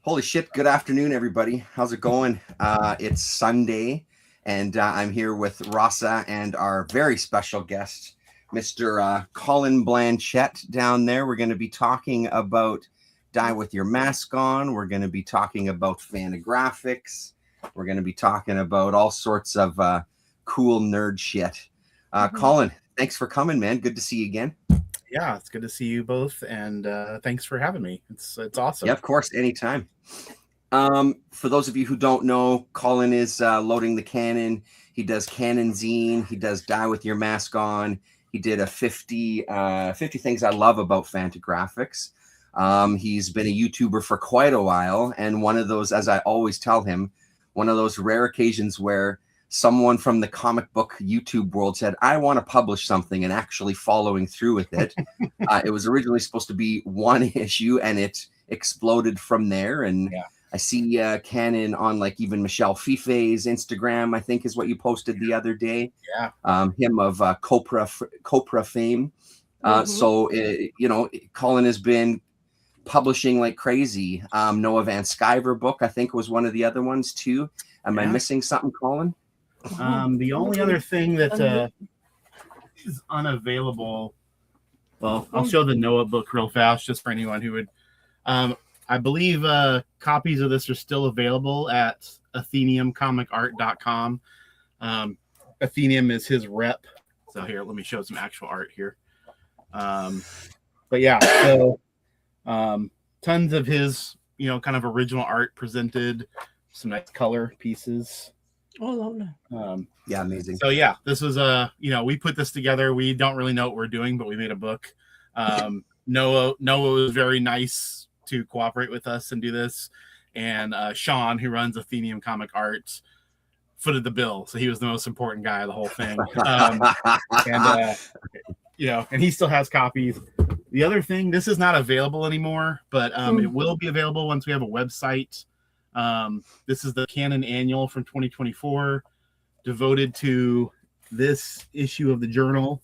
Holy shit. Good afternoon, everybody. How's it going? It's Sunday, and I'm here with Rasa and our very special guest, Mr. Colin Blanchette down there. We're going to be talking about Die With Your Mask On. We're going to be talking about fanographics. We're going to be talking about all sorts of cool nerd shit. Colin, thanks for coming, man. Good to see you again. Yeah, it's good to see you both, and thanks for having me. It's awesome. Yeah, of course, anytime. For those of you who don't know, Colin is loading the Canon. He does Canon Zine. He does Die With Your Mask On. He did a 50 Things I Love About Fantagraphics. He's been a YouTuber for quite a while, and one of those, as I always tell him, one of those rare occasions where someone from the comic book YouTube world said, I want to publish something, and actually following through with it. It was originally supposed to be one issue, and it exploded from there. And yeah. I see Canon on like even Michelle Fife's Instagram, I think is what you posted the other day. Yeah. Him of Copra fame. So, Colin has been publishing like crazy. Noah Van Sciver book, I think, was one of the other ones too. Am I missing something, Colin? The only other thing that is unavailable, well, I'll show the Noah book real fast just for anyone who would. I believe copies of this are still available at atheniumcomicart.com. Athenium is his rep. So here, let me show some actual art here. But yeah, so tons of his, kind of original art presented, some nice color pieces. Oh, yeah, amazing. So yeah, this was we put this together. We don't really know what we're doing, but we made a book. Noah was very nice to cooperate with us and do this, and Sean, who runs Athenium Comic Art, footed the bill, so he was the most important guy of the whole thing. And he still has copies. The other thing, this is not available anymore, but it will be available once we have a website. This is the Canon Annual from 2024, devoted to this issue of the journal.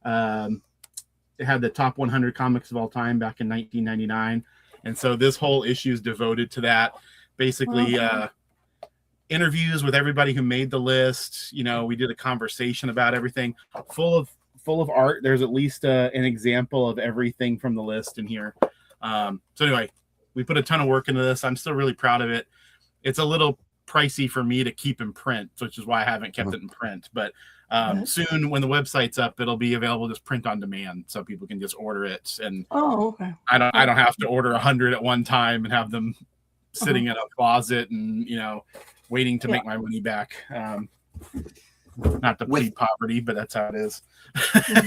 It had the top 100 comics of all time back in 1999. And so this whole issue is devoted to that. Basically, interviews with everybody who made the list. We did a conversation about everything, full of art. There's at least an example of everything from the list in here. So anyway, we put a ton of work into this. I'm still really proud of it. It's a little pricey for me to keep in print, which is why I haven't kept it in print. But soon, when the website's up, it'll be available just print on demand, so people can just order it. And okay. I don't have to order 100 at one time and have them sitting in a closet and waiting to make my money back. Not to plead poverty, but that's how it is.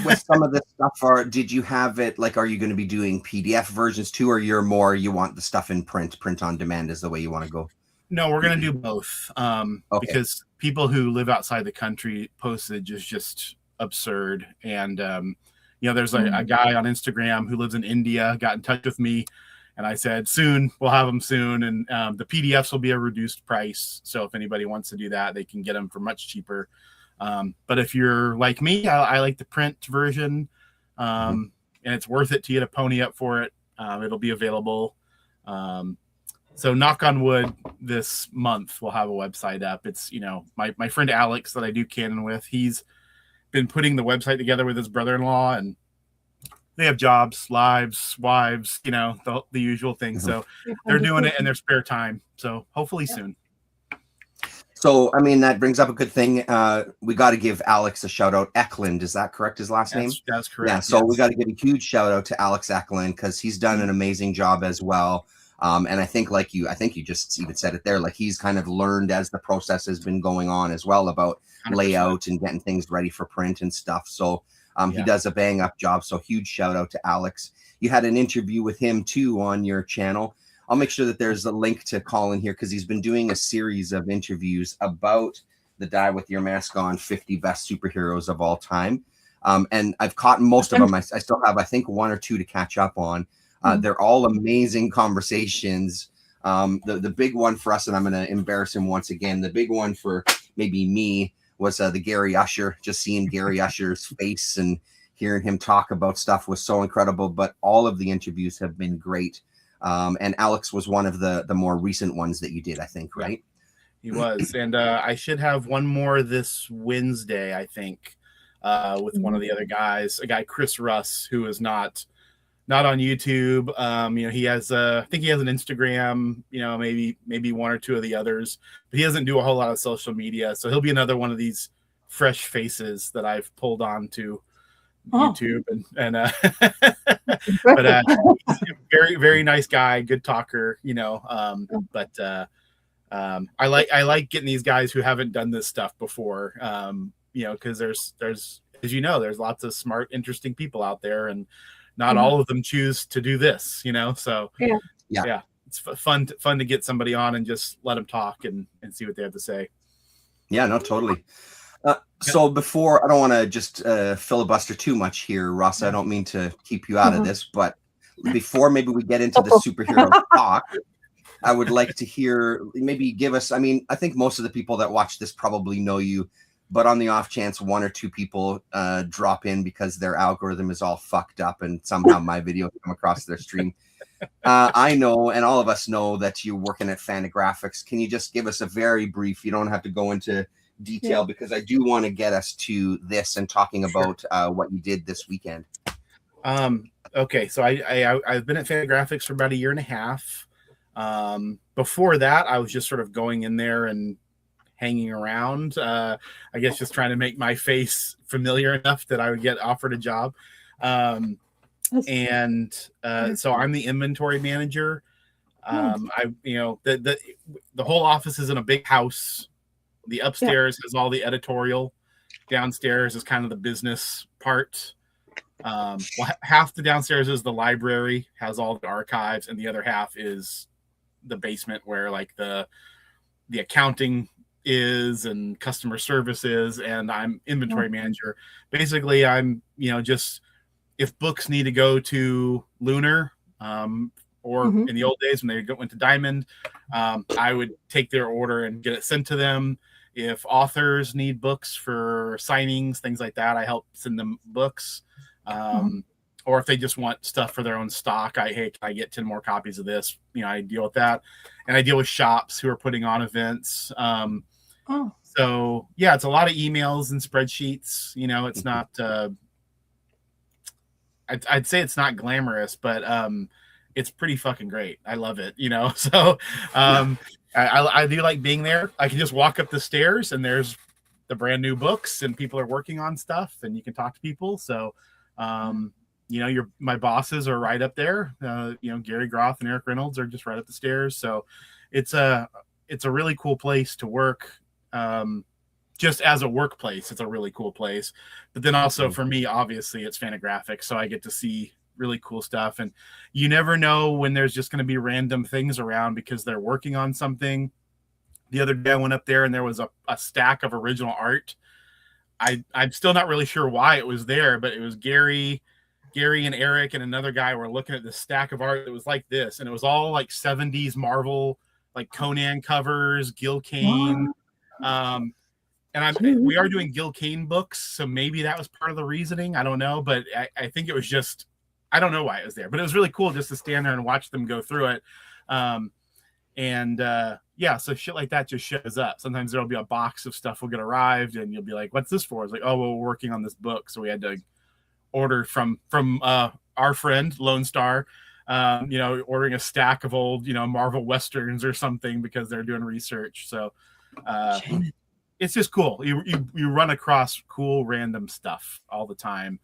With some of this stuff, did you have it like? Are you going to be doing PDF versions too, or you want the stuff in print on demand is the way you want to go? No, we're going to do both. Because people who live outside the country, postage is just absurd. And there's a guy on Instagram who lives in India, got in touch with me, and I said, soon, we'll have them soon. And the PDFs will be a reduced price. So if anybody wants to do that, they can get them for much cheaper. But if you're like me, I like the print version, and it's worth it to get a pony up for it. It'll be available. So knock on wood, this month we'll have a website up. It's, my friend Alex that I do Canon with, he's been putting the website together with his brother-in-law, and they have jobs, lives, wives, the usual thing. So they're doing it in their spare time. So hopefully soon. So, that brings up a good thing. We got to give Alex a shout out. Eklund, is that correct? His last name? That's correct. Yeah. So we got to give a huge shout out to Alex Eklund, because he's done an amazing job as well. And I think you just even said it there, like he's kind of learned as the process has been going on as well about 100%. Layout and getting things ready for print and stuff. So he does a bang up job. So huge shout out to Alex. You had an interview with him too on your channel. I'll make sure that there's a link to Colin here, because he's been doing a series of interviews about the Die With Your Mask On 50 best superheroes of all time. And I've caught most of them. I still have, I think, one or two to catch up on. They're all amazing conversations. The big one for us, and I'm going to embarrass him once again, the big one for maybe me was the Gary Usher. Just seeing Gary Usher's face and hearing him talk about stuff was so incredible. But all of the interviews have been great. And Alex was one of the more recent ones that you did, I think, right? He was. And I should have one more this Wednesday, I think, with one of the other guys, a guy, Chris Russ, who is not on YouTube. He has I think he has an Instagram, maybe one or two of the others, but he doesn't do a whole lot of social media. So he'll be another one of these fresh faces that I've pulled on to YouTube and but he's a very, very nice guy, good talker, but I like getting these guys who haven't done this stuff before, because there's as there's lots of smart, interesting people out there, and not all of them choose to do this, so yeah, it's fun to get somebody on and just let them talk and see what they have to say. Yeah, no, totally. So before, I don't want to just filibuster too much here, Rasa. I don't mean to keep you out of this, but before maybe we get into the superhero talk, I would like to hear, maybe give us, I think most of the people that watch this probably know you, but on the off chance one or two people drop in because their algorithm is all fucked up and somehow my video come across their stream. I know, and all of us know, that you're working at Fantagraphics. Can you just give us a very brief, you don't have to go into detail, because I do want to get us to this and talking about what you did this weekend. Okay, so I've been at Fantagraphics for about 1.5 years. Before that, I was just sort of going in there and hanging around, I guess just trying to make my face familiar enough that I would get offered a job. So I'm the inventory manager. The whole office is in a big house. The upstairs has all the editorial. Downstairs is kind of the business part. Half the downstairs is the library, has all the archives, and the other half is the basement where like the accounting is and customer service is, and I'm inventory manager. Basically, I'm just, if books need to go to Lunar, or in the old days when they went to Diamond, I would take their order and get it sent to them. If authors need books for signings, things like that, I help send them books. Or if they just want stuff for their own stock, can I get 10 more copies of this? I deal with that. And I deal with shops who are putting on events. So yeah, it's a lot of emails and spreadsheets. It's not, I'd say it's not glamorous, but it's pretty fucking great. I love it, so I do like being there. I can just walk up the stairs and there's the brand new books and people are working on stuff and you can talk to people. So, my bosses are right up there. Gary Groth and Eric Reynolds are just right up the stairs. So it's a really cool place to work. Just as a workplace, it's a really cool place. But then also for me, obviously it's Fantagraphics. So I get to see really cool stuff, and you never know when there's just going to be random things around because they're working on something. The other day I went up there and there was a stack of original art. I'm still not really sure why it was there, but it was Gary and Eric and another guy were looking at this stack of art that was like this, and it was all like 70s Marvel, like Conan covers, Gil Kane. We are doing Gil Kane books, so maybe that was part of the reasoning. I don't know, but I think it was just, I don't know why it was there, but it was really cool just to stand there and watch them go through it. So shit like that just shows up. Sometimes there'll be a box of stuff will get arrived and you'll be like, what's this for? It's like, oh, well, we're working on this book. So we had to order from our friend Lone Star, ordering a stack of old, Marvel Westerns or something because they're doing research. So it's just cool. You run across cool random stuff all the time.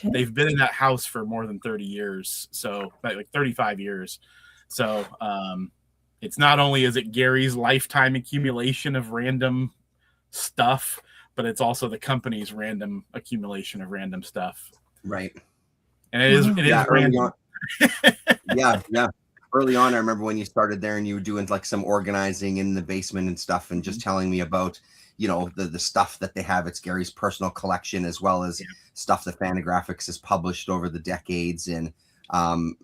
They've been in that house for more than 30 years. So like 35 years. So it's not only is it Gary's lifetime accumulation of random stuff, but it's also the company's random accumulation of random stuff. Right. And it is random. Yeah. Early on, I remember when you started there and you were doing like some organizing in the basement and stuff, and just telling me about, the stuff that they have. It's Gary's personal collection, as well as stuff that Fantagraphics has published over the decades. And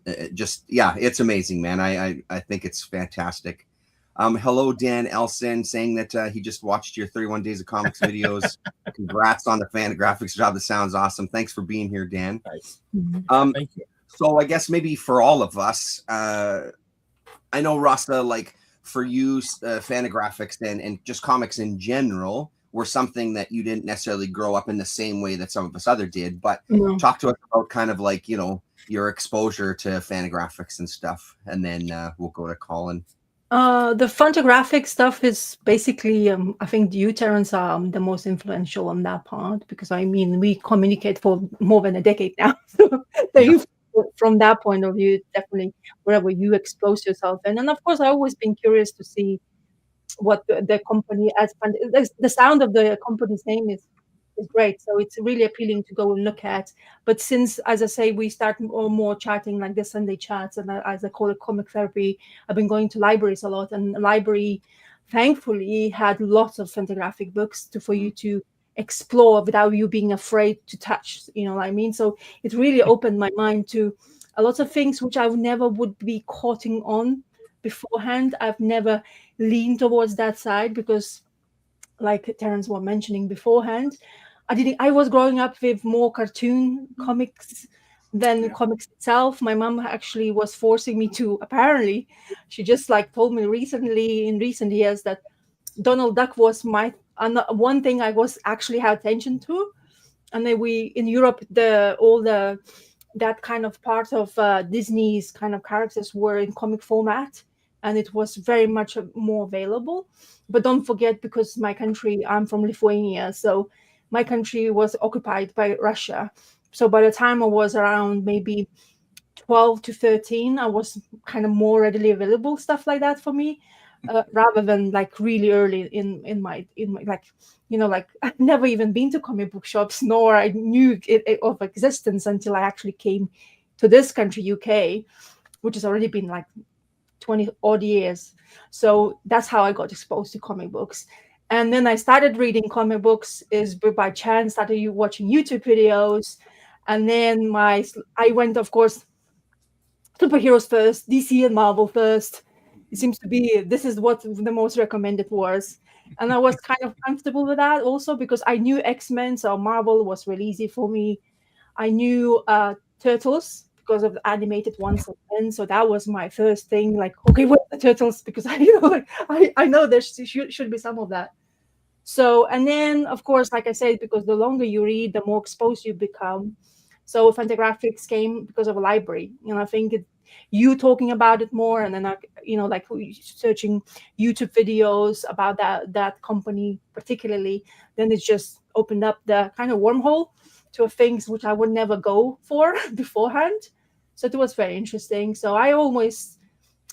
it's amazing, man. I think it's fantastic. Hello, Dan Elson, saying that he just watched your 31 Days of Comics videos. Congrats on the Fantagraphics job. That sounds awesome. Thanks for being here, Dan. Nice. Thank you. So I guess maybe for all of us, I know Rasa, like for you, Fantagraphics and just comics in general were something that you didn't necessarily grow up in the same way that some of us other did. But No. talk to us about kind of like, you know, your exposure to Fantagraphics and stuff, and then we'll go to Colin. The Fantagraphic stuff is basically, I think you, Terence, are the most influential on that part, because I mean, we communicate for more than a decade now. So Yeah. from that point of view, definitely wherever you expose yourself. And of course, I've always been curious to see what the company as the sound of the company's name is great. So it's really appealing to go and look at. But since, as I say, we start more chatting like the Sunday chats, and as I call it, comic therapy, I've been going to libraries a lot, and the library, thankfully, had lots of Fantagraphic books for you to explore without you being afraid to touch. You know what I mean? So it really opened my mind to a lot of things which I never would be courting on beforehand. I've never leaned towards that side because, like Terence was mentioning beforehand, I was growing up with more cartoon comics than comics itself. My mom actually was forcing me to, apparently, she just like told me recently in recent years that Donald Duck was my one thing I was actually had attention to. And then we in Europe, all the that kind of part of Disney's kind of characters were in comic format, and it was very much more available. But don't forget, because my country, I'm from Lithuania, so my country was occupied by Russia. So by the time I was around maybe 12 to 13, I was kind of more readily available, stuff like that for me, rather than like really early in my like, you know, like I've never even been to comic book shops, nor I knew it of existence until I actually came to this country, UK, which has already been like 20 odd years. So that's how I got exposed to comic books. And then I started reading comic books is by chance, started watching YouTube videos. And then I went, of course, superheroes first, DC and Marvel first. It seems to be this is what the most recommended was. And I was kind of comfortable with that also because I knew X-Men, so Marvel was really easy for me. I knew Turtles because of the animated ones, and so that was my first thing. Like, okay, what are the Turtles? Because I know there should be some of that. So, and then of course, like I said, because the longer you read, the more exposed you become. So Fantagraphics came because of a library. You know, I think you talking about it more, and then like searching YouTube videos about that company particularly, then it just opened up the kind of wormhole to things which I would never go for beforehand. So it was very interesting. So I always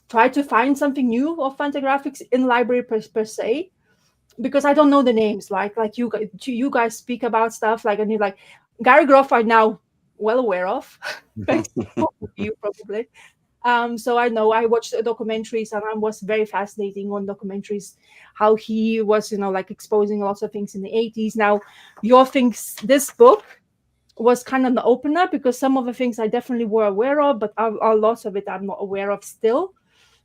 try to find something new of Fantagraphics in library per se, because I don't know the names. Like you guys speak about stuff like, and you're like Gary Groff I'm now well aware of. Thanks to you probably. So I know I watched documentaries, and I was very fascinating on documentaries, how he was, like exposing lots of things in the 80s. Now, your things, this book was kind of an opener because some of the things I definitely were aware of, but a lot of it I'm not aware of still.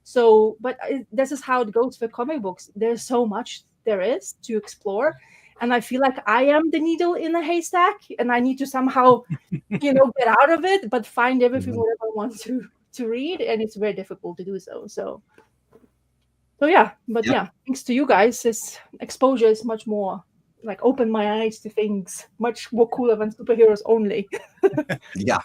So, but this is how it goes for comic books. There's so much there is to explore. And I feel like I am the needle in a haystack, and I need to somehow, get out of it, but find everything whatever I want to read, and it's very difficult to do so. So yeah, but yeah, thanks to you guys, this exposure is much more like open my eyes to things much more cooler than superheroes only. Yeah,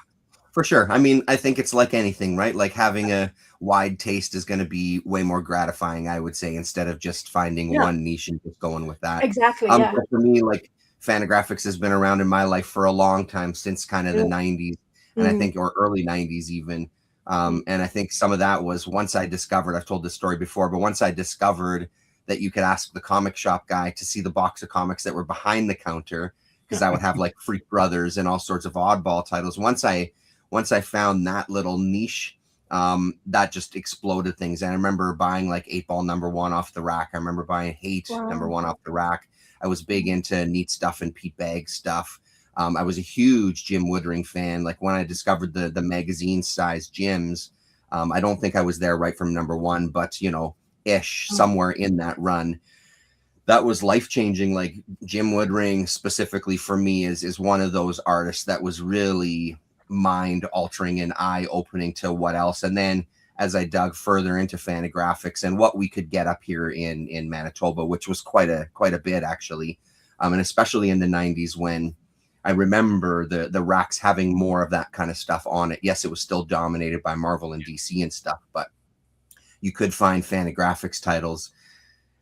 for sure. I mean, I think it's like anything, right? Like having a wide taste is going to be way more gratifying, I would say, instead of just finding one niche and just going with that. Exactly. Yeah. But for me, like Fantagraphics has been around in my life for a long time, since kind of the 90s, and I think, or early 90s even. And I think some of that was once I discovered, I've told this story before, but once I discovered that you could ask the comic shop guy to see the box of comics that were behind the counter, because I would have like Freak Brothers and all sorts of oddball titles. Once I found that little niche, that just exploded things. And I remember buying like 8-Ball #1 off the rack. I remember buying Hate #1 off the rack. I was big into Neat Stuff and Pete Bagg stuff. I was a huge Jim Woodring fan. Like when I discovered the magazine size Jims, I don't think I was there right from #1, but somewhere in that run. That was life-changing. Like Jim Woodring specifically for me is one of those artists that was really mind altering and eye opening to what else. And then as I dug further into Fantagraphics and what we could get up here in Manitoba, which was quite a bit actually, and especially in the 90s when I remember the racks having more of that kind of stuff on it. Yes, it was still dominated by Marvel and DC and stuff, but you could find Fantagraphics titles.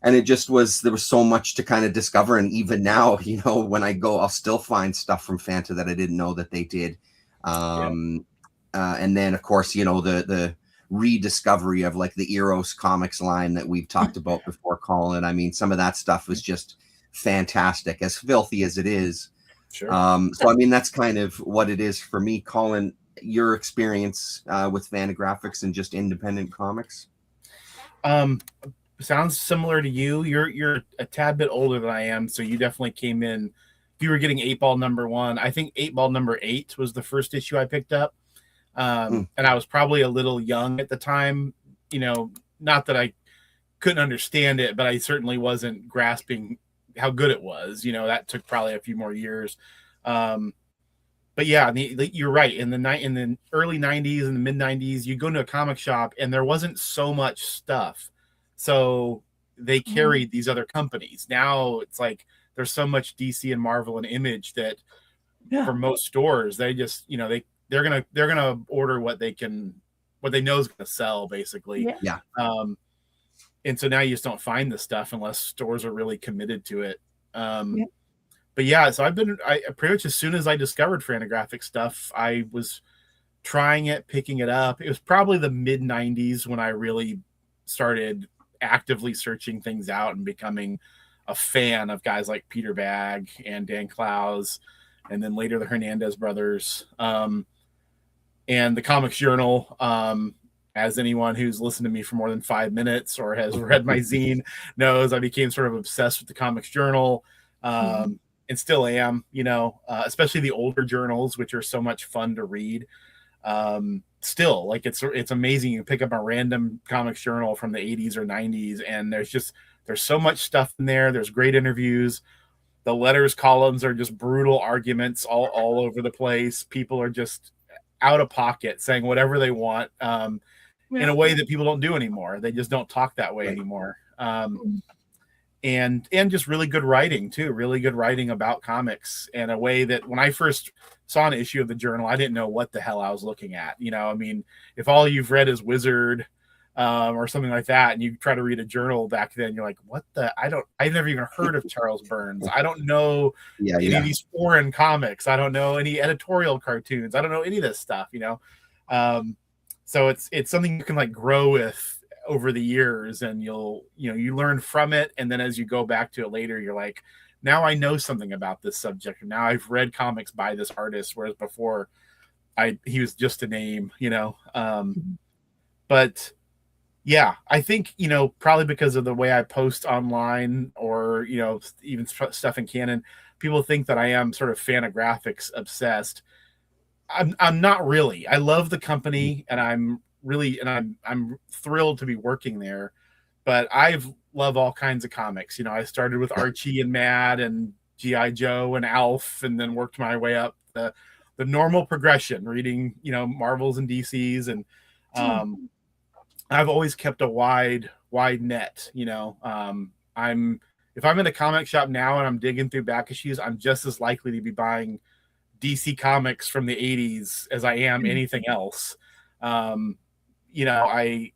And it just was, there was so much to kind of discover. And even now, you know, when I go, I'll still find stuff from Fanta that I didn't know that they did. And then, of course, you know, the rediscovery of like the Eros comics line that we've talked about before, Colin. I mean, some of that stuff was just fantastic, as filthy as it is. Sure. So, I mean, that's kind of what it is for me. Colin, your experience with Fantagraphics and just independent comics? Sounds similar to you. You're a tad bit older than I am, so you definitely came in. If you were getting 8-Ball #1, I think 8-Ball #8 was the first issue I picked up, and I was probably a little young at the time. You know, not that I couldn't understand it, but I certainly wasn't grasping how good it was. You know, that took probably a few more years. But yeah, you're right. In the early 90s and the mid 90s, you go into a comic shop and there wasn't so much stuff. So they carried these other companies. Now it's like there's so much DC and Marvel and Image that for most stores, they just, you know, they're gonna order what they know is gonna sell, basically. Yeah. And so now you just don't find the stuff unless stores are really committed to it. But yeah, so I pretty much as soon as I discovered Fantagraphic stuff, I was trying it, picking it up. It was probably the mid 90s when I really started actively searching things out and becoming a fan of guys like Peter Bagg and Dan Clowes, and then later the Hernandez brothers. And the Comics Journal, as anyone who's listened to me for more than 5 minutes or has read my zine knows, I became sort of obsessed with the Comics Journal. And still am, you know, especially the older journals, which are so much fun to read. Still, like it's amazing. You pick up a random comics journal from the 80s or 90s, and there's so much stuff in there. There's great interviews. The letters columns are just brutal arguments all over the place. People are just out of pocket saying whatever they want in a way that people don't do anymore. They just don't talk that way anymore. And just really good writing too, really good writing about comics in a way that when I first saw an issue of the journal, I didn't know what the hell I was looking at. You know, I mean, if all you've read is Wizard or something like that, and you try to read a journal back then, you're like, what the, I've never even heard of Charles Burns. I don't know any of these foreign comics. I don't know any editorial cartoons. I don't know any of this stuff, you know? So it's something you can like grow with over the years, and you learn from it. And then as you go back to it later, you're like, now I know something about this subject. And now I've read comics by this artist, whereas before he was just a name, you know? But yeah, I think, you know, probably because of the way I post online or, you know, even stuff in Canon, people think that I am sort of Fantagraphics obsessed. I'm not really. I love the company, and I'm thrilled to be working there, but I've love all kinds of comics. You know, I started with Archie and Mad and G.I. Joe and Alf, and then worked my way up the normal progression, reading, you know, Marvels and DCs. And I've always kept a wide net, you know. If I'm in a comic shop now and I'm digging through back issues, I'm just as likely to be buying DC comics from the 80s as I am anything else. You know, I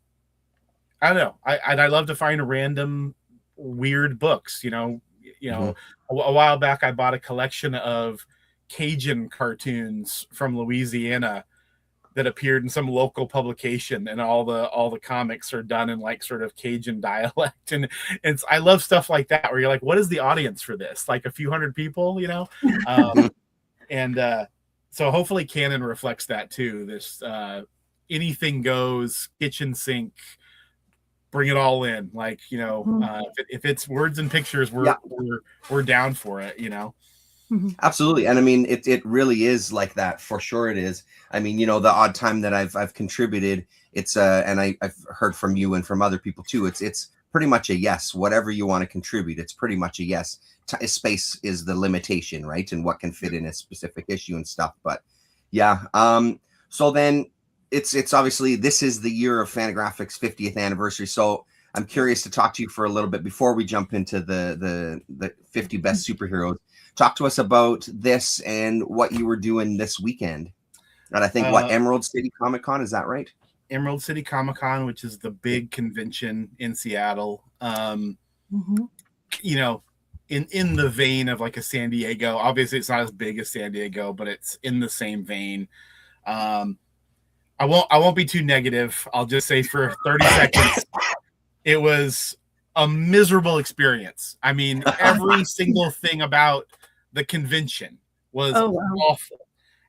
don't know. I love to find random weird books. You know, a while back I bought a collection of Cajun cartoons from Louisiana that appeared in some local publication, and all the comics are done in like sort of Cajun dialect, and I love stuff like that where you're like, what is the audience for this? Like a few hundred people, you know. So hopefully Canon reflects that too. This anything goes, kitchen sink, bring it all in. Like, you know, if it's words and pictures, we're down for it, you know. Absolutely. And I mean, it really is like that, for sure it is. I mean, you know, the odd time that I've contributed, it's and I've heard from you and from other people too, it's pretty much a yes. Whatever you want to contribute, it's pretty much a yes. Space is the limitation, right? And what can fit in a specific issue and stuff. But Yeah. So then it's obviously this is the year of Fantagraphics 50th anniversary. So I'm curious to talk to you for a little bit before we jump into the 50 best superheroes. Talk to us about this and what you were doing this weekend. And I think Emerald City Comic Con, is that right? Emerald City Comic Con, which is the big convention in Seattle. You know, in the vein of like a San Diego. Obviously, it's not as big as San Diego, but it's in the same vein. I won't be too negative. I'll just say for 30 seconds, it was a miserable experience. I mean, every single thing about the convention was awful.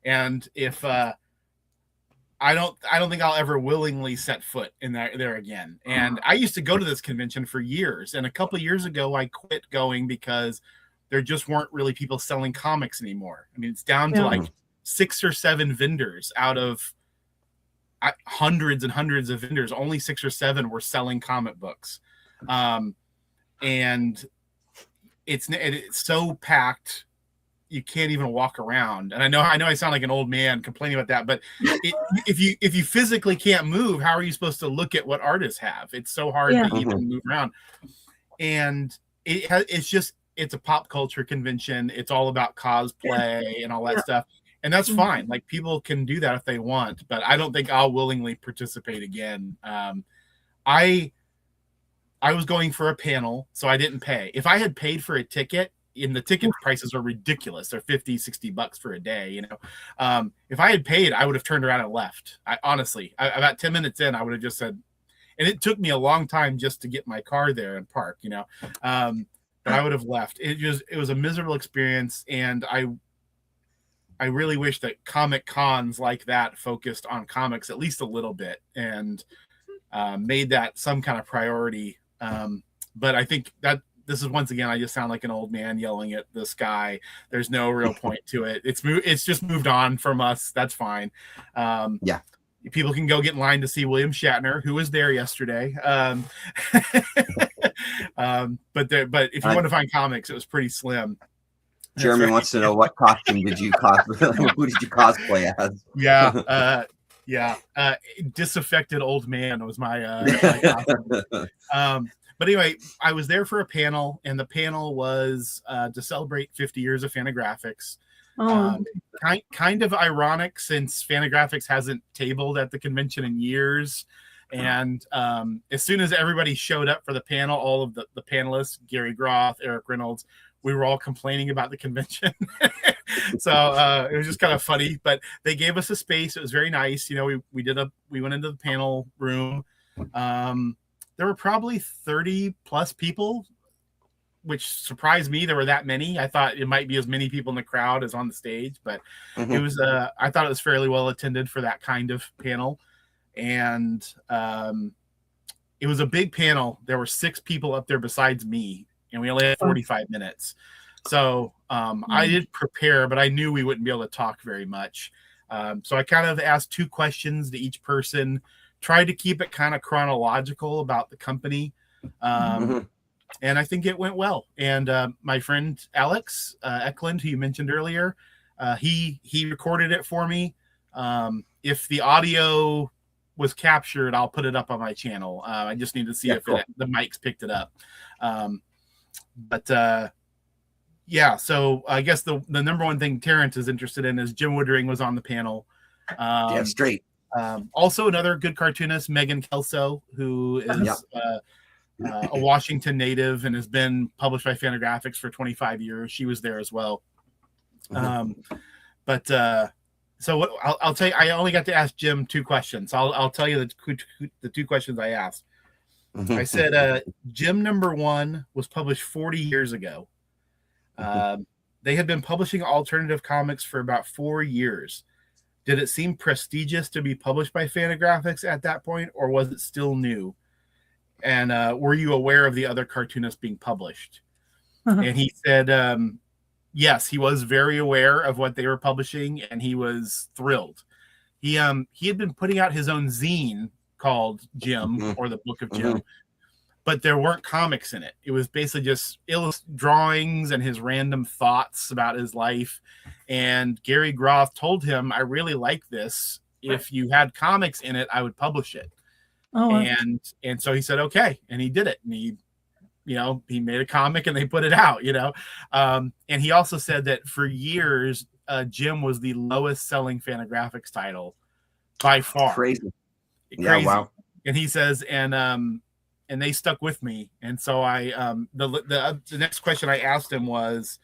And if I don't think I'll ever willingly set foot in there again. And I used to go to this convention for years. And a couple of years ago, I quit going because there just weren't really people selling comics anymore. I mean, it's down to like 6 or 7 vendors out of hundreds and hundreds of vendors. Only 6 or 7 were selling comic books. And it's so packed. You can't even walk around. And I know I sound like an old man complaining about that, but if you physically can't move, how are you supposed to look at what artists have? It's so hard to even move around. And it's a pop culture convention. It's all about cosplay and all that stuff. And that's fine. Like, people can do that if they want, but I don't think I'll willingly participate again. I was going for a panel, so I didn't pay. If I had paid for a ticket, and the ticket prices are ridiculous. They're $50-$60 for a day, you know. If I had paid, I would have turned around and left. Honestly, about 10 minutes in, I would have just said, and it took me a long time just to get my car there and park, you know. But I would have left. It was a miserable experience, and I really wish that comic cons like that focused on comics at least a little bit and made that some kind of priority. But I think that this is, once again, I just sound like an old man yelling at the sky. There's no real point to it. It's just moved on from us. That's fine. People can go get in line to see William Shatner, who was there yesterday. But if you want to find comics, it was pretty slim. Jeremy wants to know, what costume did you cosplay? Who did you cosplay as? Disaffected old man was my costume. But anyway, I was there for a panel, and the panel was to celebrate 50 years of Fantagraphics. Kind of ironic, since Fantagraphics hasn't tabled at the convention in years. And as soon as everybody showed up for the panel, all of the panelists, Gary Groth, Eric Reynolds, we were all complaining about the convention. So it was just kind of funny, but they gave us a space. It was very nice. You know, we went into the panel room. There were probably 30 plus people, which surprised me. There were that many. I thought it might be as many people in the crowd as on the stage, but it was, I thought it was fairly well attended for that kind of panel. And it was a big panel. There were 6 people up there besides me, and we only had 45 minutes. So I did prepare, but I knew we wouldn't be able to talk very much. So I kind of asked 2 questions to each person, tried to keep it kind of chronological about the company. And I think it went well. And my friend Alex Eklund, who you mentioned earlier, he recorded it for me. If the audio was captured, I'll put it up on my channel. I just need to see if the mics picked it up. So I guess the number one thing Terrence is interested in is Jim Woodring was on the panel. Straight. Also another good cartoonist, Megan Kelso, who is a Washington native and has been published by Fantagraphics for 25 years. She was there as well. So what I'll tell you, I only got to ask Jim 2 questions. I'll tell you the 2 questions I asked. I said, Jim number 1 was published 40 years ago. They had been publishing alternative comics for about 4 years. Did it seem prestigious to be published by Fantagraphics at that point, or was it still new? And were you aware of the other cartoonists being published? And he said, yes, he was very aware of what they were publishing, and he was thrilled. He had been putting out his own zine called Jim, or the Book of Jim, but there weren't comics in it. It was basically just drawings and his random thoughts about his life. And Gary Groth told him, I really like this. If you had comics in it, I would publish it. Oh, wow. And so he said, okay. And he did it. And he made a comic and they put it out, and he also said that for years, Jim was the lowest selling Fantagraphics title by far. Crazy. Yeah, wow. And he says, and they stuck with me. And so the next question I asked him was,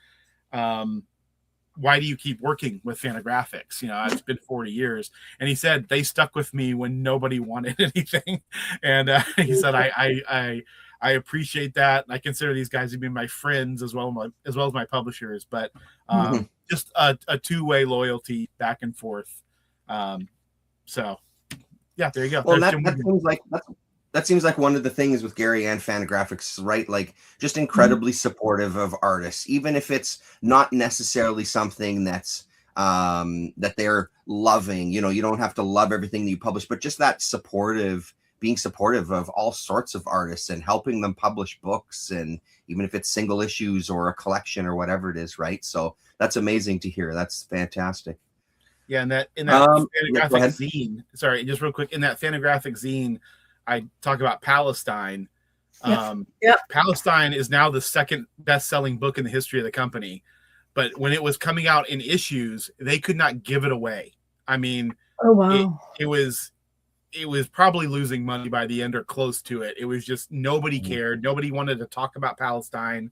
why do you keep working with Fantagraphics? It's been 40 years. And he said, they stuck with me when nobody wanted anything. And he said, I appreciate that. I consider these guys to be my friends as well as my publishers, but just a two-way loyalty back and forth. So yeah, there you go. Well, that seems like one of the things with Gary and Fantagraphics, right? Like just incredibly supportive of artists, even if it's not necessarily something that's that they're loving. You don't have to love everything that you publish, but just that being supportive of all sorts of artists and helping them publish books, and even if it's single issues or a collection or whatever it is, right? So that's amazing to hear. That's fantastic. Yeah, in that Fantagraphic zine, sorry, just real quick, in that Fantagraphic zine, I talk about Palestine. Palestine is now the second best-selling book in the history of the company. But when it was coming out in issues, they could not give it away. I mean, oh wow, it was probably losing money by the end or close to it. It was just nobody cared. Nobody wanted to talk about Palestine,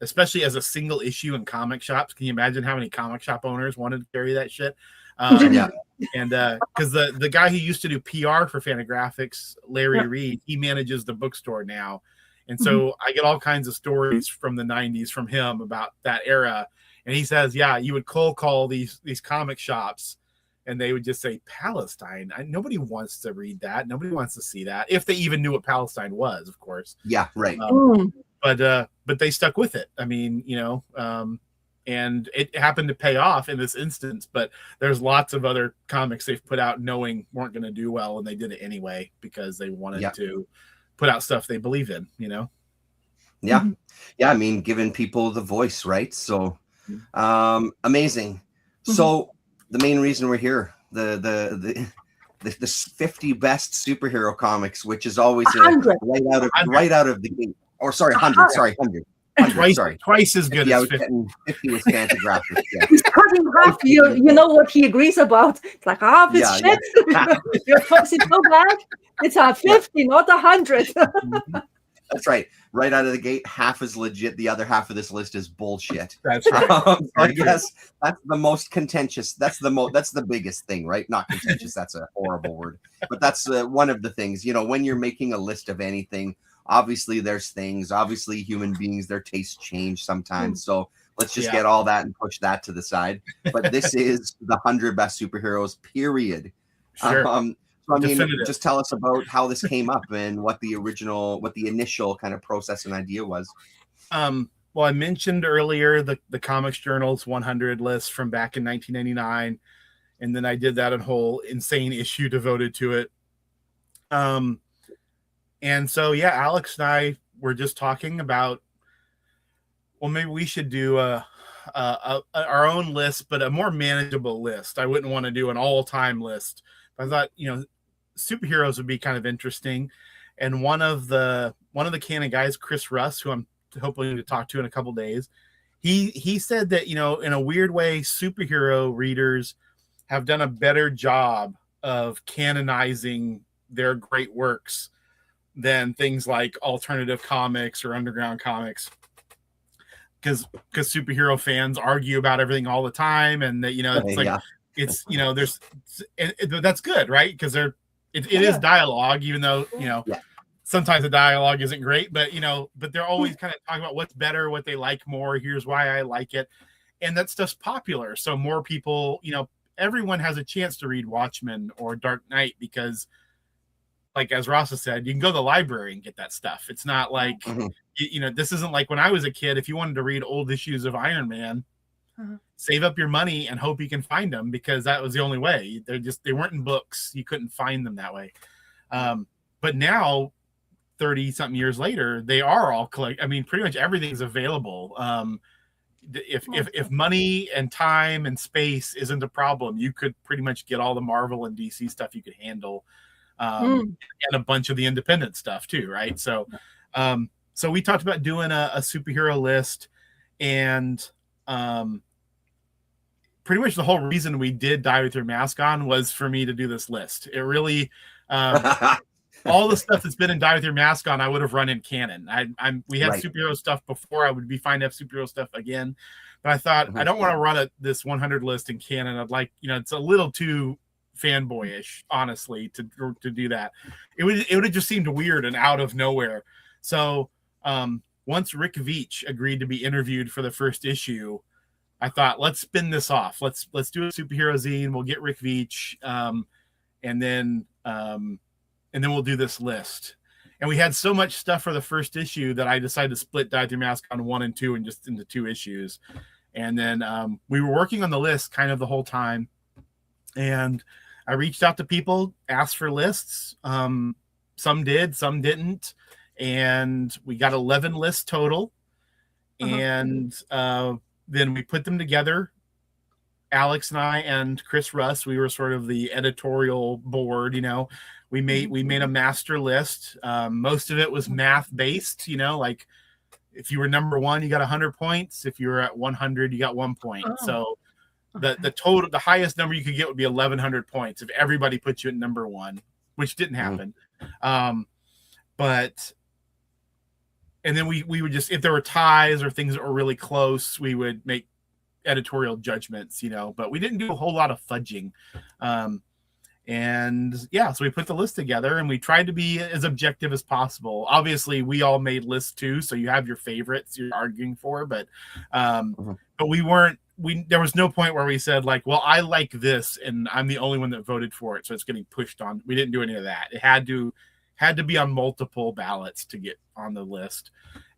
especially as a single issue in comic shops. Can you imagine how many comic shop owners wanted to carry that shit? And because the guy who used to do PR for Fantagraphics, Larry Reed, he manages the bookstore now. And so I get all kinds of stories from the 90s from him about that era. And he says, yeah, you would cold call these comic shops and they would just say, Palestine. Nobody wants to read that. Nobody wants to see that. If they even knew what Palestine was, of course. Yeah, right. But they stuck with it. I mean, and it happened to pay off in this instance, but there's lots of other comics they've put out knowing weren't going to do well, and they did it anyway because they wanted to put out stuff they believe in, Yeah. I mean, giving people the voice, right? So amazing. So the main reason we're here, the 50 best superhero comics, which is always right out of the gate. Or sorry, 100. Sorry, 100. Twice as good as 50. 50 was Fantagraphics. Yeah. He's cutting half. You know what he agrees about? It's like half is shit. Your folks, it's so bad. It's a 50, not 100. That's right. Right out of the gate, half is legit. The other half of this list is bullshit. That's right. I guess that's the most contentious. That's the biggest thing, right? Not contentious. That's a horrible word, but that's one of the things. When you're making a list of anything, obviously there's things. Obviously, human beings, their tastes change sometimes. So let's just get all that and push that to the side. But this is the 100 best superheroes. Period. Sure. So I mean, just tell us about how this came up and what the initial kind of process and idea was. Well, I mentioned earlier the Comics Journal's 100 list from back in 1999, and then I did that a whole insane issue devoted to it. And so Alex and I were just talking about, well, maybe we should do our own list, but a more manageable list. I wouldn't want to do an all-time list. I thought, superheroes would be kind of interesting. And one of the Canon guys, Chris Russ, who I'm hoping to talk to in a couple days, he said that, in a weird way, superhero readers have done a better job of canonizing their great works than things like alternative comics or underground comics. Because superhero fans argue about everything all the time, and that it's there's that's good, right? Because it is dialogue, even though sometimes the dialogue isn't great, but they're always kind of talking about what's better, what they like more. Here's why I like it, and that stuff's popular. So more people, everyone has a chance to read Watchmen or Dark Knight because, like as Rasa said, you can go to the library and get that stuff. It's not like this isn't like when I was a kid. If you wanted to read old issues of Iron Man, save up your money and hope you can find them, because that was the only way. They weren't in books. You couldn't find them that way. But now 30 something years later, they are all collect. I mean, pretty much everything's available. If money and time and space isn't a problem, you could pretty much get all the Marvel and DC stuff you could handle, and a bunch of the independent stuff too, right? So, so we talked about doing a superhero list, and pretty much the whole reason we did Die With Your Mask On was for me to do this list. It really, all the stuff that's been in Die With Your Mask On, I would have run in canon. We had superhero stuff before. I would be fine to have superhero stuff again, but I thought I don't want to run this 100 list in canon. I'd like, it's a little too fanboyish, honestly, to do that. It would have just seemed weird and out of nowhere. So once Rick Veitch agreed to be interviewed for the first issue, I thought, let's spin this off. Let's do a superhero zine. We'll get Rick Veitch, and then we'll do this list. And we had so much stuff for the first issue that I decided to split Die With Your Mask On 1 and 2 and just into 2 issues. And then we were working on the list kind of the whole time. And I reached out to people, asked for lists. Some did, some didn't. And we got 11 lists total. And then we put them together. Alex and I and Chris Russ, we were sort of the editorial board, We made a master list. Most of it was math based, like if you were number 1, you got 100 points. If you were at 100, you got 1 point. So the total, the highest number you could get would be 1,100 points if everybody put you at number 1, which didn't happen. And then we would just, if there were ties or things that were really close, we would make editorial judgments, but we didn't do a whole lot of fudging. And yeah, so we put the list together and we tried to be as objective as possible. Obviously we all made lists too. So you have your favorites you're arguing for, but there was no point where we said like, well, I like this and I'm the only one that voted for it, so it's getting pushed on. We didn't do any of that. It had to be on multiple ballots to get on the list.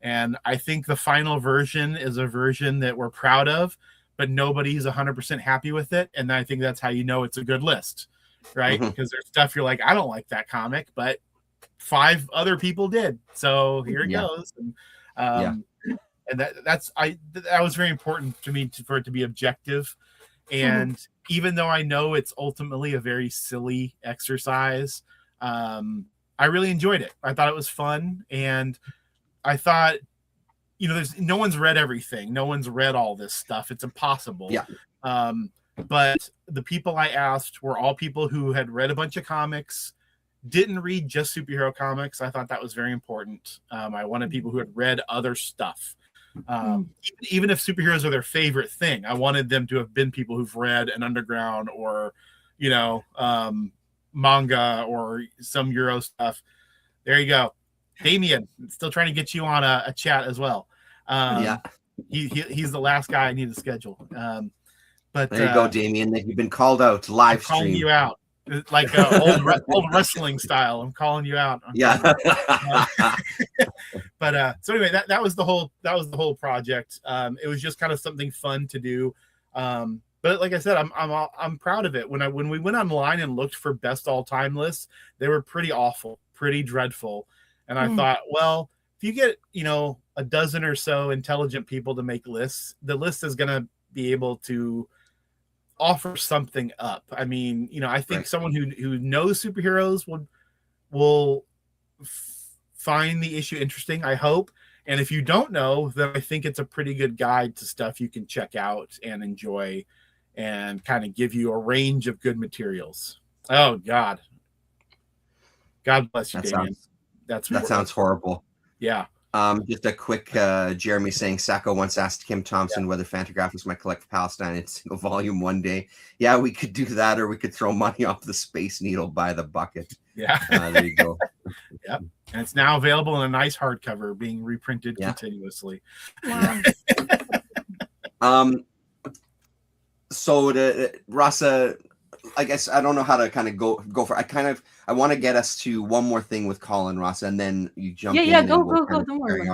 And I think the final version is a version that we're proud of, but nobody's 100% happy with it. And I think that's how you know it's a good list, right? Because there's stuff you're like, I don't like that comic, but 5 other people did. So here it goes. And, and that was very important to me for it to be objective. And even though I know it's ultimately a very silly exercise, I really enjoyed it. I thought it was fun. And I thought, no one's read everything. No one's read all this stuff. It's impossible. But the people I asked were all people who had read a bunch of comics, didn't read just superhero comics. I thought that was very important. I wanted people who had read other stuff. Even if superheroes are their favorite thing, I wanted them to have been people who've read an Underground or, manga or some Euro stuff. There you go. Damien, still trying to get you on a chat as well. He's the last guy I need to schedule. But there you go, Damien. You've been called out live stream. Calling you out like old wrestling style. I'm calling you out. But so anyway, that was the whole project. It was just kind of something fun to do. But like I said, I'm proud of it. When we went online and looked for best all time lists, they were pretty awful, pretty dreadful. And I thought, well, if you get, a dozen or so intelligent people to make lists, the list is going to be able to offer something up. I mean, I think someone who knows superheroes will find the issue interesting, I hope. And if you don't know, then I think it's a pretty good guide to stuff you can check out and enjoy and kind of give you a range of good materials. Oh, God bless you, Damien. That sounds horrible. Yeah. Just a quick Jeremy saying Sacco once asked Kim Thompson whether Fantagraphics might collect Palestine in single volume one day. Yeah, we could do that, or we could throw money off the Space Needle by the bucket. Yeah. There you go. Yep. And it's now available in a nice hardcover, being reprinted continuously. Wow. So Rasa, I guess I don't know how to kind of go for. I want to get us to one more thing with Colin, Rasa, and then you jump in. Yeah, go. Don't worry.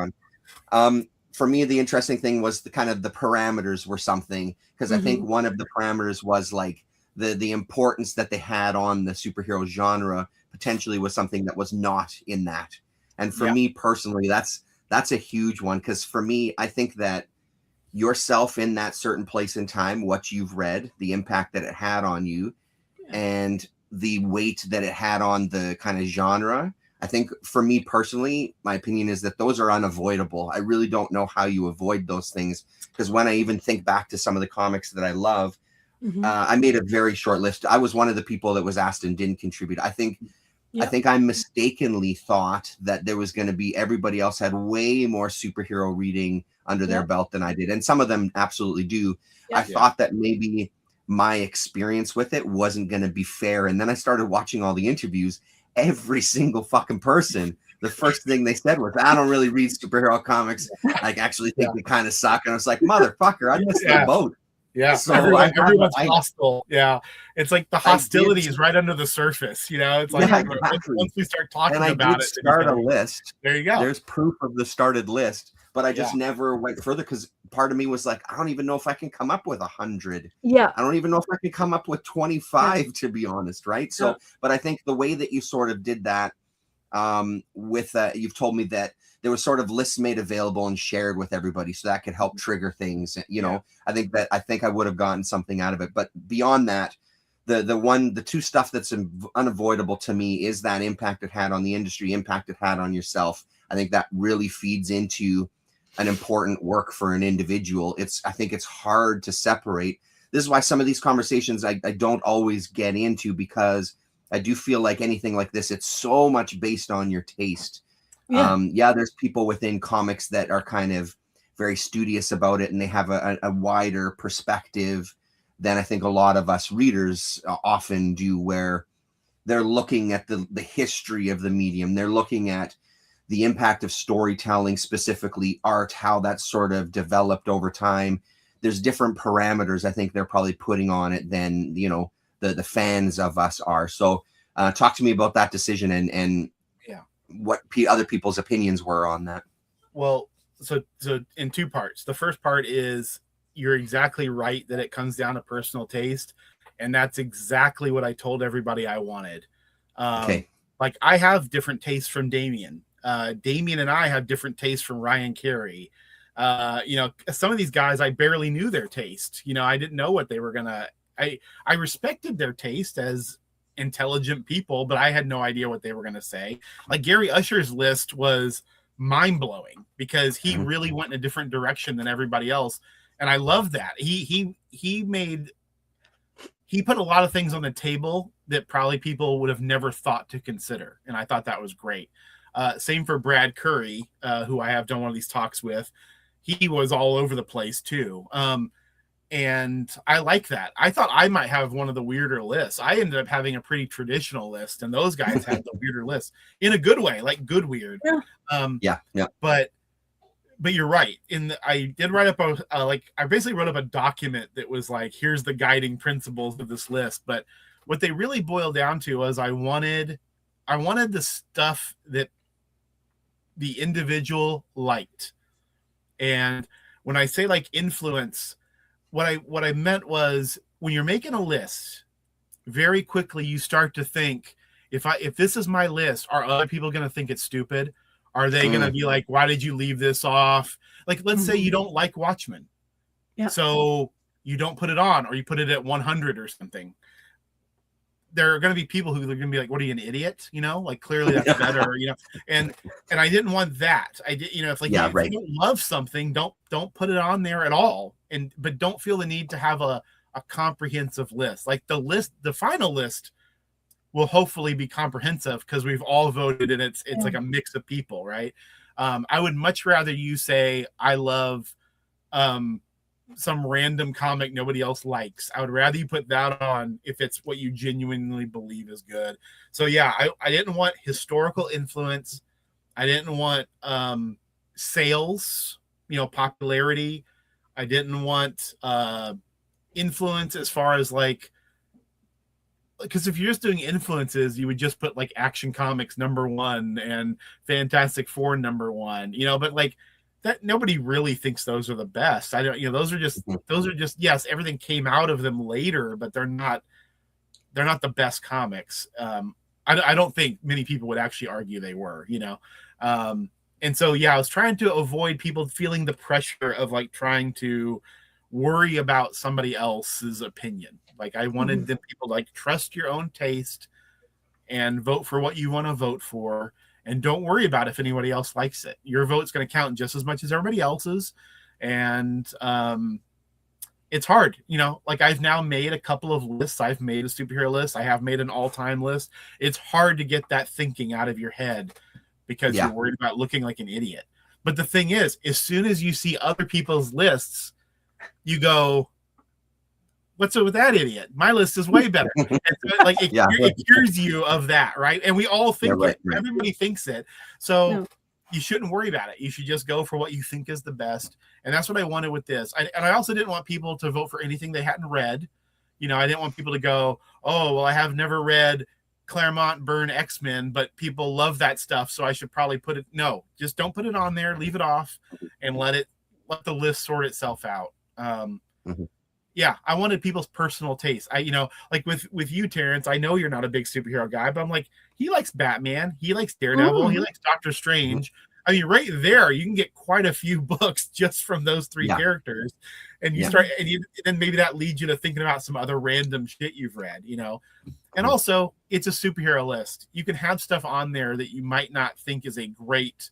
On. For me, the interesting thing was the parameters were something, because I think one of the parameters was like the importance that they had on the superhero genre potentially was something that was not in that. And for me personally, that's a huge one, because for me, I think that yourself in that certain place in time, what you've read, the impact that it had on you, and the weight that it had on the kind of genre. I think for me personally, my opinion is that those are unavoidable. I really don't know how you avoid those things, because when I even think back to some of the comics that I love, I made a very short list. I was one of the people that was asked and didn't contribute. I think I mistakenly thought that there was going to be, everybody else had way more superhero reading under their belt than I did. And some of them absolutely do. I thought that maybe my experience with it wasn't going to be fair. And then I started watching all the interviews. Every single fucking person, the first thing they said was, I don't really read superhero comics. I actually think they kind of suck. And I was like, motherfucker, I missed the boat. Yeah, so everyone's hostile. Yeah, it's like the hostility is right under the surface. You know, it's like once we start talking about it, start a list. There you go. There's proof of the started list, but I just never went further, because part of me was like, I don't even know if I can come up with 100. Yeah, I don't even know if I can come up with 25, to be honest, right? So, but I think the way that you sort of did that, with you've told me that there was sort of lists made available and shared with everybody, so that could help trigger things. You know, I think I would have gotten something out of it. But beyond that, the two stuff that's unavoidable to me is that impact it had on the industry, impact it had on yourself. I think that really feeds into an important work for an individual. I think it's hard to separate. This is why some of these conversations I don't always get into, because I do feel like anything like this, it's so much based on your taste. There's people within comics that are kind of very studious about it, and they have a wider perspective than I think a lot of us readers often do, where they're looking at the history of the medium. They're looking at the impact of storytelling, specifically art, how that sort of developed over time. There's different parameters I think they're probably putting on it than, you know, the fans of us are. So talk to me about that decision and what other people's opinions were on that. Well, so in two parts. The first part is, you're exactly right that it comes down to personal taste, and that's exactly what I told everybody I wanted. Like, I have different tastes from Damien. Damien and I have different tastes from Ryan Carey. You know, some of these guys, I barely knew their taste. You know, I didn't know what they were gonna. I respected their taste as intelligent people, but I had no idea what they were going to say. Like, Gary Usher's list was mind-blowing, because he really went in a different direction than everybody else, and I love that. He put a lot of things on the table that probably people would have never thought to consider, and I thought that was great. Same for Brad Curry, who I have done one of these talks with. He was all over the place too. And I like that. I thought I might have one of the weirder lists. I ended up having a pretty traditional list, and those guys had the weirder list in a good way, like good weird. But you're right. I did write up I basically wrote up a document that was like, here's the guiding principles of this list. But what they really boiled down to was, I wanted the stuff that the individual liked. And when I say like influence, what I meant was, when you're making a list, very quickly you start to think, if this is my list, are other people going to think it's stupid? Are they going to be like, why did you leave this off? Like, let's say you don't like Watchmen. So you don't put it on, or you put it at 100 or something. There are going to be people who are going to be like, what are you, an idiot? You know, like, clearly that's better, you know? And I didn't want that. I did, you know, if like, if you don't love something, don't put it on there at all. But don't feel the need to have a comprehensive list. Like, the final list will hopefully be comprehensive, because we've all voted, and it's like a mix of people, right? I would much rather you say, I love some random comic nobody else likes. I would rather you put that on if it's what you genuinely believe is good. So yeah, I didn't want historical influence. I didn't want sales, you know, popularity. I didn't want influence as far as like, because if you're just doing influences, you would just put like Action Comics #1 and Fantastic Four #1, you know, but like that, nobody really thinks those are the best. I don't, you know, those are just, yes, everything came out of them later, but they're not the best comics. I don't think many people would actually argue they were, you know. And so, yeah, I was trying to avoid people feeling the pressure of like trying to worry about somebody else's opinion. Like I wanted the people to like trust your own taste and vote for what you want to vote for. And don't worry about if anybody else likes it. Your vote's going to count just as much as everybody else's. And it's hard, you know, like I've now made a couple of lists. I've made a superhero list. I have made an all-time list. It's hard to get that thinking out of your head because you're worried about looking like an idiot. But the thing is, as soon as you see other people's lists, you go, what's up with that idiot? My list is way better. And so, like it cures you of that, right? And we all think it. Right. Everybody thinks it. So you shouldn't worry about it. You should just go for what you think is the best. And that's what I wanted with this. And I also didn't want people to vote for anything they hadn't read. You know, I didn't want people to go, oh, well, I have never read Claremont Byrne X-Men, but people love that stuff, so I should probably put it. No, just don't put it on there. Leave it off and let the list sort itself out. Yeah, I wanted people's personal taste. You know, like with you, Terrence, I know you're not a big superhero guy, but I'm like, he likes Batman, he likes Daredevil, he likes Doctor Strange. I mean, right there, you can get quite a few books just from those three characters, and you start, and then maybe that leads you to thinking about some other random shit you've read, you know. And also, it's a superhero list. You can have stuff on there that you might not think is a great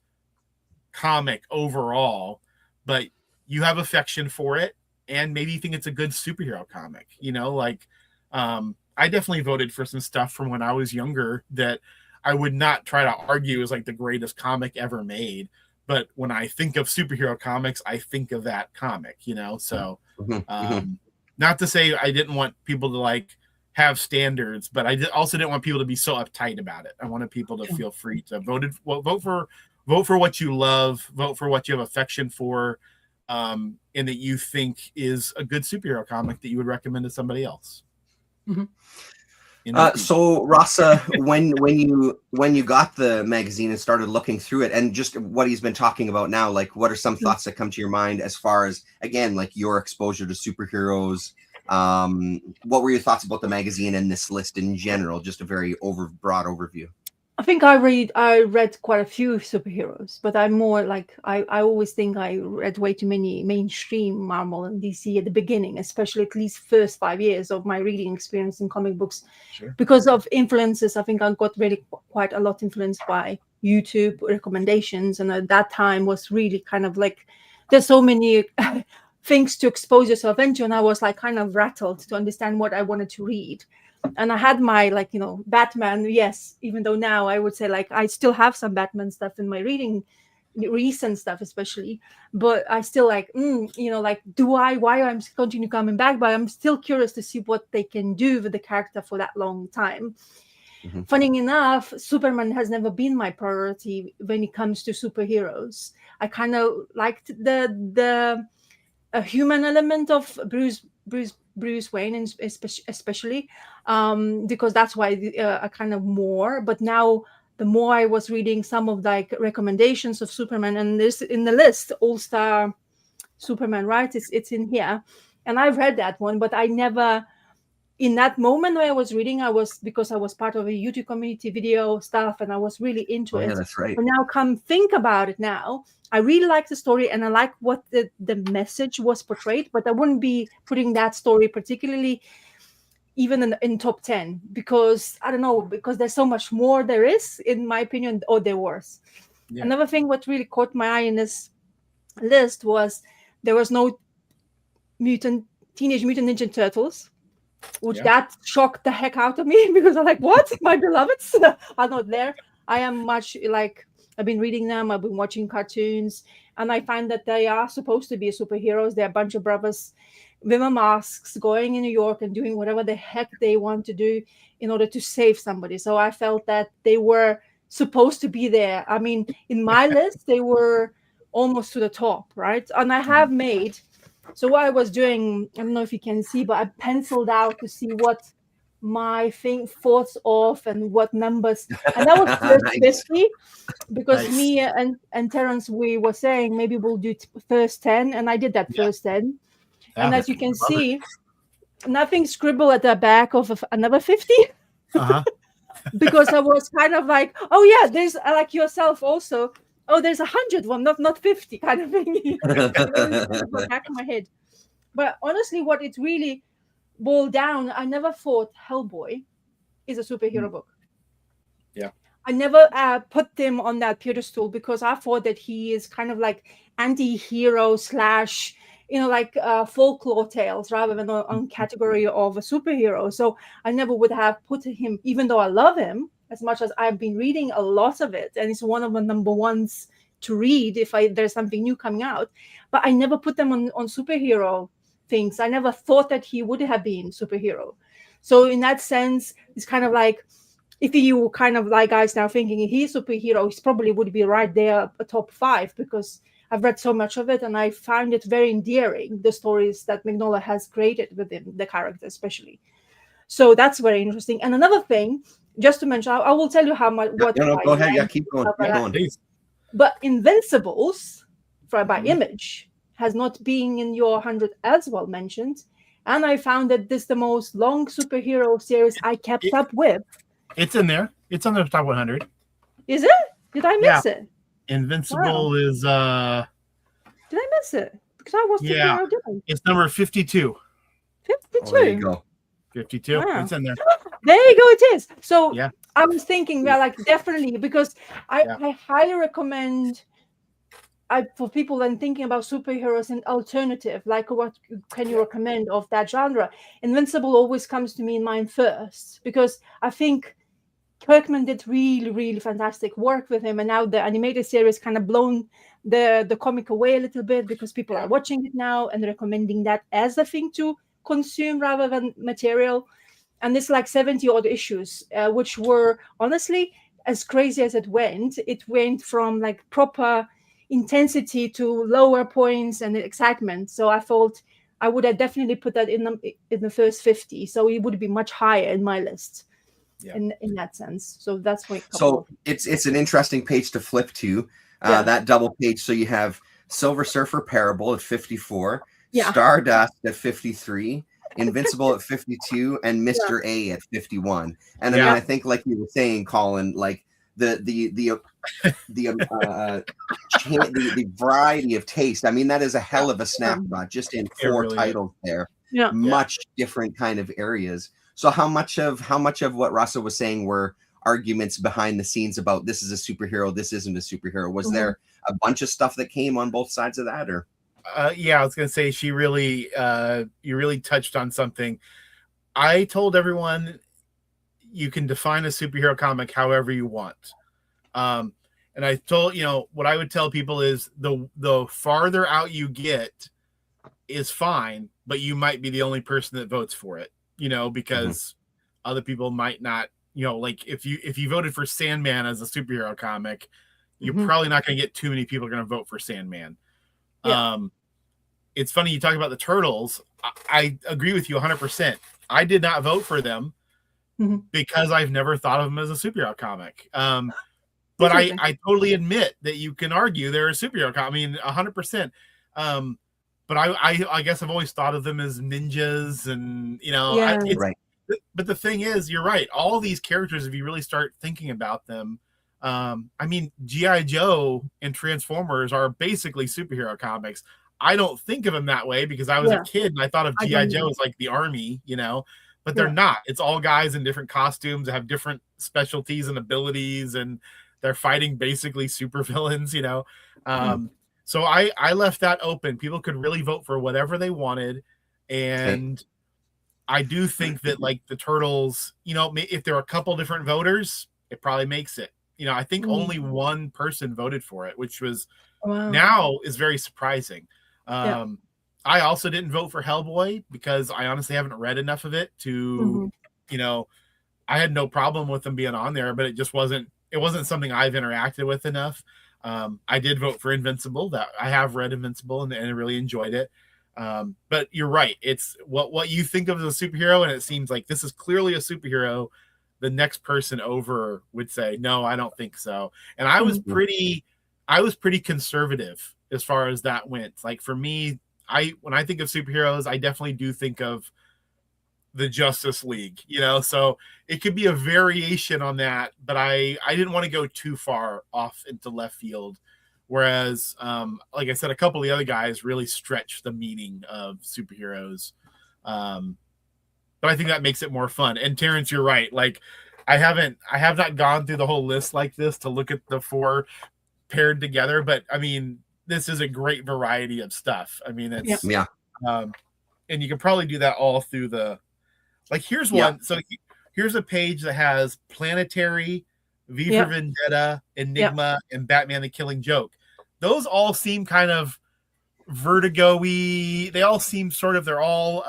comic overall, but you have affection for it. And maybe you think it's a good superhero comic, you know, like I definitely voted for some stuff from when I was younger that I would not try to argue is like the greatest comic ever made. But when I think of superhero comics, I think of that comic, you know. So not to say I didn't want people to like have standards, but I also didn't want people to be so uptight about it. I wanted people to feel free to vote for what you love, vote for what you have affection for. And that you think is a good superhero comic that you would recommend to somebody else. You know? So Rasa, when you got the magazine and started looking through it, and just what he's been talking about now, like what are some thoughts that come to your mind as far as, again, like your exposure to superheroes? What were your thoughts about the magazine and this list in general? Just a very broad overview. I think I read quite a few superheroes, but I'm more like I always think I read way too many mainstream Marvel and DC at the beginning, especially at least first 5 years of my reading experience in comic books. Because of influences. I think I got really quite a lot influenced by YouTube recommendations, and at that time was really kind of like there's so many things to expose yourself into, and I was like kind of rattled to understand what I wanted to read. And I had my, like, you know, Batman, yes, even though now I would say like I still have some Batman stuff in my reading, recent stuff especially, but I still like, you know, like, why I'm continue coming back, but I'm still curious to see what they can do with the character for that long time. Funny enough, Superman has never been my priority when it comes to superheroes. I kind of liked the human element of Bruce Wayne, and especially because that's why I kind of more. But now the more I was reading some of like recommendations of Superman, and this in the list, All-Star Superman, right? It's in here, and I've read that one, but I never. In that moment when I was reading, because I was part of a YouTube community video stuff, and I was really into it. Yeah, that's right. But now come think about it now, I really like the story, and I like what the message was portrayed, but I wouldn't be putting that story particularly even in top 10, because I don't know, because there's so much more there is, in my opinion, or there was. Another thing what really caught my eye in this list was there was no Teenage Mutant Ninja Turtles, which that shocked the heck out of me, because I'm like, what? My beloveds are not there. I am much like, I've been reading them, I've been watching cartoons, and I find that they are supposed to be superheroes. They're a bunch of brothers with masks going in New York and doing whatever the heck they want to do in order to save somebody. So I felt that they were supposed to be there. I mean, in my list, they were almost to the top, right? And I have made, so what I was doing, I don't know if you can see, but I penciled out to see what my thoughts of and what numbers, and that was first 50, because me and Terrence, we were saying maybe we'll do first 10, and I did that first 10. And as you can see, nothing scribbled at the back of another 50. because I was kind of like, oh yeah, there's like yourself also. Oh, there's 100 one, not 50 kind of thing. In the back of my head. But honestly, what it really boiled down, I never thought Hellboy is a superhero book. Yeah. I never put him on that pedestal because I thought that he is kind of like anti-hero slash, like folklore tales rather than on category of a superhero. So I never would have put him, even though I love him as much as I've been reading a lot of it, and it's one of the number ones to read if there's something new coming out. But I never put them on superhero things. I never thought that he would have been superhero. So in that sense, it's kind of like, if you kind of like guys now thinking he's a superhero, he probably would be right there, a top 5, because I've read so much of it and I found it very endearing, the stories that Mignola has created within the character, especially. So that's very interesting. And another thing, just to mention, I will tell you how much. Go ahead. Yeah, keep going. Keep going. But Invincibles, by Image, has not been in your 100 as well mentioned. And I found that this is the most long superhero series I kept up with. It's in there. It's on the top 100. Is it? Did I miss it? Invincible is Did I miss it? Because I was thinking I didn't. It's number 52. 52. Oh, there you go. 52. Wow. It's in there. There you go. It is. So yeah. I was thinking, like definitely, because I highly recommend for people then thinking about superheroes and alternative, like what can you recommend of that genre? Invincible always comes to me in mind first, because I think Kirkman did really, really fantastic work with him, and now the animated series kind of blown the comic away a little bit because people are watching it now and recommending that as a thing to consume rather than material. And it's like 70 odd issues, which were honestly, as crazy as it went from like proper intensity to lower points and excitement. So I thought I would have definitely put that in the first 50. So it would be much higher in my list. Yeah. In that sense. So that's what. So it's an interesting page to flip to, that double page. So you have Silver Surfer Parable at 54, Stardust at 53, Invincible at 52, and Mr. A at 51. And I mean, I think like you were saying, Colin, like the variety of taste. I mean, that is a hell of a snapshot just in 4 titles there. Yeah. Much different kind of areas. So how much of what Rasa was saying were arguments behind the scenes about this is a superhero, this isn't a superhero? Was there a bunch of stuff that came on both sides of that, or? Yeah, I was going to say you really touched on something. I told everyone you can define a superhero comic however you want. And I told, what I would tell people is the farther out you get is fine, but you might be the only person that votes for it. Because other people might not, like if you voted for Sandman as a superhero comic, you're probably not going to get too many people going to vote for Sandman. Yeah. It's funny you talk about the Turtles. I agree with you 100%. I did not vote for them because I've never thought of them as a superhero comic. But I totally admit that you can argue they're a superhero comic. I mean, 100%. But I guess I've always thought of them as ninjas, and right. But the thing is, you're right. All these characters, if you really start thinking about them, I mean, G.I. Joe and Transformers are basically superhero comics. I don't think of them that way because I was a kid and I thought of G.I. Joe as like the army, but they're not. It's all guys in different costumes that have different specialties and abilities, and they're fighting basically supervillains, So I left that open. People could really vote for whatever they wanted. And I do think that like the Turtles, if there are a couple different voters, it probably makes it. I think only one person voted for it, which was now is very surprising. I also didn't vote for Hellboy because I honestly haven't read enough of it to, I had no problem with them being on there, but it wasn't something I've interacted with enough. I did vote for Invincible. That I have read Invincible and I really enjoyed it. But you're right. It's what you think of as a superhero, and it seems like this is clearly a superhero. The next person over would say, no, I don't think so. And I was pretty conservative as far as that went. Like for me, when I think of superheroes, I definitely do think of the Justice League, you know, so it could be a variation on that, but I didn't want to go too far off into left field. Whereas, like I said, a couple of the other guys really stretch the meaning of superheroes. But I think that makes it more fun. And Terrence, you're right. Like, I have not gone through the whole list like this to look at the 4 paired together, but I mean, this is a great variety of stuff. I mean, it's Yeah. And you can probably do that all through the, like, here's one. So here's a page that has Planetary, V for Vendetta, Enigma, and Batman the Killing Joke. Those all seem kind of Vertigo-y. They all seem sort of, they're all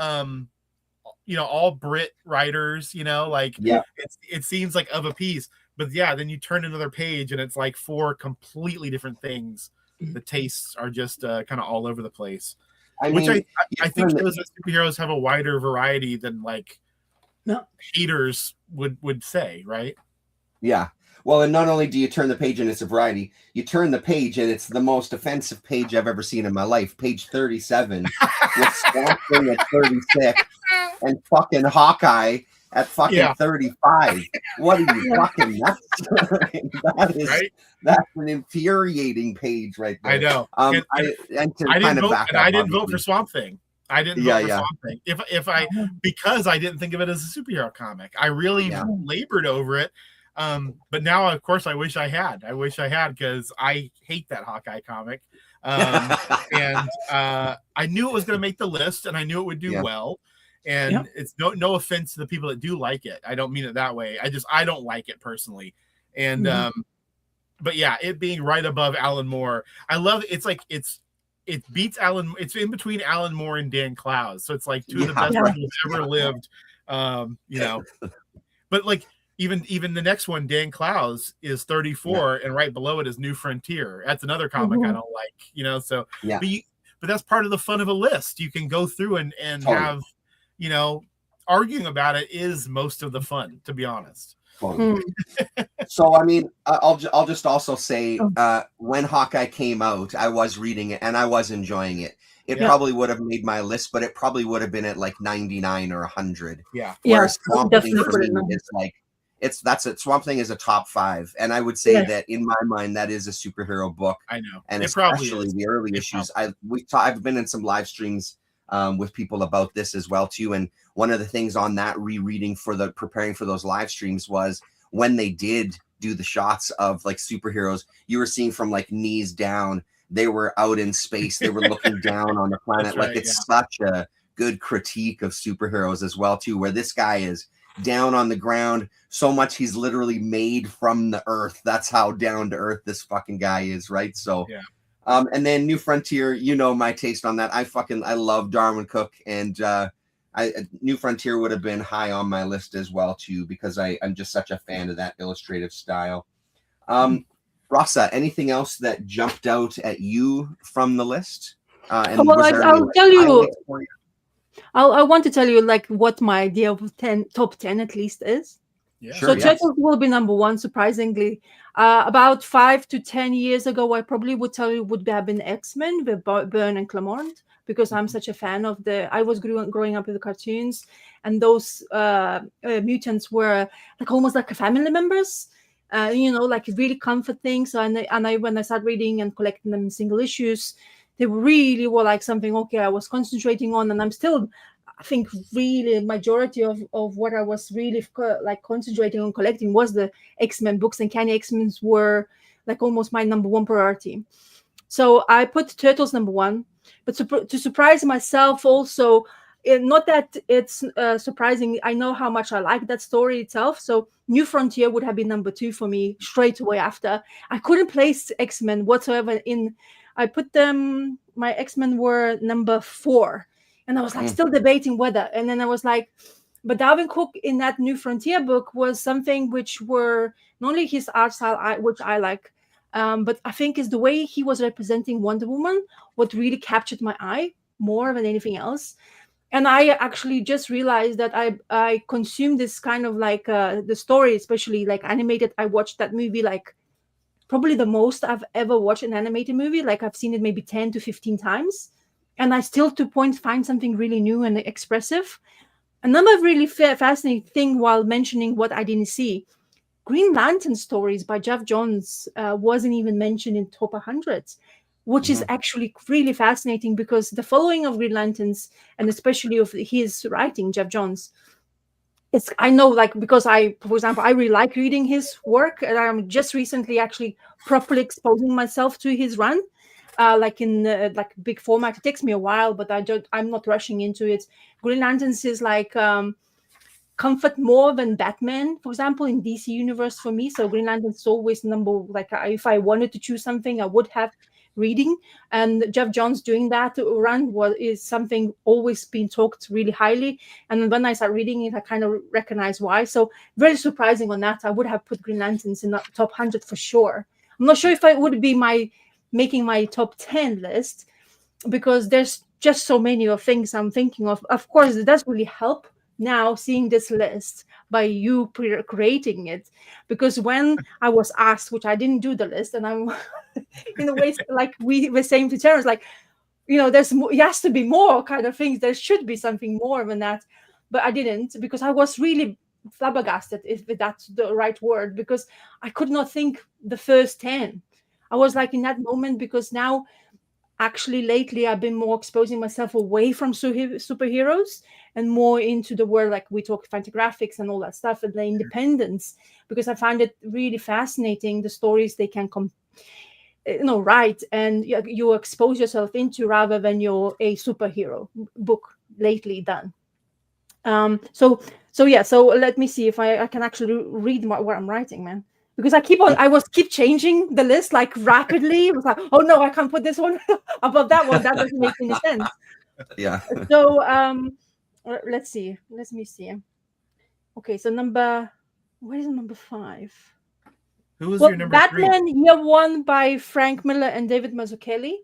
all Brit writers, like it seems like of a piece. But then you turn another page and it's like 4 completely different things. The tastes are just kind of all over the place. I think shows that superheroes have a wider variety than like haters would say, right? Yeah. Well, and not only do you turn the page and it's a variety, you turn the page and it's the most offensive page I've ever seen in my life. Page 37 with Swamp Thing at 36 and fucking Hawkeye at fucking 35. What are you fucking nuts? That's an infuriating page right there. I know. I didn't vote for Swamp Thing. I didn't vote for Swamp Thing. Because I didn't think of it as a superhero comic. I really labored over it. But now, of course, I wish I had because I hate that Hawkeye comic. And I knew it was going to make the list and I knew it would do well. And it's no offense to the people that do like it. I don't mean it that way. I don't like it personally. And, but it being right above Alan Moore, I love it. It's like, it beats Alan. It's in between Alan Moore and Dan Clowes. So it's like 2 of the best people who've ever lived, but like, even the next one, Dan Clowes, is 34, and right below it is New Frontier. That's another comic I don't like, so but that's part of the fun of a list. You can go through and have, arguing about it is most of the fun, to be honest. So I mean, I'll just also say when Hawkeye came out, I was reading it and I was enjoying it. It probably would have made my list, but it probably would have been at like 99 or 100. Whereas Swamp Thing for me is like, Swamp Thing is a top 5, and I would say that in my mind that is a superhero book. I know, and especially the early issues. I've been in some live streams with people about this as well too, and one of the things on that rereading preparing for those live streams was when they did do the shots of like superheroes, you were seeing from like knees down, they were out in space, they were looking down on the planet. Like it's such a good critique of superheroes as well too, where this guy is down on the ground so much he's literally made from the earth. That's how down to earth this fucking guy is, right? So and then New Frontier, my taste on that. I love Darwin Cook, and New Frontier would have been high on my list as well too, because I'm just such a fan of that illustrative style. Rasa, anything else that jumped out at you from the list? I'll tell you. I want to tell you like what my idea of top 10 at least is. So Turtles will be number 1, surprisingly. About 5 to 10 years ago, I probably would tell you would have been X-Men with Byrne and Claremont, because I'm such a fan of I was growing up with the cartoons, and those mutants were like almost like family members, like really comfort things. And when I started reading and collecting them in single issues, they really were like something I was concentrating on, and I'm still, I think, really majority of what I was really like concentrating on collecting was the X-Men books, and Canny X-Men were like almost my number 1 priority. So I put Turtles number 1, but to surprise myself also, not that it's surprising, I know how much I like that story itself. So New Frontier would have been number 2 for me straight away after. I couldn't place X-Men whatsoever in. I put them, my X-Men were number 4, and I was like still debating whether, and then I was like, but Darwin Cook in that New Frontier book was something which were not only his art style, which I like, but I think is the way he was representing Wonder Woman, what really captured my eye more than anything else. And I actually just realized that I consumed this kind of like the story, especially like animated. I watched that movie like probably the most I've ever watched an animated movie. Like I've seen it maybe 10 to 15 times. And I still to point find something really new and expressive. Another really fascinating thing while mentioning what I didn't see, Green Lantern stories by Jeff Johns wasn't even mentioned in top 100, which is actually really fascinating because the following of Green Lanterns, and especially of his writing, Jeff Johns, I know, like, because for example, I really like reading his work, and I'm just recently actually properly exposing myself to his run, like in like big format. It takes me a while, but I'm not rushing into it. Green Lanterns is like comfort more than Batman, for example, in DC universe for me. So Green Lantern is always if I wanted to choose something, I would have reading. And Jeff Johns doing that run is something always been talked really highly. And when I start reading it, I kind of recognize why. So very surprising on that. I would have put Green Lanterns in the top 100 for sure. I'm not sure if it would be making my top 10 list, because there's just so many of things I'm thinking of. Of course, it does really help now seeing this list by you creating it, because when I was asked, which I didn't do the list, and I'm in a way like we were saying to Terrence, like, there's more, it has to be more kind of things. There should be something more than that, but I didn't, because I was really flabbergasted, if that's the right word, because I could not think the first 10. I was like in that moment, because now actually lately I've been more exposing myself away from superheroes and more into the world, like we talk Fantagraphics and all that stuff, and the independence, because I find it really fascinating, the stories they can write, and you expose yourself into, rather than you're a superhero book lately done. So let me see if I can actually read what I'm writing, man. Because I keep changing the list like rapidly. It was like, oh no, I can't put this one above that one. That doesn't make any sense. Yeah. So let's see. Let me see. Okay, so where is number 5? Who was your number 3? Batman Year One by Frank Miller and David Mazzucchelli.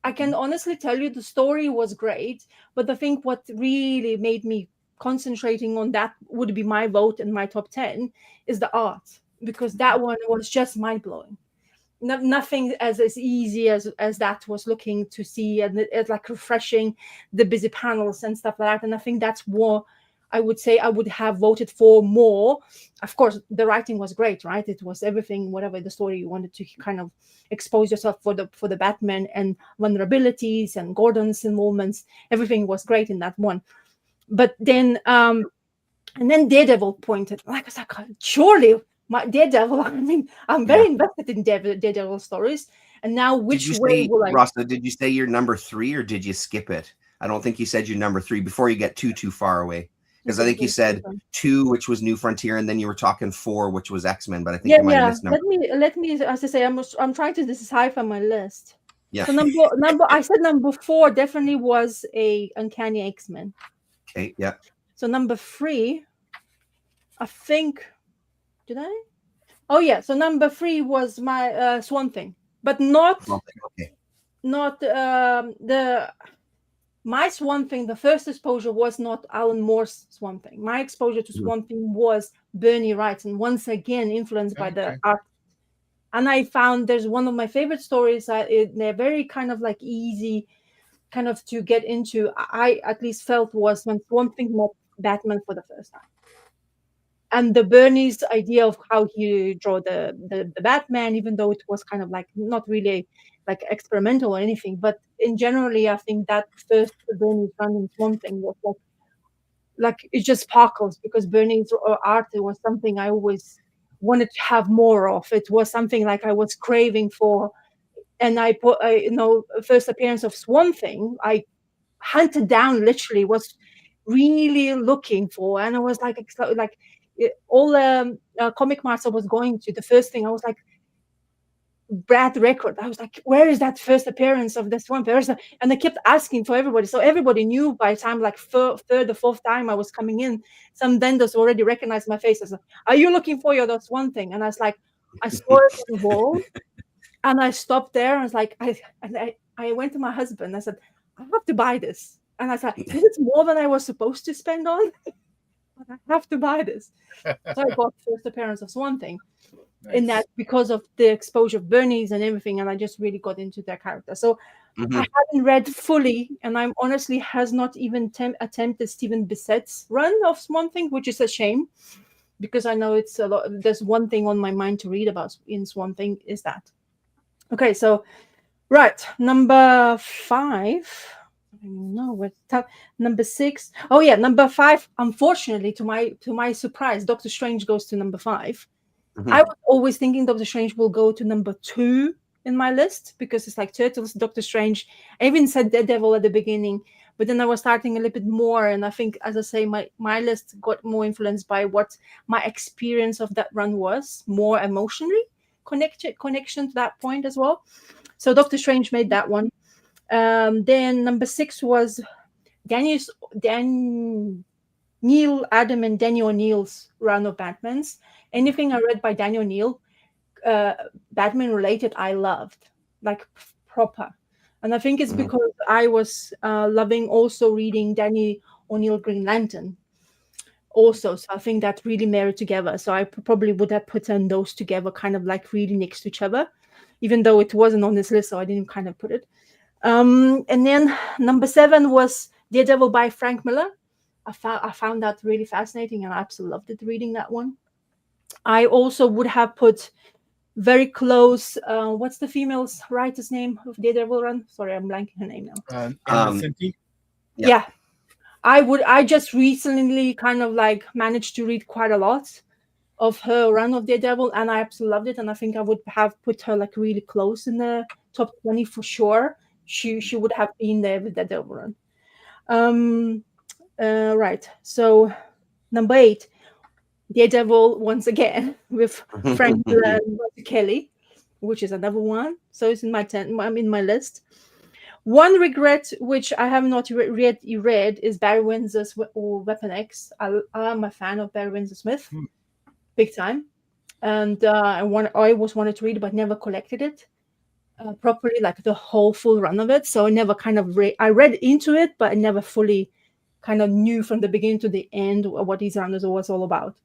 I can honestly tell you the story was great, but I think what really made me concentrating on that would be my vote in my top 10 is the art, because that one was just mind-blowing. Nothing as easy as that was looking to see, and it's like refreshing, the busy panels and stuff like that. And I think that's what I would say I would have voted for more. Of course, the writing was great, right? It was everything, whatever the story you wanted to kind of expose yourself for the Batman and vulnerabilities and Gordon's involvements. Everything was great in that one. But then and then Daredevil pointed, like, I was like, surely my Daredevil. I mean, I'm very invested in Daredevil stories. And now, which way will I? Rasa, did you say you're number 3, or did you skip it? I don't think you said you're number 3 before you get too far away. Because I think you said 2, which was New Frontier, and then you were talking 4, which was X-Men. But I think you might have missed number. Let me, as I say, I'm trying to decipher my list. Yeah. So I said number 4 definitely was a Uncanny X-Men. Okay. Yeah. So number 3, I think, did I? Oh yeah. So number 3 was my Swamp Thing, but not my Swamp Thing. The first exposure was not Alan Moore's Swamp Thing. My exposure to Swamp Thing was Bernie Wrightson, once again influenced by the art. And I found there's one of my favorite stories. They're very kind of like easy, kind of to get into. I at least felt was when Swamp Thing met Batman for the first time. And the Bernie's idea of how he drew the Batman, even though it was kind of like not really like experimental or anything, but in generally, I think that first Bernie's run in Swamp Thing was like it just sparkles, because Bernie's art, it was something I always wanted to have more of. It was something like I was craving for, and I put first appearance of Swamp Thing, I hunted down, literally was really looking for, and I was like all comic marts I was going to, the first thing I was like, Brad Record. I was like, where is that first appearance of this one person? And I kept asking for everybody. So everybody knew by the time, like third or fourth time I was coming in, some vendors already recognized my face. I was like, are you looking for that's one thing? And I was like, I saw it on the wall, and I stopped there. I was like, I went to my husband. I said, I have to buy this. And I said, this is more than I was supposed to spend on. I have to buy this. So I bought first appearance of Swamp Thing. in that because of the exposure of Bernie's and everything, and I just really got into their character. So I haven't read fully, and I'm honestly has not even attempted Stephen Bissett's run of Swamp Thing, which is a shame because I know it's a lot. There's one thing on my mind to read about in Swamp Thing is that. Okay, so right, number 5. No, what number 6? Oh yeah, number 5. Unfortunately, to my surprise, Doctor Strange goes to number 5. I was always thinking Doctor Strange will go to number 2 in my list because it's like Turtles, Doctor Strange. I even said Daredevil at the beginning, but then I was starting a little bit more, and I think, as I say, my list got more influenced by what my experience of that run was, more emotionally connection to that point as well. So Doctor Strange made that one. Then number 6 was Neil Adam and Danny O'Neill's run of Batmans. Anything I read by Danny O'Neill, Batman related, I loved, like proper. And I think it's because I was loving also reading Danny O'Neill Green Lantern also. So I think that really married together. So I probably would have put in those together kind of like really next to each other, even though it wasn't on this list, so I didn't kind of put it. And then number 7 was Daredevil by Frank Miller. I found that really fascinating, and I absolutely loved it reading that one. I also would have put very close. What's the female writer's name of Daredevil run? Sorry, I'm blanking her name now. Yeah. I just recently kind of like managed to read quite a lot of her run of Daredevil, and I absolutely loved it. And I think I would have put her like really close in the top 20 for sure. She would have been there with Daredevil run. Right. So number 8, Daredevil once again with Frank Miller and Roger Kelly, which is another one. So it's in my I'm in my list. One regret which I have not read is Barry Windsor's Weapon X. I'm a fan of Barry Windsor Smith, big time, and I always wanted to read it, but never collected it properly, like the whole full run of it. So I never kind of I read into it, but I never fully kind of knew from the beginning to the end what these runners was all about.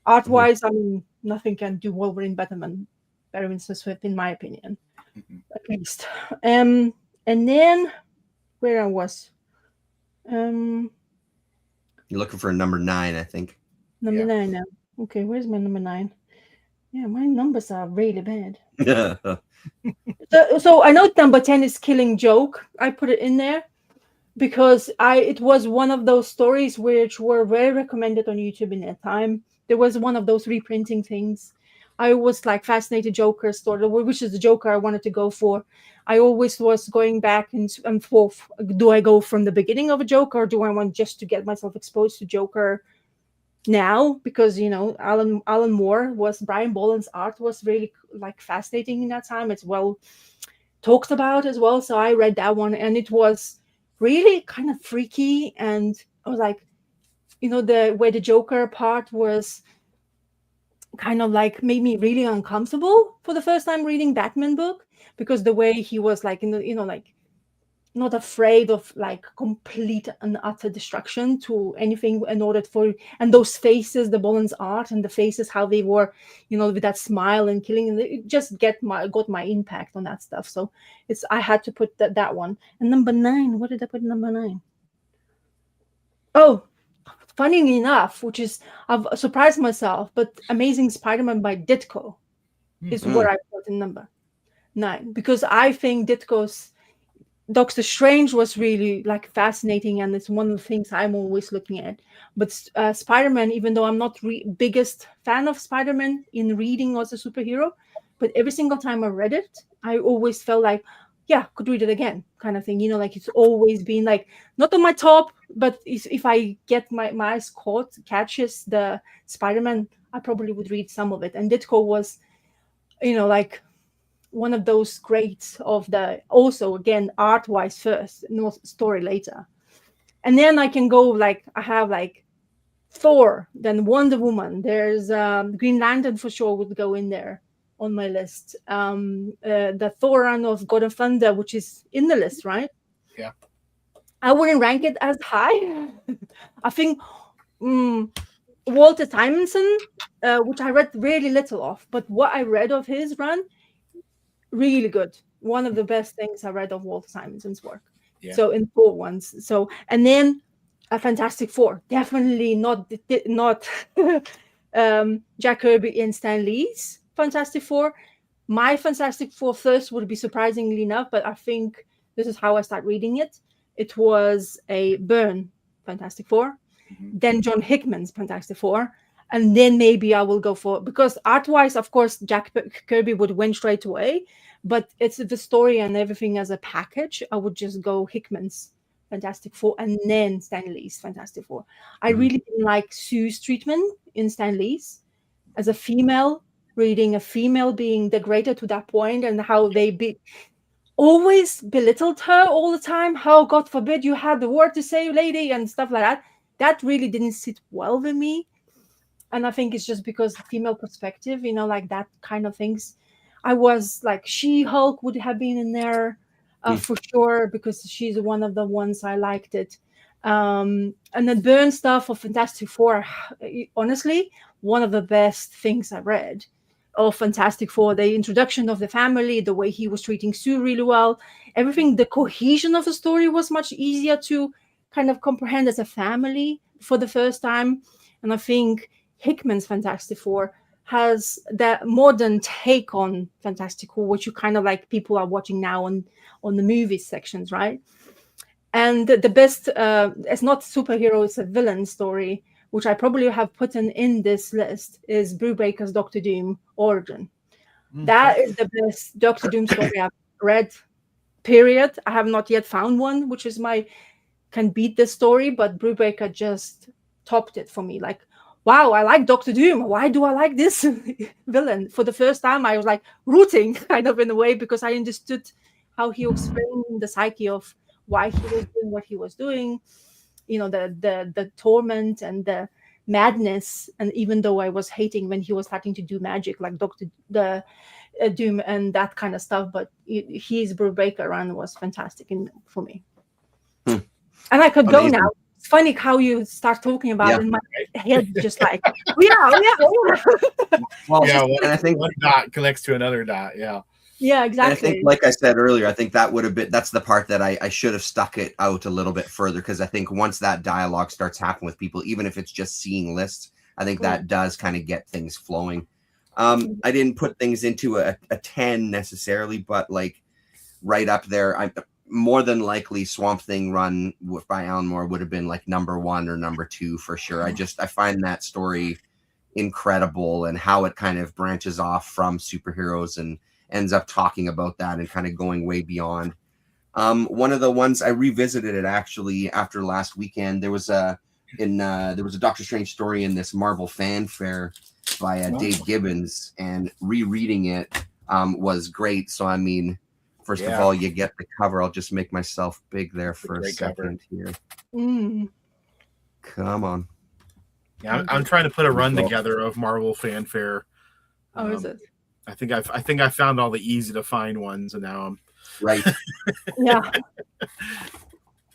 Art-wise, I mean, nothing can do Wolverine better than Barry Windsor Smith, in my opinion, at least. And then where I was, you're looking for a number 9, I think. Number 9 now. Okay, where's my number 9? Yeah, my numbers are really bad. So I know number 10 is Killing Joke. I put it in there because it was one of those stories which were very recommended on YouTube in that time. There was one of those reprinting things. I was like fascinated Joker story, which is the Joker I wanted to go for. I always was going back and forth. Do I go from the beginning of a Joker, or do I want just to get myself exposed to Joker now? Because Alan Moore Brian Boland's art was really like fascinating in that time. It's well talked about as well. So I read that one, and it was really kind of freaky, and I was like, where the Joker part was kind of like made me really uncomfortable for the first time reading Batman book, because the way he was like like not afraid of like complete and utter destruction to anything in order for, and those faces, the Boland's art and the faces, how they were, with that smile and killing, and it just got my impact on that stuff. So I had to put that one. And number 9, what did I put number 9? Oh, funny enough, which is, I've surprised myself, but Amazing Spider-Man by Ditko is what I put in number 9, because I think Ditko's Doctor Strange was really like fascinating, and it's one of the things I'm always looking at. But Spider-Man, even though I'm not biggest fan of Spider-Man in reading as a superhero, but every single time I read it, I always felt like, yeah, could read it again, kind of thing. Like it's always been like not on my top, but if I get my eyes catches the Spider-Man, I probably would read some of it. And Ditko was, like one of those greats of the, also again art-wise first, no story later. And then I can go like, I have like Thor, then Wonder Woman. There's Green Lantern for sure would go in there on my list. The Thor run of God of Thunder, which is in the list, right? Yeah. I wouldn't rank it as high. I think Walter Simonson, which I read really little of, but what I read of his run, really good. One of the best things I read of Walter Simonson's work. Yeah. So in 4 ones. So and then a Fantastic Four, definitely not Jack Kirby and Stan Lee's Fantastic Four. My Fantastic Four first would be surprisingly enough, but I think this is how I start reading it. It was a Byrne Fantastic Four, then John Hickman's Fantastic Four, and then maybe I will go for, because art-wise, of course, Jack Kirby would win straight away, but it's the story and everything as a package. I would just go Hickman's Fantastic Four and then Stan Lee's Fantastic Four. I really didn't like Sue's treatment in Stan Lee's as a female, reading a female being degraded to that point, and how they always belittled her all the time. How, God forbid, you had the word to say, lady, and stuff like that. That really didn't sit well with me. And I think it's just because female perspective, like that kind of things. I was like, She-Hulk would have been in there for sure, because she's one of the ones I liked it. And the Byrne stuff of Fantastic Four, honestly, one of the best things I read of Fantastic Four. The introduction of the family, the way he was treating Sue really well, everything, the cohesion of the story was much easier to kind of comprehend as a family for the first time. And I think Hickman's Fantastic Four has that modern take on Fantastic Four, which you kind of like people are watching now on the movie sections, right? And the best, it's not superhero, it's a villain story, which I probably have put in this list, is Brubaker's Doctor Doom origin. That is the best Doctor Doom story I've read, period. I have not yet found one which is can beat this story, but Brubaker just topped it for me. Like, wow, I like Doctor Doom. Why do I like this villain? For the first time, I was like rooting kind of in a way, because I understood how he explained the psyche of why he was doing what he was doing, the torment and the madness. And even though I was hating when he was starting to do magic, like Doom and that kind of stuff, but his Brubaker run was fantastic for me. And I could go now. It's funny how you start talking about it in my head, just like, yeah. Well, and I think one dot connects to another dot. Yeah, exactly. And I think, like I said earlier, I think that's the part that I should have stuck it out a little bit further, because I think once that dialogue starts happening with people, even if it's just seeing lists, I think that does kind of get things flowing. I didn't put things into a 10 necessarily, but like right up there, more than likely Swamp Thing run by Alan Moore would have been like number 1 or number 2 for sure. I find that story incredible, and how it kind of branches off from superheroes and ends up talking about that and kind of going way beyond. One of the ones I revisited it actually after last weekend, there was a Doctor Strange story in this Marvel Fanfare by Dave Gibbons, and rereading it was great. So I mean, first of all, you get the cover. I'll just make myself big there for a second here. Come on. Yeah, I'm trying to put a run together of Marvel Fanfare. Oh, is it? I think I found all the easy to find ones, and now I'm right. Yeah.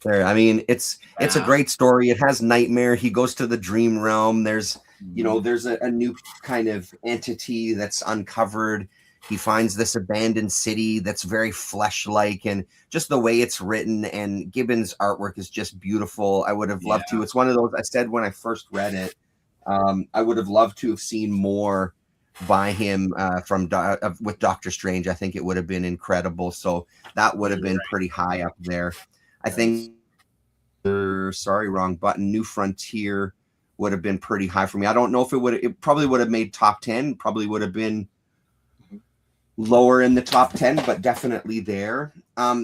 There. I mean, it's a great story. It has Nightmare. He goes to the dream realm. There's a new kind of entity that's uncovered. He finds this abandoned city that's very flesh-like, and just the way it's written, and Gibbons' artwork is just beautiful. I would have loved to. It's one of those, I said when I first read it, I would have loved to have seen more by him with Doctor Strange. I think it would have been incredible. So that would have been pretty high up there. I think, wrong button, New Frontier would have been pretty high for me. I don't know if it probably would have made top 10, probably would have been lower in the top 10, but definitely there.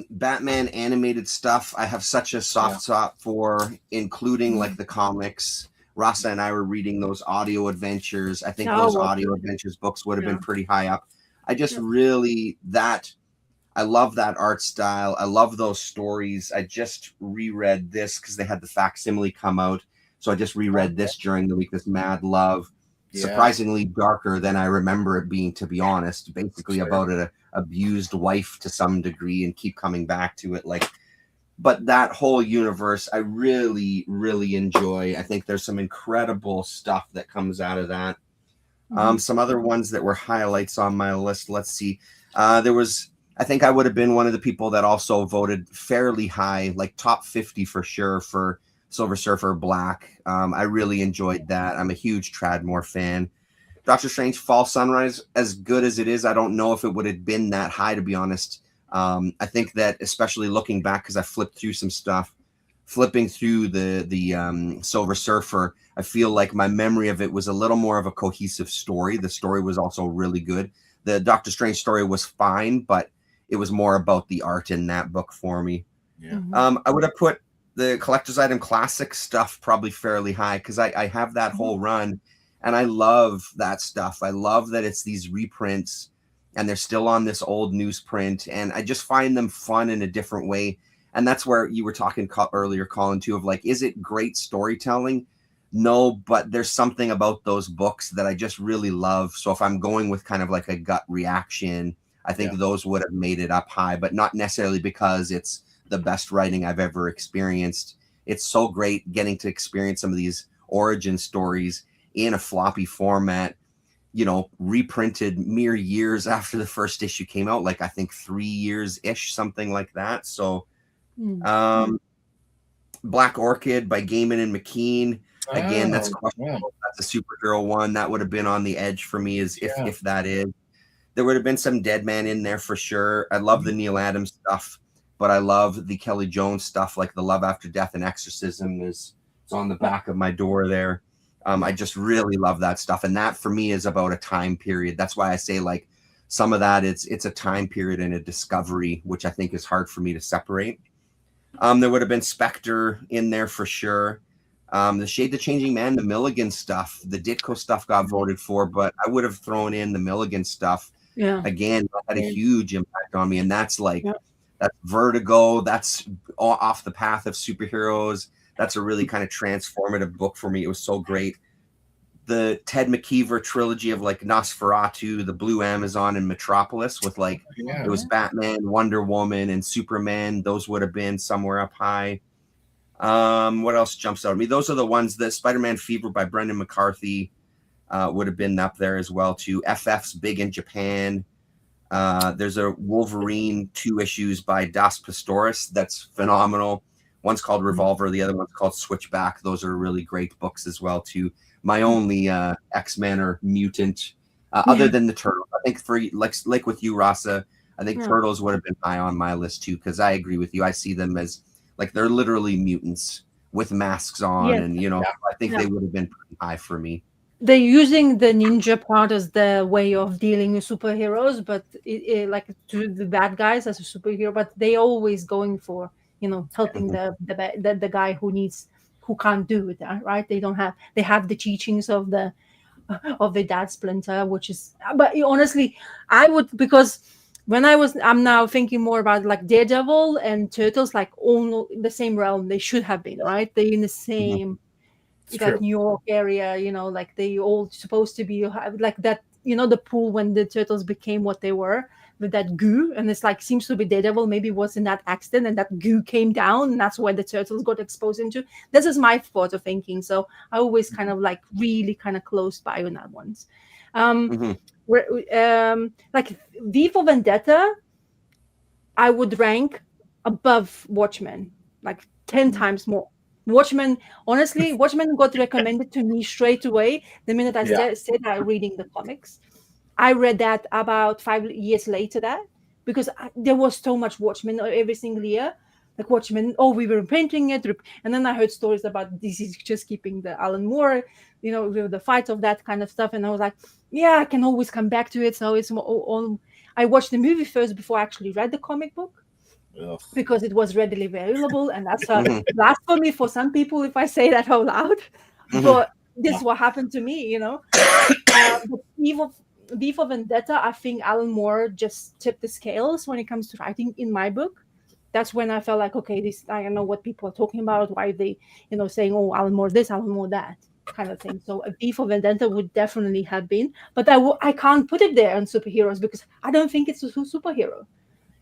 Batman animated stuff, I have such a soft spot for, including like the comics. Rasa and I were reading those audio adventures. I think those audio adventures books would have been pretty high up. I just really, I love that art style. I love those stories. I just reread this because they had the facsimile come out. So I just reread this during the week, this Mad Love. Surprisingly darker than I remember it being, to be honest. Basically about an abused wife to some degree, and keep coming back to it. Like, but that whole universe I really, really enjoy. I think there's some incredible stuff that comes out of that. Some other ones that were highlights on my list. Let's see. There was, I think I would have been one of the people that also voted fairly high, like top 50 for sure, for Silver Surfer Black. I really enjoyed that. I'm a huge Tradmore fan. Doctor Strange Fall Sunrise, as good as it is, I don't know if it would have been that high, to be honest. I think that, especially looking back, because I flipped through some stuff, flipping through the Silver Surfer, I feel like my memory of it was a little more of a cohesive story. The story was also really good. The Doctor Strange story was fine, but it was more about the art in that book for me. Yeah. I would have put the collector's item classic stuff probably fairly high because I have that whole run and I love that stuff. I love that it's these reprints and they're still on this old newsprint, and I just find them fun in a different way. And that's where you were talking earlier, Colin, too, of like, is it great storytelling? No, but there's something about those books that I just really love. So if I'm going with kind of like a gut reaction, I think those would have made it up high, but not necessarily because it's the best writing I've ever experienced. It's so great getting to experience some of these origin stories in a floppy format, you know, reprinted mere years after the first issue came out, like I think 3 years ish, something like that. So Black Orchid by Gaiman and McKean. Again, that's questionable. That's a superhero one. That would have been on the edge for me, as if that is. There would have been some Dead Man in there for sure. I love the Neil Adams stuff, but I love the Kelly Jones stuff, like the Love After Death and Exorcism is on the back of my door there. I just really love that stuff. And that for me is about a time period. That's why I say like some of that it's a time period and a discovery, which I think is hard for me to separate. There would have been Spectre in there for sure. The Shade the Changing Man, the Milligan stuff, the Ditko stuff got voted for, but I would have thrown in the Milligan stuff. Yeah. Again, that had a huge impact on me. And that's like, that's Vertigo. That's off the path of superheroes. That's a really kind of transformative book for me. It was so great. The Ted McKeever trilogy of like Nosferatu, the Blue Amazon, and Metropolis with like, it was Batman, Wonder Woman, and Superman. Those would have been somewhere up high. What else jumps out at me? Those are the ones that Spider-Man Fever by Brendan McCarthy would have been up there as well too. FF's big in Japan. There's a Wolverine 2 issues by Das Pistorius that's phenomenal. One's called Revolver, the other one's called Switchback. Those are really great books as well too. My only X-Men or mutant, other than the Turtles. I think for like with you, Rasa, I think Turtles would have been high on my list too, because I agree with you. I see them as like they're literally mutants with masks on, and you know, I think they would have been pretty high for me. They're using the ninja part as the way of dealing with superheroes, but like to the bad guys as a superhero. But they always going for, you know, helping the guy who can't do it, right? They have the teachings of the dad Splinter, which is. But honestly, I would, because I'm now thinking more about like Daredevil and Turtles, like all the same realm. They should have been, right? They're in the same. That New York area, you know, like they all supposed to be like that, you know, the pool when the turtles became what they were with that goo, and it's like seems to be Daredevil maybe was in that accident and that goo came down and that's where the turtles got exposed into. This is my thought of thinking, so I always kind of like really kind of close by on that ones. Like V for Vendetta, I would rank above Watchmen, like 10 times more. Watchmen got recommended to me straight away the minute I said I'm reading the comics. I read that about 5 years later, because there was so much Watchmen every single year. Like Watchmen, we were printing it, and then I heard stories about this is just keeping the Alan Moore, you know, with the fight of that kind of stuff, and I was like, I can always come back to it. So it's all. I watched the movie first before I actually read the comic book. Because it was readily available, and that's blasphemy for some people if I say that out loud. But this is what happened to me, you know. V for Vendetta, I think Alan Moore just tipped the scales when it comes to writing in my book. That's when I felt like, okay, I don't know what people are talking about, why they, you know, saying, Alan Moore this, Alan Moore that kind of thing. So a V for Vendetta would definitely have been, but I can't put it there on superheroes because I don't think it's a superhero.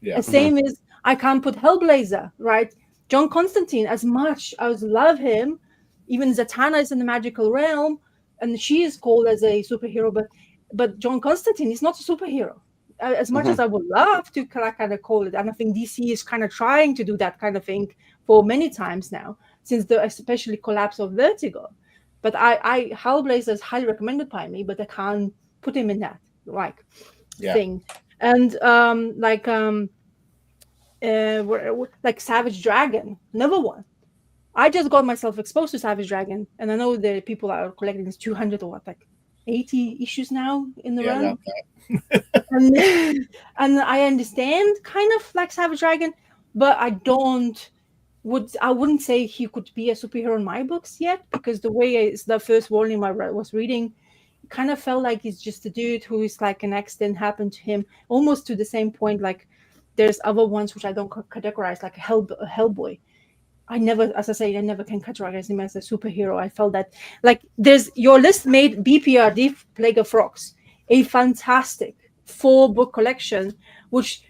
The same as I can't put Hellblazer, right? John Constantine, as much as love him, even Zatanna is in the magical realm, and she is called as a superhero, but John Constantine is not a superhero. As much as I would love to kind of call it, and I think DC is kind of trying to do that kind of thing for many times now, since the especially collapse of Vertigo. But Hellblazer is highly recommended by me, but I can't put him in that thing. And like Savage Dragon, never won. I just got myself exposed to Savage Dragon, and I know the people are collecting this 200 or what, like 80 issues now in the run. And I understand kind of like Savage Dragon, but I wouldn't say he could be a superhero in my books yet, because the way it's the first volume I was reading, it kind of felt like he's just a dude who is like an accident happened to him, almost to the same point. Like there's other ones which I don't categorize, like a Hellboy. I never can categorize him as a superhero. I felt that like there's your list made BPRD Plague of Frogs, a fantastic 4-book collection, which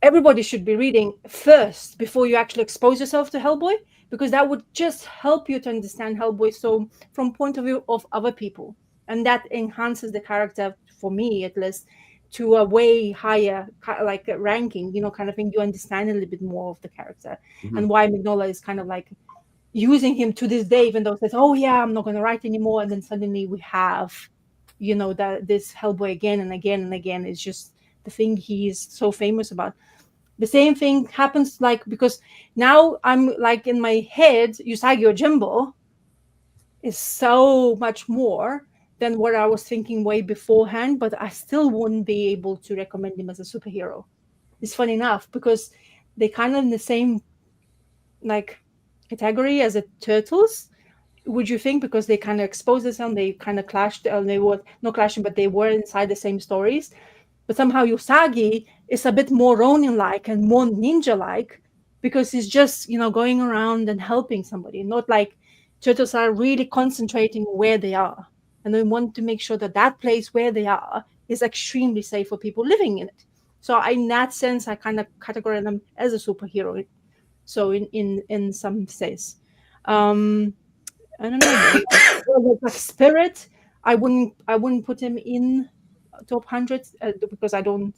everybody should be reading first before you actually expose yourself to Hellboy, because that would just help you to understand Hellboy so from point of view of other people, and that enhances the character, for me at least, to a way higher like ranking, kind of thing. You understand a little bit more of the character and why Mignola is kind of like using him to this day, even though it says, oh yeah, I'm not going to write anymore, and then suddenly we have that this Hellboy again and again and again is just the thing he's so famous about. The same thing happens, like, because now I'm like in my head, Usagi Yojimbo is so much more than what I was thinking way beforehand, but I still wouldn't be able to recommend him as a superhero. It's funny enough, because they kind of in the same like category as the Turtles, would you think, because they kind of exposed themselves, they kind of clashed, they were not clashing, but they were inside the same stories. But somehow Usagi is a bit more Ronin-like and more ninja-like, because he's just, going around and helping somebody, not like Turtles are really concentrating where they are. And they want to make sure that that place where they are is extremely safe for people living in it. So in that sense, I kind of categorize them as a superhero. So in some sense. I don't know. Like Spirit, I wouldn't put him in top 100 because I don't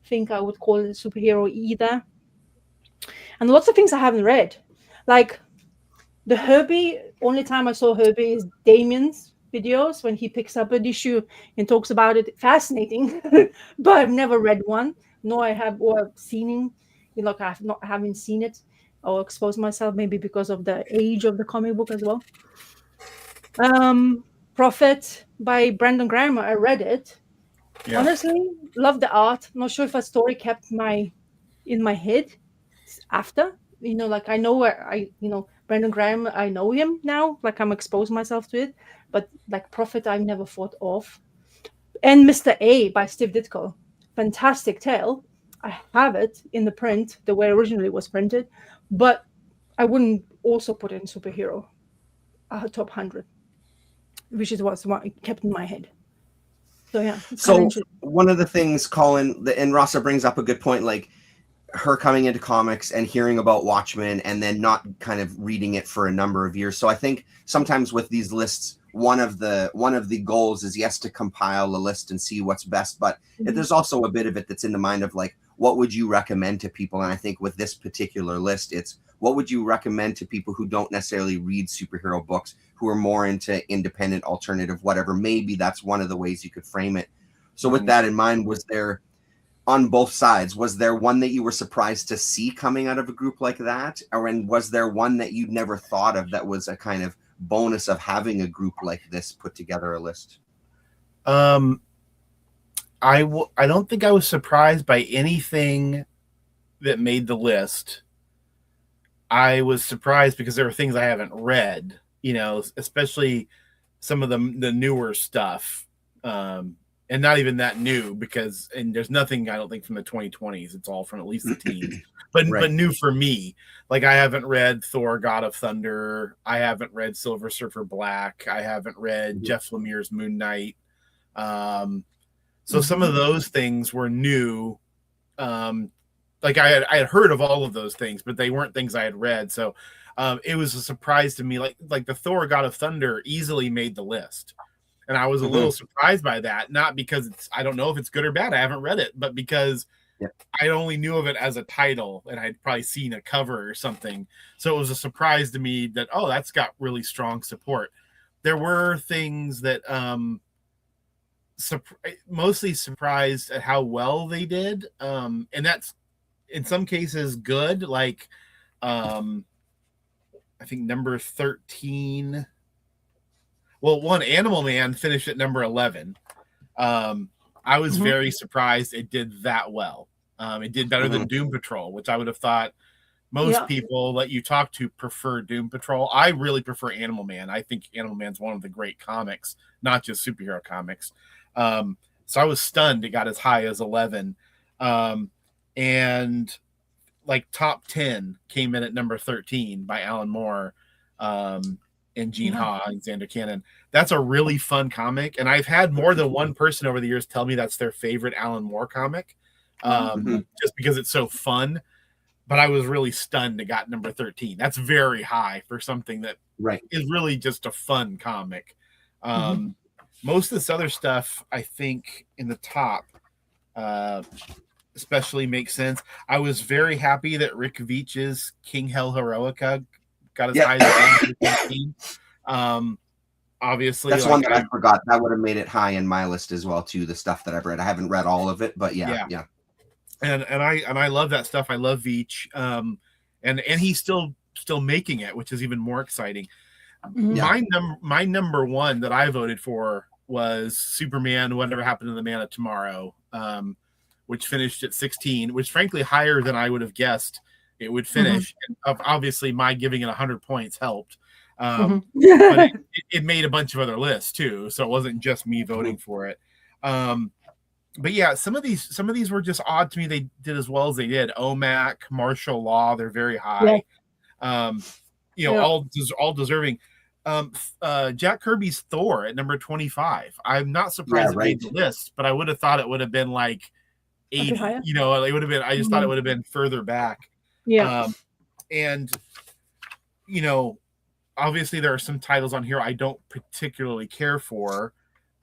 think I would call it a superhero either. And lots of things I haven't read, like the Herbie. Only time I saw Herbie is Damien's videos when he picks up an issue and talks about it. Fascinating, but I've never read one. Nor I have or seen it. Like I haven't seen it or exposed myself, maybe because of the age of the comic book as well. Prophet by Brandon Graham. I read it. Yeah. Honestly, love the art. Not sure if a story kept in my head after. Like I know where Brandon Graham, I know him now. Like I'm exposed myself to it. But like Prophet, I've never thought of. And Mr. A by Steve Ditko. Fantastic tale. I have it in the print, the way originally it was printed. But I wouldn't also put it in superhero top 100. Which is what kept in my head. So yeah. So one of the things, Colin, and Rasa brings up a good point, like her coming into comics and hearing about Watchmen and then not kind of reading it for a number of years. So I think sometimes with these lists, one of the goals is, yes, to compile a list and see what's best, but there's also a bit of it that's in the mind of like, what would you recommend to people? And I think with this particular list, it's what would you recommend to people who don't necessarily read superhero books, who are more into independent, alternative, whatever. Maybe that's one of the ways you could frame it. So with that in mind, was there, on both sides, was there one that you were surprised to see coming out of a group like that? Or was there one that you'd never thought of that was a kind of bonus of having a group like this put together a list? I don't think I was surprised by anything that made the list. I was surprised because there were things I haven't read, especially some of the newer stuff. And not even that new, and there's nothing, I don't think, from the 2020s. It's all from at least the teens. But new for me. Like I haven't read Thor, God of Thunder. I haven't read Silver Surfer Black. I haven't read Jeff Lemire's Moon Knight. So some of those things were new like I had heard of all of those things, but they weren't things I had read. So it was a surprise to me. Like the Thor God of Thunder easily made the list. And I was a little surprised by that, not because I don't know if it's good or bad. I haven't read it, but because I only knew of it as a title and I'd probably seen a cover or something. So it was a surprise to me that, oh, that's got really strong support. There were things that mostly surprised at how well they did. And that's in some cases good. Like I think number 13. Well, one Animal Man finished at number 11. I was very surprised it did that well. It did better than Doom Patrol, which I would have thought most people that you talk to prefer Doom Patrol. I really prefer Animal Man. I think Animal Man's one of the great comics, not just superhero comics. So I was stunned it got as high as 11. And like top 10 came in at number 13 by Alan Moore. And Gene Ha and Xander Cannon. That's a really fun comic. And I've had more than one person over the years tell me that's their favorite Alan Moore comic. Just because it's so fun. But I was really stunned it got number 13. That's very high for something that is really just a fun comic. Most of this other stuff, I think, in the top especially makes sense. I was very happy that Rick Veitch's King Hell Heroica got as high as 15. Obviously, that's one that I forgot. That would have made it high in my list as well too. The stuff that I've read, I haven't read all of it, but yeah. And I love that stuff. I love Veitch, and he's still making it, which is even more exciting. My number one that I voted for was Superman. Whatever Happened to the Man of Tomorrow, which finished at 16, which frankly higher than I would have guessed it would finish. Obviously, my giving it 100 points helped, but it made a bunch of other lists too, so it wasn't just me voting for it. But yeah, some of these were just odd to me. They did as well as they did. OMAC, Martial Law, they're very high. All deserving. Jack Kirby's Thor at number 25. I'm not surprised it made the list, but I would have thought it would have been like 80. It would have been. I just thought it would have been further back. And obviously there are some titles on here I don't particularly care for,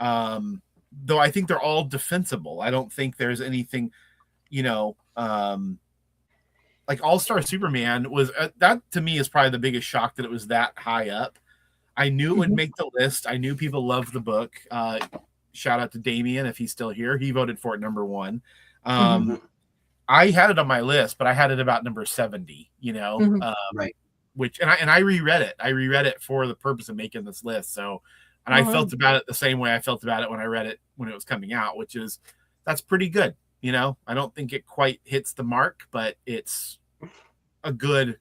though I think they're all defensible. I don't think there's anything, like All-Star Superman was that to me is probably the biggest shock that it was that high up. I knew it would make the list. I knew people loved the book. Shout out to Damien if he's still here. He voted for it number 1. I had it on my list, but I had it about number 70, which, and I reread it. I reread it for the purpose of making this list. So, and I felt about it the same way I felt about it when I read it when it was coming out, which is, that's pretty good. I don't think it quite hits the mark, but it's a good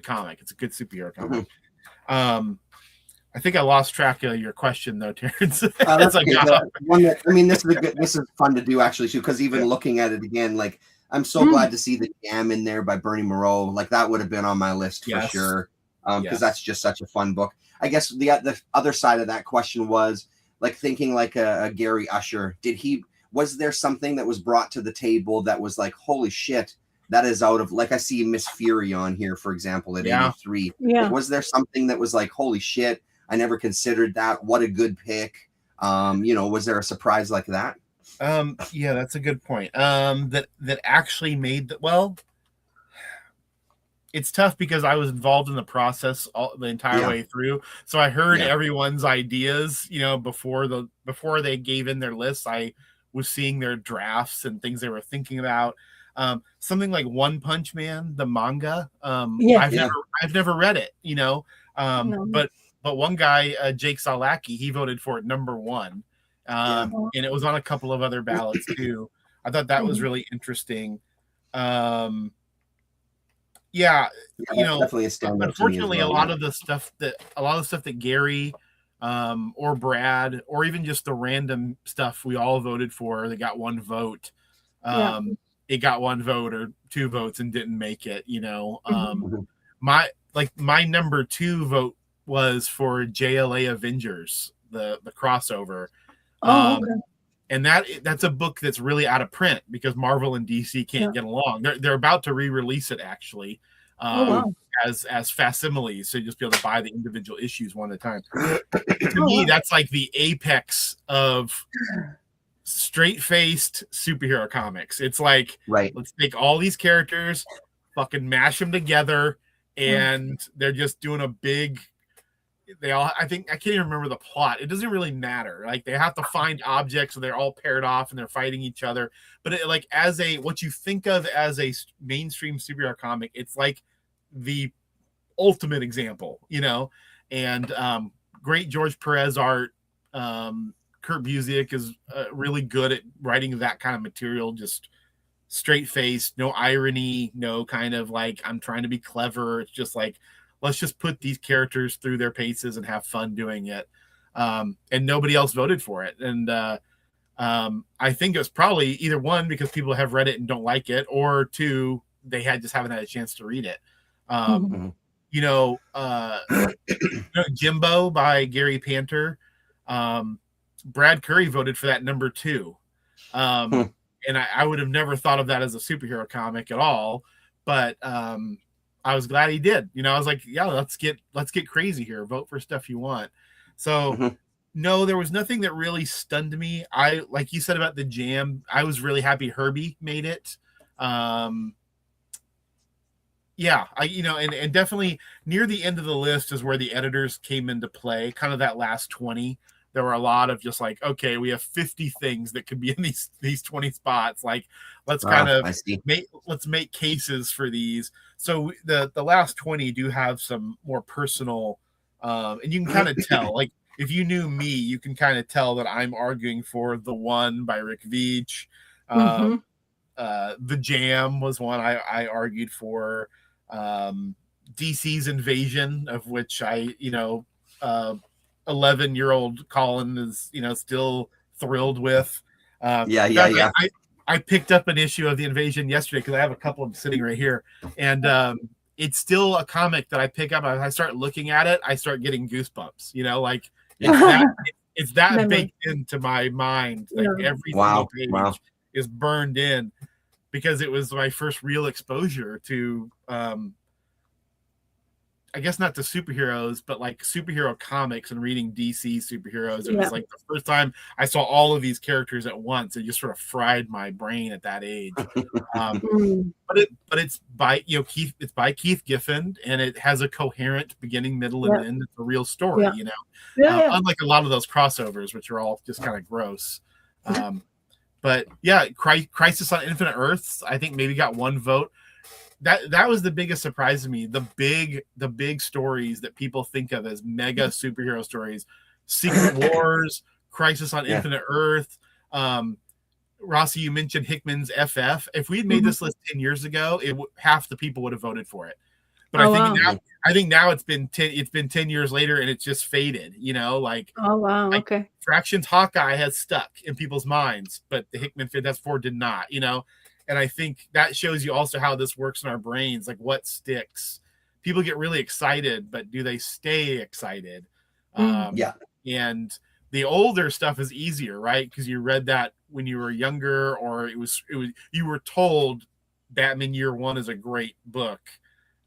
comic. It's a good superhero comic. I think I lost track of your question though, Terrence. This is fun to do actually too, because even looking at it again, like I'm so glad to see the Jam in there by Bernie Moreau. Like that would have been on my list for sure, because that's just such a fun book. I guess the other side of that question was like thinking like a Gary Usher. Was there something that was brought to the table that was like, holy shit, that is out of, like I see Miss Fury on here, for example, at 83. Was there something that was like, holy shit, I never considered that. What a good pick. Was there a surprise like that? That's a good point. That actually made it's tough because I was involved in the process the entire way through. So I heard everyone's ideas, before they gave in their lists. I was seeing their drafts and things they were thinking about. Something like One Punch Man, the manga. I've never read it, but one guy, Jake Salaki, he voted for it number 1. And it was on a couple of other ballots too. I thought that was really interesting. Definitely a standout. Unfortunately, a lot of the stuff that Gary or Brad or even just the random stuff we all voted for that got 1 vote. It got 1 vote or 2 votes and didn't make it. My number 2 vote was for JLA Avengers, the crossover. and that's a book that's really out of print because Marvel and DC can't get along. They're about to re-release it actually, as facsimiles, so you just be able to buy the individual issues one at a time. To me, that's like the apex of straight-faced superhero comics. It's like, let's take all these characters, fucking mash them together, and they're just doing a big. I think I can't even remember the plot. It doesn't really matter. Like they have to find objects, so they're all paired off and they're fighting each other. But like as what you think of as a mainstream superhero comic, it's like the ultimate example, And great George Perez art. Kurt Busiek is really good at writing that kind of material, just straight faced, no irony, no kind of like I'm trying to be clever. It's just like, let's just put these characters through their paces and have fun doing it. And nobody else voted for it. And I think it was probably either one, because people have read it and don't like it, or two, they just haven't had a chance to read it. Jimbo by Gary Panter. Brad Curry voted for that number 2. And I would have never thought of that as a superhero comic at all. But I was glad he did. I was like, yeah, let's get crazy here. Vote for stuff you want. So no, there was nothing that really stunned me. Like you said about the Jam, I was really happy Herbie made it. And definitely near the end of the list is where the editors came into play, kind of that last 20. There were a lot of just like, okay, we have 50 things that could be in these 20 spots. Like, let's let's make cases for these. So the last 20 do have some more personal, and you can kind of tell, like, if you knew me, you can kind of tell that I'm arguing for The One by Rick Veitch. The Jam was one I argued for. DC's Invasion, of which 11-year-old Colin is, still thrilled with. I picked up an issue of the Invasion yesterday because I have a couple of them sitting right here, and it's still a comic that I pick up. I start looking at it, I start getting goosebumps. Like it's that baked into my mind. Like every single page is burned in, because it was my first real exposure to. I guess not to superheroes, but like superhero comics and reading DC superheroes. It was like the first time I saw all of these characters at once. It just sort of fried my brain at that age. But it's by Keith. It's by Keith Giffen, and it has a coherent beginning, middle, and end. It's a real story. Unlike a lot of those crossovers, which are all just kind of gross. But yeah, Crisis on Infinite Earths, I think maybe got 1 vote. That was the biggest surprise to me. The big stories that people think of as mega superhero stories: Secret Wars, Crisis on Infinite Earth. Rasa, you mentioned Hickman's FF. If we had made this list 10 years ago, half the people would have voted for it. But I think now it's been 10 years later, and it's just faded. Okay. Fractions Hawkeye has stuck in people's minds, but the Hickman Fantastic Four did not. And I think that shows you also how this works in our brains, like what sticks. People get really excited, but do they stay excited? And the older stuff is easier, right? Because you read that when you were younger, or it was you were told Batman Year One is a great book.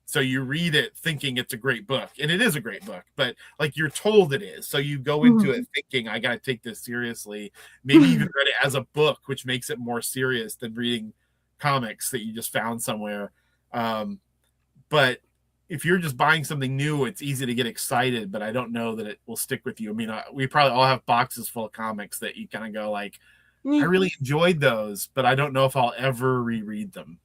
So you read it thinking it's a great book, and it is a great book, but like you're told it is. So you go into it thinking, I got to take this seriously. Maybe you even read it as a book, which makes it more serious than reading comics that you just found somewhere. But if you're just buying something new, it's easy to get excited, but I don't know that it will stick with you. I mean, we probably all have boxes full of comics that you kind of go like, I really enjoyed those, but I don't know if I'll ever reread them,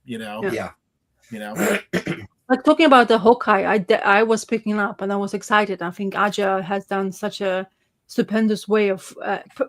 Like talking about the Hawkeye, I was picking up and I was excited. I think Aja has done such a stupendous way of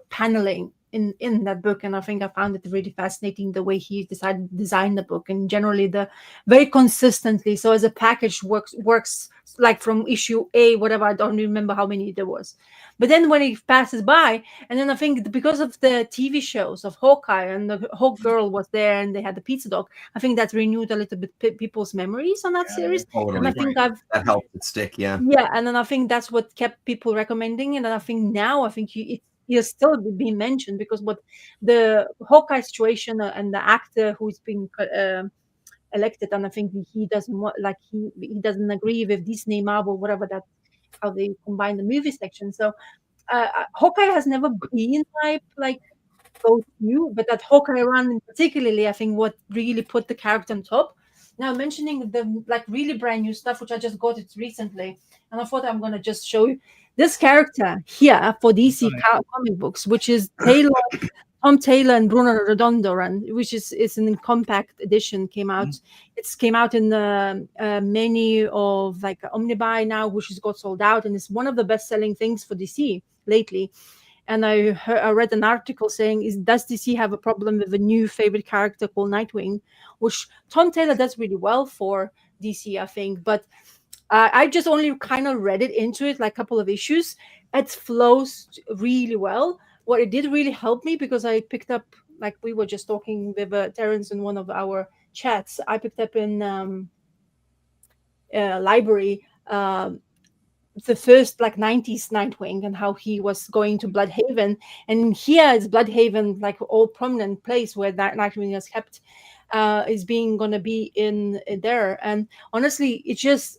paneling in that book, and I think I found it really fascinating the way he decided to design the book, and generally the very consistently. So as a package works like from issue A, whatever, I don't remember how many there was. But then when it passes by, and then I think because of the TV shows of Hawkeye and the Hawk Girl was there, and they had the pizza dog, I think that renewed a little bit people's memories on that series. Totally. And I think that helped it stick. Yeah. And then I think that's what kept people recommending, and then I think now it's he is still being mentioned, because what the Hawkeye situation, and the actor who's been elected, and I think he doesn't want, like he doesn't agree with Disney, Marvel, whatever, that how they combine the movie section. So Hawkeye has never been my like go-to, but that Hawkeye run in particularly, I think what really put the character on top. Now, mentioning the like really brand new stuff, which I just got it recently, and I thought I'm gonna just show you this character here for DC comic books, which is Tom Taylor and Bruno Redondo run, which is an compact edition. Came out. It's came out in many of like Omnibuy now, which has got sold out, and it's one of the best-selling things for DC lately. And I read an article saying, does DC have a problem with a new favorite character called Nightwing, which Tom Taylor does really well for DC, I think. But I just only kind of read it into it, like a couple of issues. It flows really well. What it did really help me, because I picked up, like we were just talking with Terrence in one of our chats, I picked up in library the first like 90s Nightwing, and how he was going to Bloodhaven, and here is Bloodhaven, like all prominent place where that Nightwing is kept, is being gonna be in there. And honestly, it just,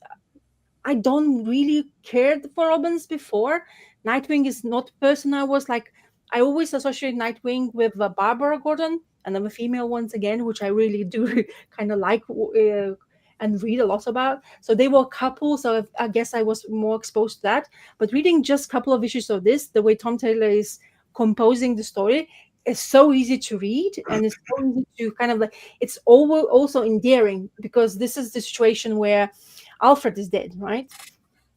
I don't really cared for Robins before. Nightwing is not a person I was like, I always associate Nightwing with Barbara Gordon, another female once again, which I really do kind of like and read a lot about. So they were a couple, so I guess I was more exposed to that. But reading just a couple of issues of this, the way Tom Taylor is composing the story, is so easy to read, and it's so easy to kind of like, it's also endearing, because this is the situation where Alfred is dead, right?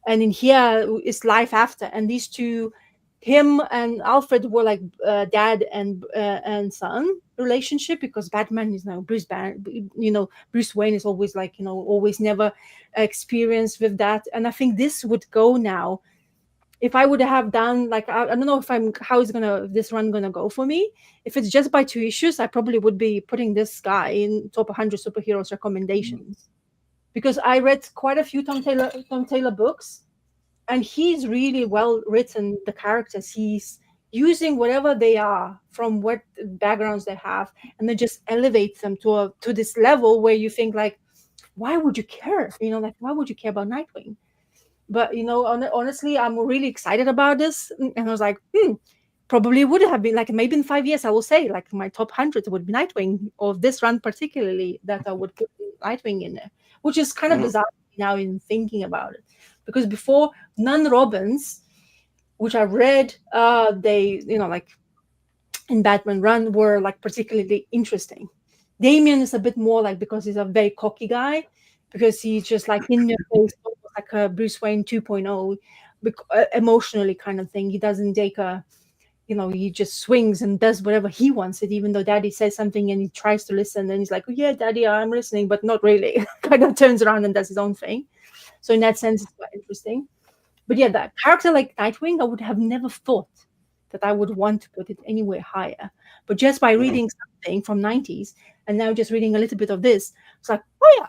And in here is life after, and these two, him and Alfred, were like dad and son relationship, because Batman is now Bruce Wayne is always like, always never experienced with that. And I think this would go now. If I would have done like, I don't know how is this run gonna go for me. If it's just by 2 issues, I probably would be putting this guy in top 100 superheroes recommendations, because I read quite a few Tom Taylor books, and he's really well written the characters. He's using whatever they are from what backgrounds they have, and then just elevates them to this level where you think like, why would you care? Like, why would you care about Nightwing? But honestly, I'm really excited about this, and I was like, probably would have been like, maybe in 5 years I will say like my top 100 would be Nightwing, or this run particularly, that I would put Nightwing in there, which is kind of bizarre now in thinking about it. Because before, none Robins, which I read, they, like in Batman run, were like particularly interesting. Damian is a bit more like, because he's a very cocky guy, because he's just like in your face, like a Bruce Wayne 2.0, emotionally kind of thing. He doesn't take he just swings and does whatever he wants it, even though Daddy says something and he tries to listen, and he's like, oh, yeah, Daddy, I'm listening, but not really. Kind of turns around and does his own thing. So in that sense, it's quite interesting. But yeah, that character like Nightwing, I would have never thought that I would want to put it anywhere higher. But just by reading something from 90s, and now just reading a little bit of this, it's like, oh yeah,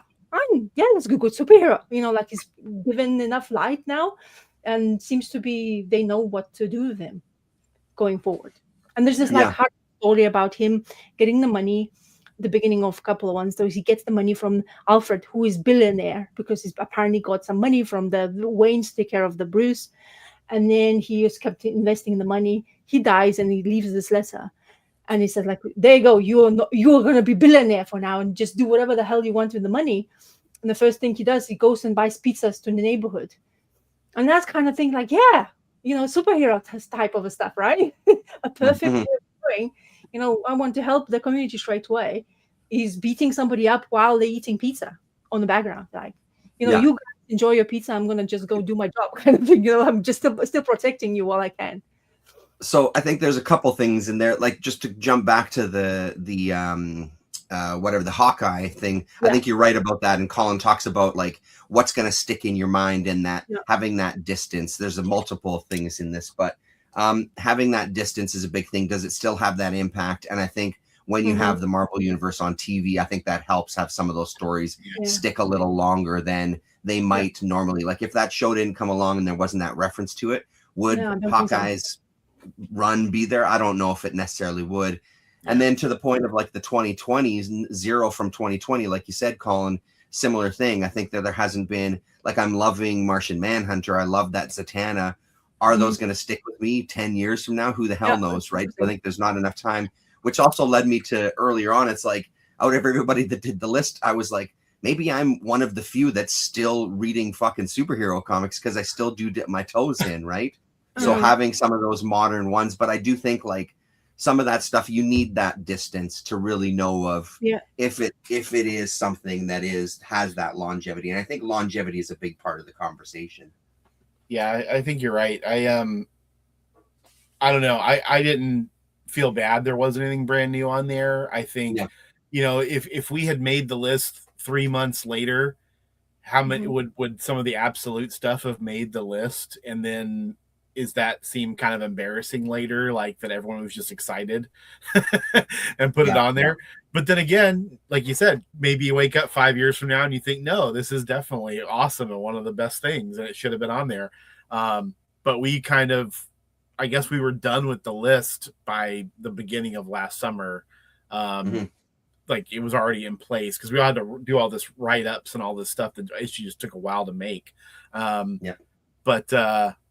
that's a good superhero. Like he's given enough light now, and seems to be, they know what to do with him going forward. And there's this like hard story about him getting the money, the beginning of a couple of ones, though, he gets the money from Alfred, who is billionaire, because he's apparently got some money from the Waynes to take care of the Bruce, and then he just kept investing the money. He dies, and he leaves this letter, and he says like, there you go, you are going to be billionaire for now, and just do whatever the hell you want with the money. And the first thing he does, he goes and buys pizzas to the neighborhood, and that's kind of thing like, superhero type of stuff, right? A perfect way of doing. I want to help the community straight away. He's beating somebody up while they're eating pizza on the background. Like, you guys enjoy your pizza. I'm going to just go do my job kind of thing. I'm just still protecting you while I can. So I think there's a couple things in there, like just to jump back to the Hawkeye thing. I think you're right about that. And Colin talks about like what's going to stick in your mind, and that having that distance. There's multiple things in this, but having that distance is a big thing. Does it still have that impact? And I think when you have the Marvel Universe on TV, I think that helps have some of those stories stick a little longer than they might normally. Like if that show didn't come along and there wasn't that reference to it, would Hawkeye's run be there? I don't know if it necessarily would. And then to the point of like the 2020s, zero from 2020, like you said, Colin, similar thing. I think that there hasn't been, like, I'm loving Martian Manhunter. I love that Zatanna. Are those going to stick with me 10 years from now? Who the hell knows, right? So I think there's not enough time, which also led me to earlier on. It's like, out of everybody that did the list, I was like, maybe I'm one of the few that's still reading fucking superhero comics because I still do dip my toes in, right? So having some of those modern ones, but I do think like some of that stuff, you need that distance to really know of if it is something that has that longevity. And I think longevity is a big part of the conversation. Yeah, I think you're right. I don't know. I didn't feel bad there wasn't anything brand new on there. I think if we had made the list 3 months later, how many would some of the absolute stuff have made the list? And then is that seem kind of embarrassing later, like that everyone was just excited and put it on there? But then again, like you said, maybe you wake up 5 years from now and you think, no, this is definitely awesome and one of the best things, and it should have been on there. But we kind of, I guess we were done with the list by the beginning of last summer. Like it was already in place because we had to do all this write-ups and all this stuff that actually just took a while to make. But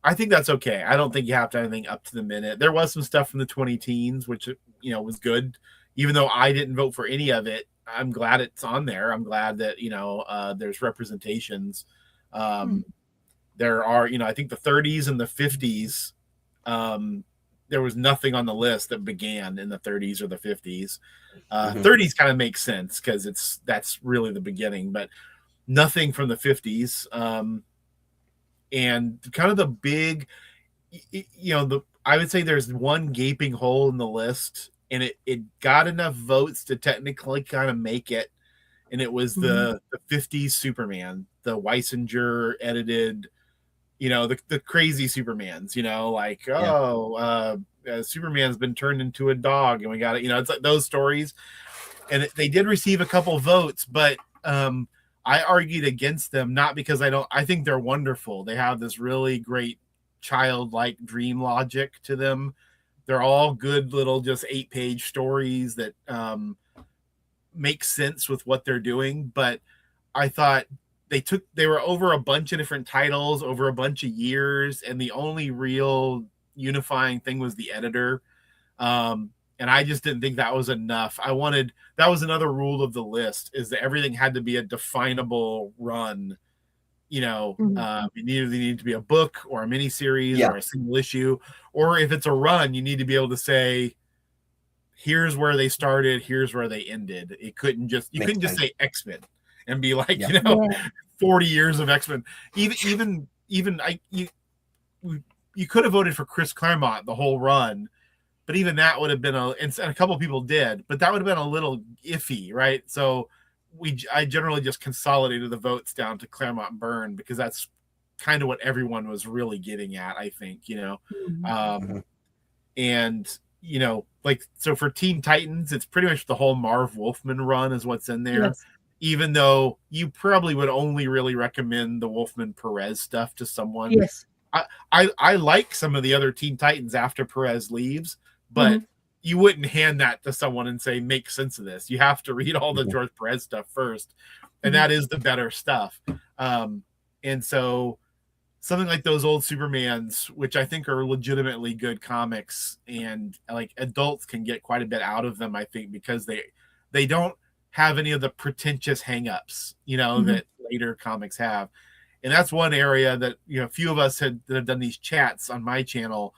I think that's okay. I don't think you have to have anything up to the minute. There was some stuff from the 2010s, which, was good. Even though I didn't vote for any of it, I'm glad it's on there. I'm glad that, there's representations. There are, I think the 30s and the 50s, there was nothing on the list that began in the 30s or the 50s. 30s kind of makes sense because that's really the beginning, but nothing from the 50s. And kind of the big, I would say there's one gaping hole in the list, and it got enough votes to technically kind of make it. And it was the 50s Superman, the Weisinger edited, the crazy Supermans, Superman's been turned into a dog and we got it. It's like those stories. And they did receive a couple votes, but I argued against them, not because I think they're wonderful. They have this really great childlike dream logic to them. They're all good little just 8-page stories that make sense with what they're doing. But I thought they were over a bunch of different titles over a bunch of years, and the only real unifying thing was the editor. And I just didn't think that was enough. That was another rule of the list, is that everything had to be a definable run. It either needed to be a book or a miniseries or a single issue, or if it's a run, you need to be able to say, here's where they started, here's where they ended. You couldn't just say X-Men and be like, 40 years of X-Men. Even you could have voted for Chris Claremont the whole run, but even that would have been and a couple of people did, but that would have been a little iffy, right? So I generally just consolidated the votes down to Claremont Byrne because that's kind of what everyone was really getting at, I think, and so for Teen Titans, it's pretty much the whole Marv Wolfman run is what's in there. Even though you probably would only really recommend the Wolfman Perez stuff to someone. I like some of the other Teen Titans after Perez leaves, but you wouldn't hand that to someone and say, make sense of this. You have to read all the George Perez stuff first. And that is the better stuff. And so something like those old Supermans, which I think are legitimately good comics, and like adults can get quite a bit out of them, I think, because they don't have any of the pretentious hangups, that later comics have. And that's one area that, a few of us that have done these chats on my channel,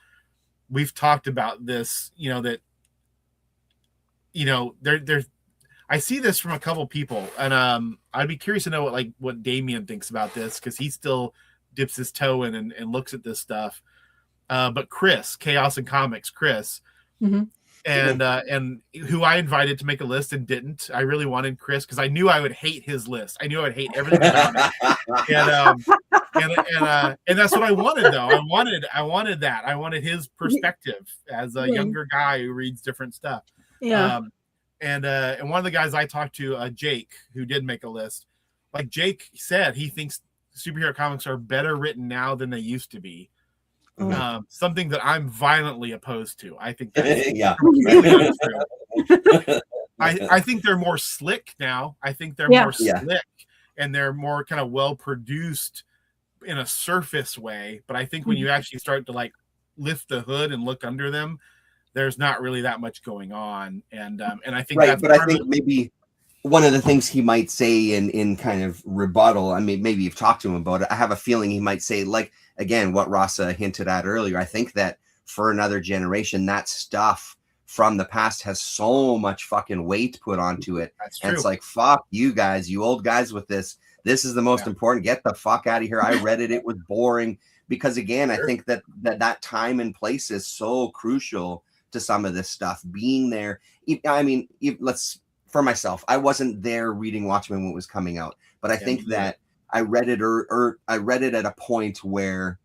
we've talked about this, that, there's, I see this from a couple people, and I'd be curious to know what Damien thinks about this, because he still dips his toe in and looks at this stuff. But Chris, Chaos and Comics, Chris, and who I invited to make a list and didn't. I really wanted Chris because I knew I would hate his list. I knew I would hate everything about it. And that's what I wanted, though. I wanted that. I wanted his perspective as a younger guy who reads different stuff. And one of the guys I talked to, Jake, who did make a list, like Jake said, he thinks superhero comics are better written now than they used to be. something that I'm violently opposed to. I think that's Yeah. really untrue. I think they're more slick now. I think they're more slick and they're more kind of well produced in a surface way. But I think when you actually start to like lift the hood and look under them, there's not really that much going on. And I think right. But I think maybe one of the things he might say in kind of rebuttal, I mean, maybe you've talked to him about it. I have a feeling he might say, like, again, what Rasa hinted at earlier. I think that for another generation, that stuff from the past has so much fucking weight put onto it. That's true. And it's like, fuck you guys, you old guys with this. This is the most important. Get the fuck out of here. I read it. It was boring. Because again, I think that time and place is so crucial to some of this stuff. Being there. I mean, for myself, I wasn't there reading Watchmen when it was coming out, but I think that I read it I read it at a point where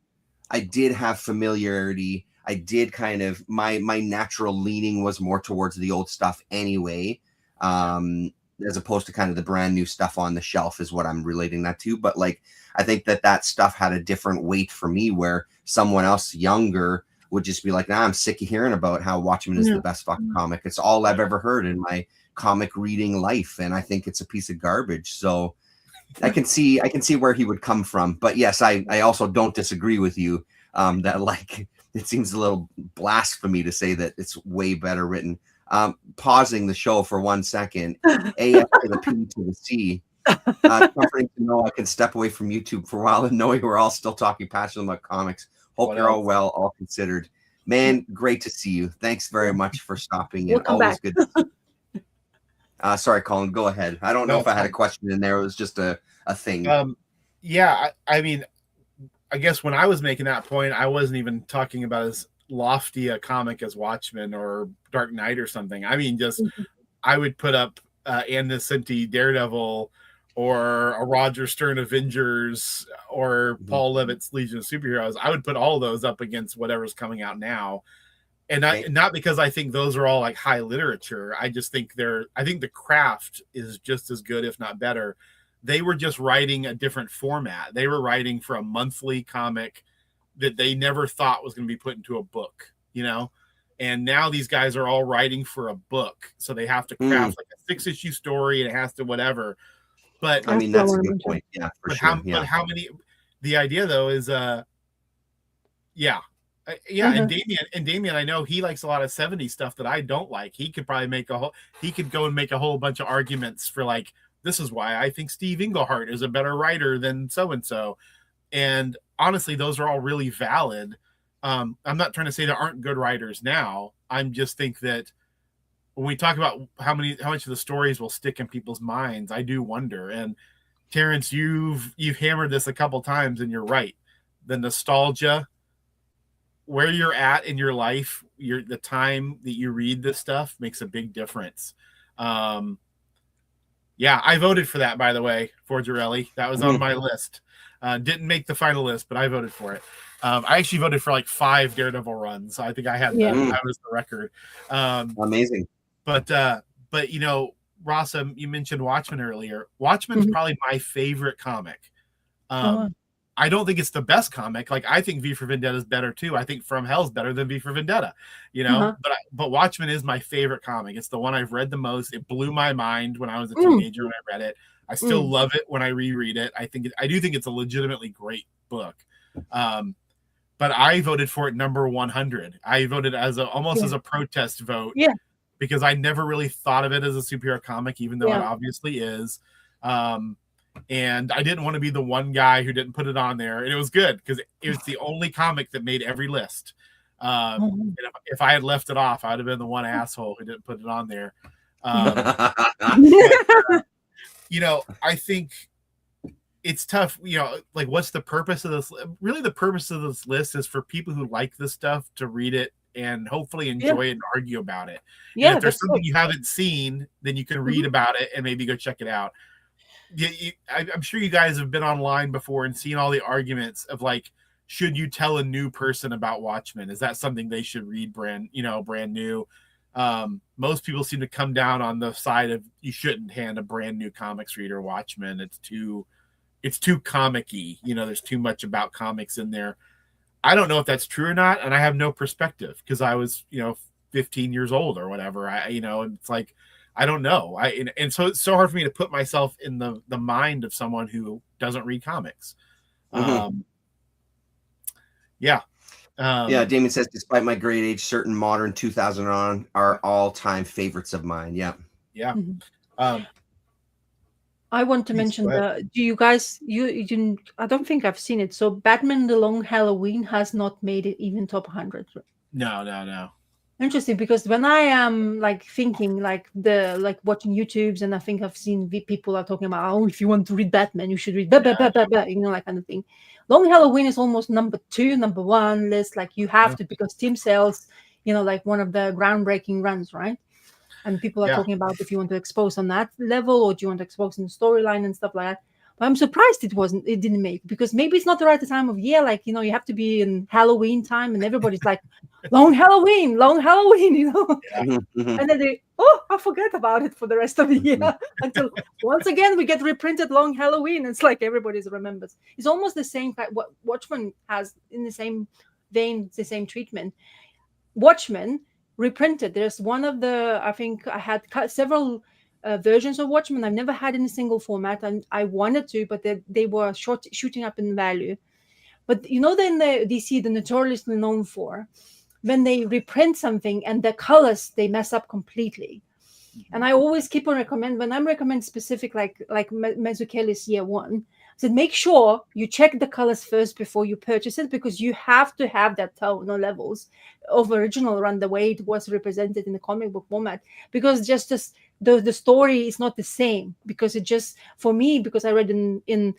I did have familiarity. I did kind of my natural leaning was more towards the old stuff anyway, as opposed to kind of the brand new stuff on the shelf is what I'm relating that to. But like, I think that stuff had a different weight for me, where someone else younger would just be like, nah, I'm sick of hearing about how Watchmen is the best fucking comic. It's all I've ever heard in my comic reading life, and I think it's a piece of garbage. So I can see where he would come from. But yes, I also don't disagree with you that like it seems a little blasphemy to say that it's way better written. Pausing the show for 1 second. AF to the P to the C. Comforting to know I can step away from YouTube for a while and knowing we're all still talking passionately about comics. Hope you're all well, all considered. Man, great to see you. Thanks very much for stopping in. Always good to see you. Sorry, Colin, go ahead. I don't know if I had a question in there. It was just a thing. I mean, I guess when I was making that point, I wasn't even talking about as lofty a comic as Watchmen or Dark Knight or something. I mean, just I would put up Ann Nocenti Daredevil or a Roger Stern Avengers or Paul Levitt's Legion of Superheroes. I would put all those up against whatever's coming out now. And not because I think those are all like high literature. I just think I think the craft is just as good, if not better. They were just writing a different format. They were writing for a monthly comic that they never thought was going to be put into a book, you know? And now these guys are all writing for a book. So they have to craft like a 6-issue story and it has to whatever. But I mean, that's a good point. Yeah, for sure. But how many, the idea though is, and Damien, I know he likes a lot of 70s stuff that I don't like. He could probably go and make a whole bunch of arguments for like, this is why I think Steve Englehart is a better writer than so-and-so. And honestly, those are all really valid. I'm not trying to say there aren't good writers now. I'm just think that when we talk about how much of the stories will stick in people's minds, I do wonder. And Terrence, you've hammered this a couple times, and you're right. The nostalgia, where you're at in your life, the time that you read this stuff makes a big difference. I voted for that, by the way, for Jarelli. That was on my list. Didn't make the final list, but I voted for it. I actually voted for like 5 Daredevil runs. I think I had that was the record. Amazing. But you know, Rasa, you mentioned Watchmen earlier. Watchmen's probably my favorite comic. I don't think it's the best comic. Like, I think V for Vendetta is better too. I think From Hell's better than V for Vendetta, you know, but Watchmen is my favorite comic. It's the one I've read the most. It blew my mind when I was a teenager when I read it. I still love it when I reread it. I do think it's a legitimately great book. But I voted for it number 100. I voted almost as a protest vote. Yeah. Because I never really thought of it as a superhero comic, even though it obviously is. And I didn't want to be the one guy who didn't put it on there. And it was good because it was the only comic that made every list. And if I had left it off, I'd have been the one asshole who didn't put it on there. You know, I think it's tough. You know, like, what's the purpose of this? Really, the purpose of this list is for people who like this stuff to read it and hopefully enjoy it and argue about it. Yeah, and if there's something you haven't seen, then you can read about it and maybe go check it out. I'm sure you guys have been online before and seen all the arguments of like, should you tell a new person about Watchmen? Is that something they should read brand new? Most people seem to come down on the side of you shouldn't hand a brand new comics reader Watchmen. It's too comic-y. You know, there's too much about comics in there. I don't know if that's true or not, and I have no perspective because I was, 15 years old or whatever. It's like I don't know. And so it's so hard for me to put myself in the mind of someone who doesn't read comics. Mm-hmm. Yeah. Yeah, Damien says, despite my great age, certain modern 2000 on are all-time favorites of mine. Yeah. Yeah. Mm-hmm. I want to mention do you guys you didn't, I don't think I've seen it. So Batman the Long Halloween has not made it even top 100. No. Interesting, because when I am thinking watching YouTubes, and I think I've seen people are talking about, oh, if you want to read Batman, you should read that kind of thing. Long Halloween is almost number 2, number 1 list. You have to, because Tim Sale's, one of the groundbreaking runs, right? And people are talking about if you want to expose on that level, or do you want to expose in the storyline and stuff like that. But I'm surprised it didn't make, because maybe it's not the right time of year. You have to be in Halloween time, and everybody's like, long Halloween, Mm-hmm. and then I forget about it for the rest of the year until once again we get reprinted Long Halloween. It's like everybody's remembers. It's almost the same. What Watchmen has in the same vein, the same treatment. Watchmen reprinted. There's one of the, I think I had several versions of Watchmen. I've never had in a single format, and I wanted to, but they were shooting up in value. But then the DC, the notoriously known for, when they reprint something and the colors, they mess up completely. And I always keep on when I'm recommend specific, like Mazzucchelli's Year One, I said, make sure you check the colors first before you purchase it, because you have to have that tone or levels of original run the way it was represented in the comic book format, because just the story is not the same. Because it just, for me, because I read in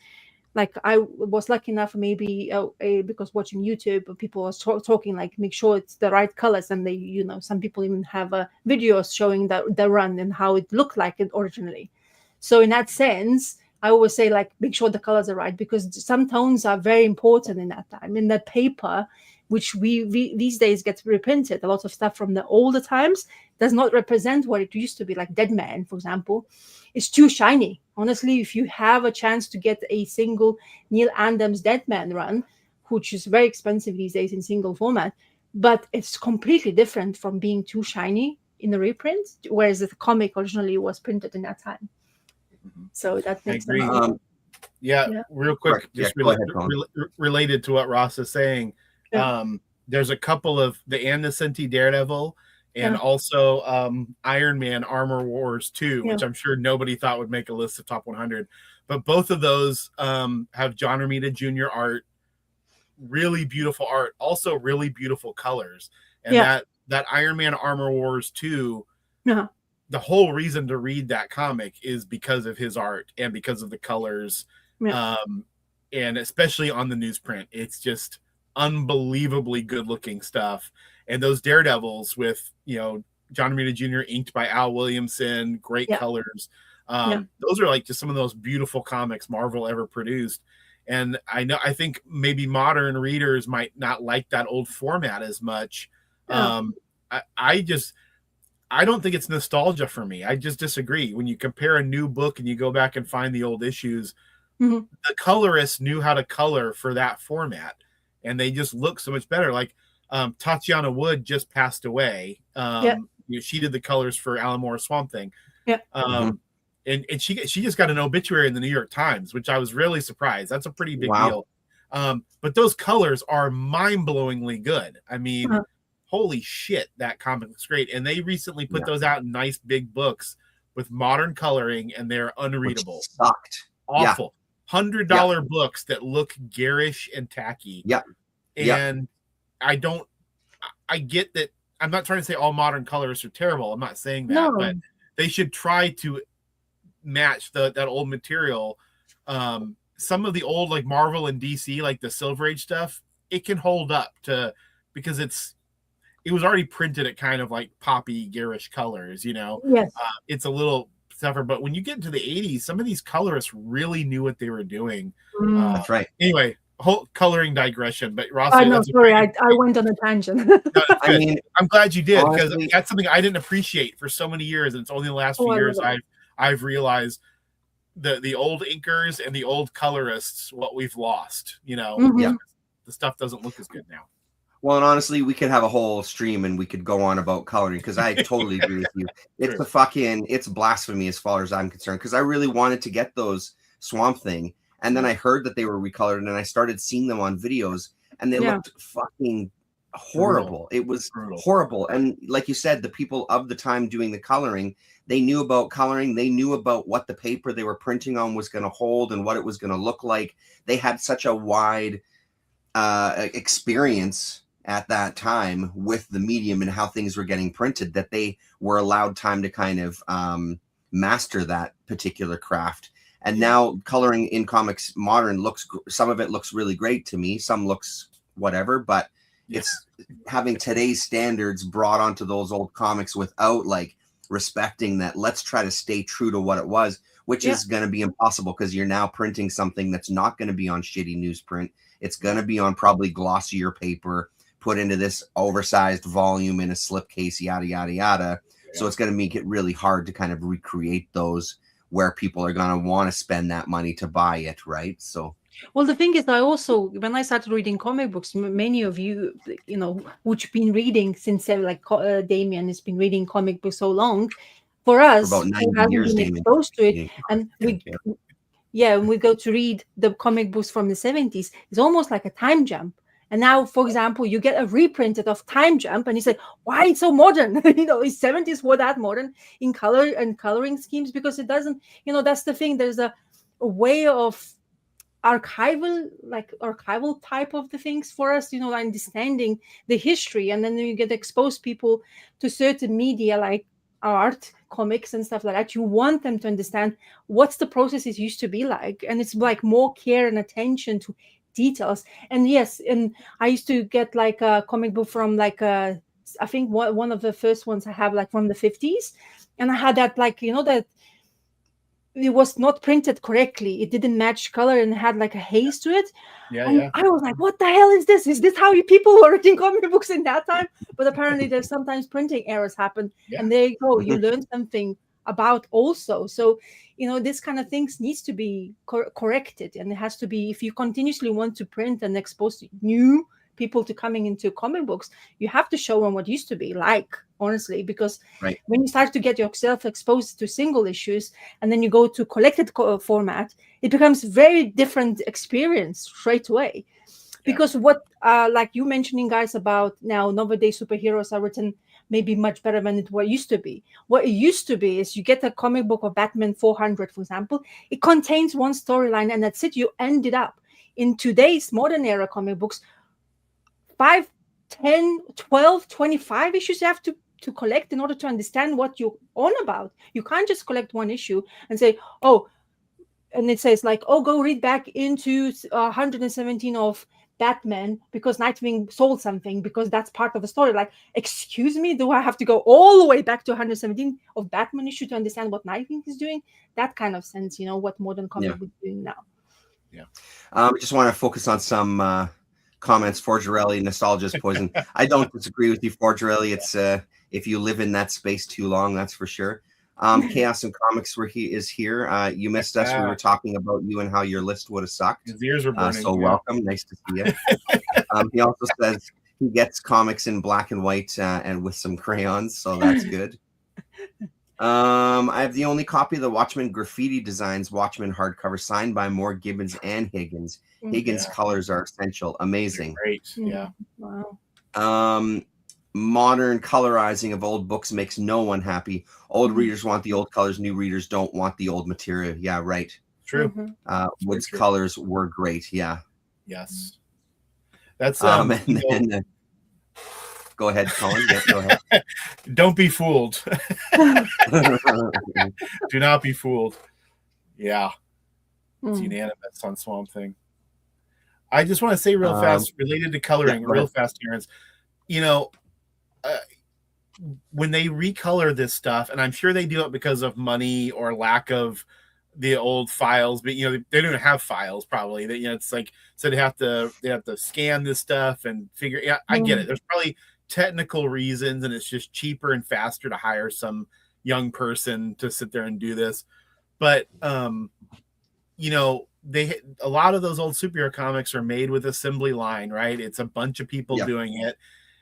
I was lucky enough, maybe because watching YouTube, people were talking make sure it's the right colors, and they, some people even have videos showing the run and how it looked like it originally. So in that sense, I always say make sure the colors are right, because some tones are very important in that time. In that paper, which we these days gets reprinted, a lot of stuff from the older times does not represent what it used to be. Like Dead Man, for example, is too shiny. Honestly, if you have a chance to get a single Neil Adams Dead Man run, which is very expensive these days in single format, but it's completely different from being too shiny in the reprint, whereas the comic originally was printed in that time. So that makes sense. Real quick, related to what Ross is saying. There's a couple of the Innocenti Daredevil and also Iron Man Armor Wars 2, which I'm sure nobody thought would make a list of top 100. But both of those have John Romita Jr. art, really beautiful art, also really beautiful colors. And that Iron Man Armor Wars 2, the whole reason to read that comic is because of his art and because of the colors. And especially on the newsprint, it's just unbelievably good looking stuff. And those Daredevils with, John Romita Jr. inked by Al Williamson, great colors. Those are just some of those beautiful comics Marvel ever produced. And I think maybe modern readers might not like that old format as much. I don't think it's nostalgia for me. I just disagree. When you compare a new book and you go back and find the old issues, the colorists knew how to color for that format, and they just look so much better. Tatiana Wood just passed away. She did the colors for Alan Moore's Swamp Thing. And she just got an obituary in the New York Times, which I was really surprised. That's a pretty big deal. But those colors are mind-blowingly good. I mean, holy shit, that comic looks great. And they recently put those out in nice big books with modern coloring, and they're unreadable. Which sucked. Awful. $100 books that look garish and tacky. And I get that. I'm not trying to say all modern colorists are terrible. I'm not saying that, but they should try to match that old material. Some of the old Marvel and DC, the Silver Age stuff, it can hold up because it was already printed at kind of poppy, garish colors, it's a little tougher. But when you get into the 80s, some of these colorists really knew what they were doing. That's right. Anyway, whole coloring digression, but Ross, no, sorry, I went on a tangent. I mean, I'm glad you did, because that's something I didn't appreciate for so many years, and it's only the last few years I've realized the old inkers and the old colorists, what we've lost, the stuff doesn't look as good now. Well, and honestly, we could have a whole stream and we could go on about coloring because I totally agree with you. It's it's blasphemy as far as I'm concerned, because I really wanted to get those Swamp Thing. And then I heard that they were recolored and I started seeing them on videos and they looked fucking horrible. It was horrible. And like you said, the people of the time doing the coloring, they knew about coloring. They knew about what the paper they were printing on was going to hold and what it was going to look like. They had such a wide experience at that time with the medium and how things were getting printed that they were allowed time to kind of master that particular craft. And now coloring in comics modern some of it looks really great to me. Some looks whatever, but it's having today's standards brought onto those old comics without like respecting that. Let's try to stay true to what it was, which is going to be impossible because you're now printing something that's not going to be on shitty newsprint. It's going to be on probably glossier paper, put into this oversized volume in a slipcase, yada, yada, yada. Yeah. So it's going to make it really hard to kind of recreate those where people are going to want to spend that money to buy it, right? So, well, the thing is, I also, when I started reading comic books, many of you, you know, which been reading since like Damien has been reading comic books so long, for us, for about 90 who hasn't years, been Damien. exposed to it, and when we go to read the comic books from the 70s, it's almost like a time jump. And now, for example, you get a reprinted of Time Jump, and you say, "Why it's so modern?" You know, is 70s were that modern in color and coloring schemes? Because it doesn't. You know, that's the thing. There's a way of archival type of the things for us. You know, understanding the history, and then you get exposed people to certain media like art, comics, and stuff like that. You want them to understand what's the processes used to be like, and it's like more care and attention to details. And yes, and I used to get like a comic book from like I think one of the first ones I have like from the 50s, and I had that like, you know, that it was not printed correctly. It didn't match color and had like a haze to it. I was like, what the hell is this? Is this how people were writing comic books in that time? But apparently there's sometimes printing errors happen. And there you go. You learn something about also. So, you know, this kind of things needs to be corrected. And it has to be, if you continuously want to print and expose new people to coming into comic books, you have to show them what used to be like, honestly, because when you start to get yourself exposed to single issues and then you go to collected format, it becomes very different experience straight away. Because what like you mentioning, guys, about now nowadays superheroes are written maybe much better than it used to be. What it used to be is you get a comic book of Batman 400, for example, it contains one storyline and that's it. You end it up. In today's modern era comic books, 5, 10, 12, 25 issues you have to collect in order to understand what you're on about. You can't just collect one issue and say, oh, and it says like, oh, go read back into 117 of Batman because Nightwing sold something, because that's part of the story. Like, excuse me, do I have to go all the way back to 117 of Batman issue to understand what Nightwing is doing? That kind of sense, you know, what modern comic book is doing now. I just want to focus on some comments. Forgerelli, nostalgia is poison. I don't disagree with you, Forgerelli. It's if you live in that space too long, that's for sure. Chaos and Comics, where he is here. You missed us. We were talking about you and how your list would have sucked. His ears were burning. So welcome. Nice to see you. He also says he gets comics in black and white and with some crayons, so that's good. I have the only copy of the Watchmen graffiti designs, Watchmen hardcover, signed by Moore, Gibbons, and Higgins. Higgins' colors are essential. Amazing. Great. Yeah. Wow. Modern colorizing of old books makes no one happy. Old readers want the old colors. New readers don't want the old material. Yeah, right. True. Wood's colors were great. Yeah. Yes. That's and then, go ahead, Colin. Yeah, go ahead. Don't be fooled. Do not be fooled. Yeah. It's unanimous on Swamp Thing. I just want to say real fast, related to coloring, real fast, Terrence. You know, when they recolor this stuff, and I'm sure they do it because of money or lack of the old files, but you know, they don't have files probably. That, you know, it's like, so they have to scan this stuff and figure. Yeah, I get it. There's probably technical reasons, and it's just cheaper and faster to hire some young person to sit there and do this. But you know, a lot of those old superhero comics are made with assembly line, right? It's a bunch of people Yeah. doing it.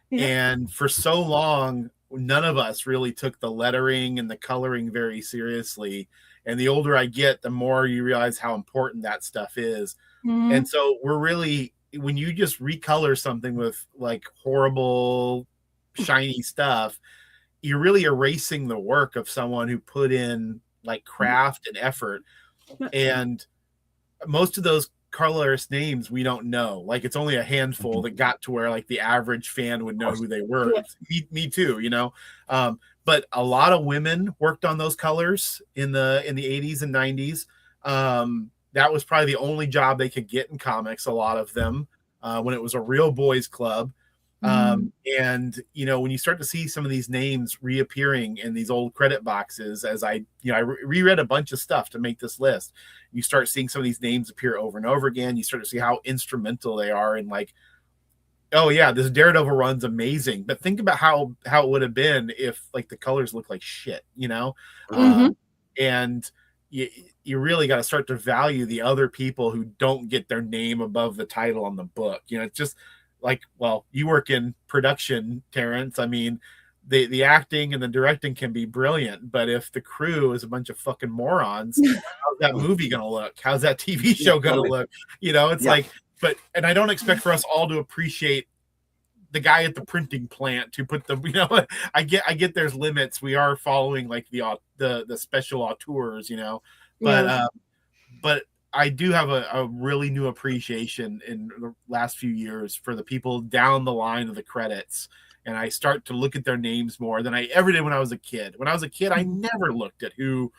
Yeah. And for so long, none of us really took the lettering and the coloring very seriously. And the older I get, the more you realize how important that stuff is. Mhm. And so we're really, when you just recolor something with like horrible, shiny stuff, you're really erasing the work of someone who put in like craft and effort. And most of those colorist names we don't know. Like it's only a handful that got to where like the average fan would know who they were. Yeah. Me too, you know. But a lot of women worked on those colors in the 80s and 90s. That was probably the only job they could get in comics, a lot of them, when it was a real boys club. And you know, when you start to see some of these names reappearing in these old credit boxes, as I reread a bunch of stuff to make this list, you start seeing some of these names appear over and over again. You start to see how instrumental they are in like, oh yeah, this Daredevil run's amazing, but think about how it would have been if like the colors look like shit, you know. And you really got to start to value the other people who don't get their name above the title on the book. You know, it's just like, well, you work in production, Terrence. I mean, the acting and the directing can be brilliant, but if the crew is a bunch of fucking morons, how's that movie gonna look? How's that TV show gonna look? You know, it's like, but, and I don't expect for us all to appreciate the guy at the printing plant who put the, you know, I get there's limits. We are following like the special auteurs, you know, but I do have a really new appreciation in the last few years for the people down the line of the credits. And I start to look at their names more than I ever did when I was a kid. When I was a kid, I never looked at who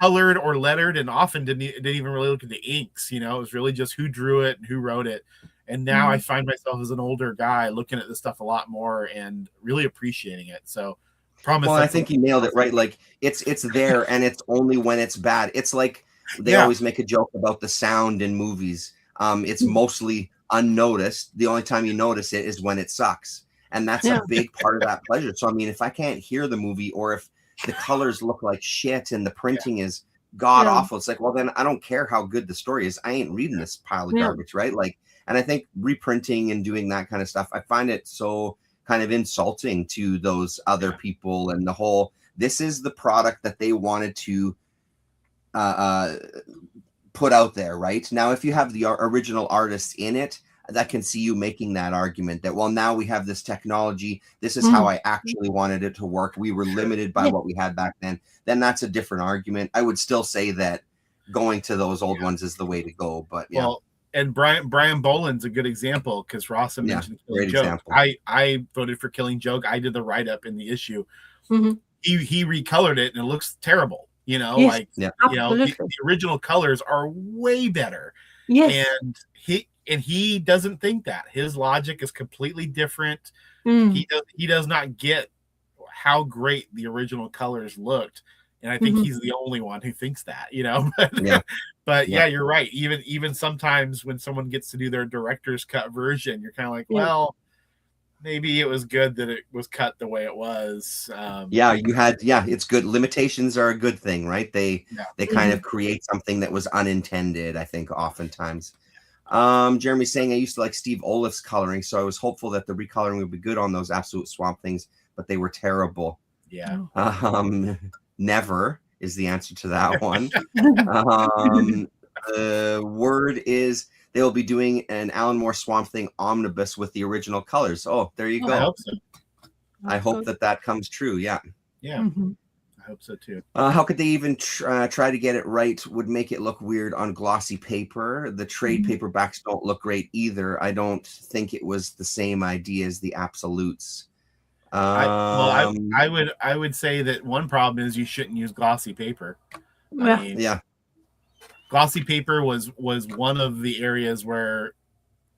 colored or lettered, and often didn't even really look at the inks. You know, it was really just who drew it and who wrote it. And now I find myself as an older guy looking at this stuff a lot more and really appreciating it. So, promise. Well, I think you nailed it, right? Like it's there, and it's only when it's bad. It's like they always make a joke about the sound in movies. It's mostly unnoticed. The only time you notice it is when it sucks. And that's a big part of that pleasure. So, I mean, if I can't hear the movie, or if the colors look like shit and the printing is god awful, it's like, well, then I don't care how good the story is. I ain't reading this pile of garbage, right? Like, and I think reprinting and doing that kind of stuff, I find it so kind of insulting to those other people, and the whole, this is the product that they wanted to put out there, right? Now, if you have the original artists in it, that can see you making that argument that, well, now we have this technology. This is how I actually wanted it to work. We were limited by what we had back then. Then that's a different argument. I would still say that going to those old ones is the way to go. But well, and Brian Boland's a good example, because Rasa mentioned Killing Joke. Example. I voted for Killing Joke. I did the write-up in the issue. He recolored it and it looks terrible. You know, like you know, the original colors are way better. And he doesn't think that. His logic is completely different. He does not get how great the original colors looked, and I think he's the only one who thinks that, you know. But you're right. Even sometimes when someone gets to do their director's cut version, you're kind of like, well, maybe it was good that it was cut the way it was. It's good. Limitations are a good thing, right? They kind of create something that was unintended, I think, oftentimes. Jeremy's saying, I used to like Steve Olaf's coloring, so I was hopeful that the recoloring would be good on those Absolute Swamp Things, but they were terrible. Never is the answer to that one. The word is they will be doing an Alan Moore Swamp Thing omnibus with the original colors. Oh, there you go. I hope so. I hope that comes true. Yeah. I hope so too. How could they even try to get it right? Would make it look weird on glossy paper. The trade paperbacks don't look great either. I don't think it was the same idea as the Absolutes. I would say that one problem is you shouldn't use glossy paper. I mean, glossy paper was one of the areas where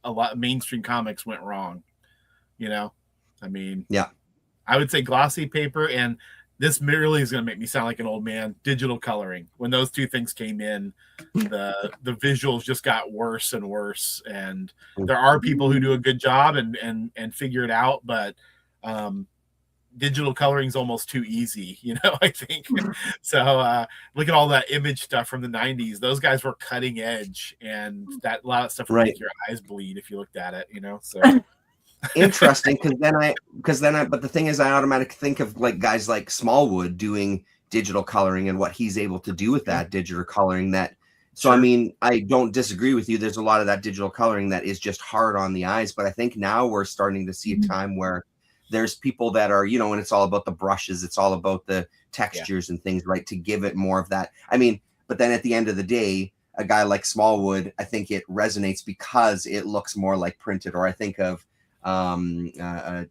a lot of mainstream comics went wrong. You know, I mean, I would say glossy paper, and this really is going to make me sound like an old man, digital coloring. When those two things came in, the visuals just got worse and worse. And there are people who do a good job and figure it out, but digital coloring is almost too easy, I think. So look at all that image stuff from the 90s. Those guys were cutting edge, and that a lot of stuff would make your eyes bleed if you looked at it, so interesting, because then I but the thing is, I automatically think of like guys like Smallwood doing digital coloring and what he's able to do with that digital coloring. I mean, I don't disagree with you. There's a lot of that digital coloring that is just hard on the eyes, but I think now we're starting to see a time where there's people that are, and it's all about the brushes, it's all about the textures and things, right, to give it more of that. I mean, but then at the end of the day, a guy like Smallwood, I think it resonates because it looks more like printed. Or I think of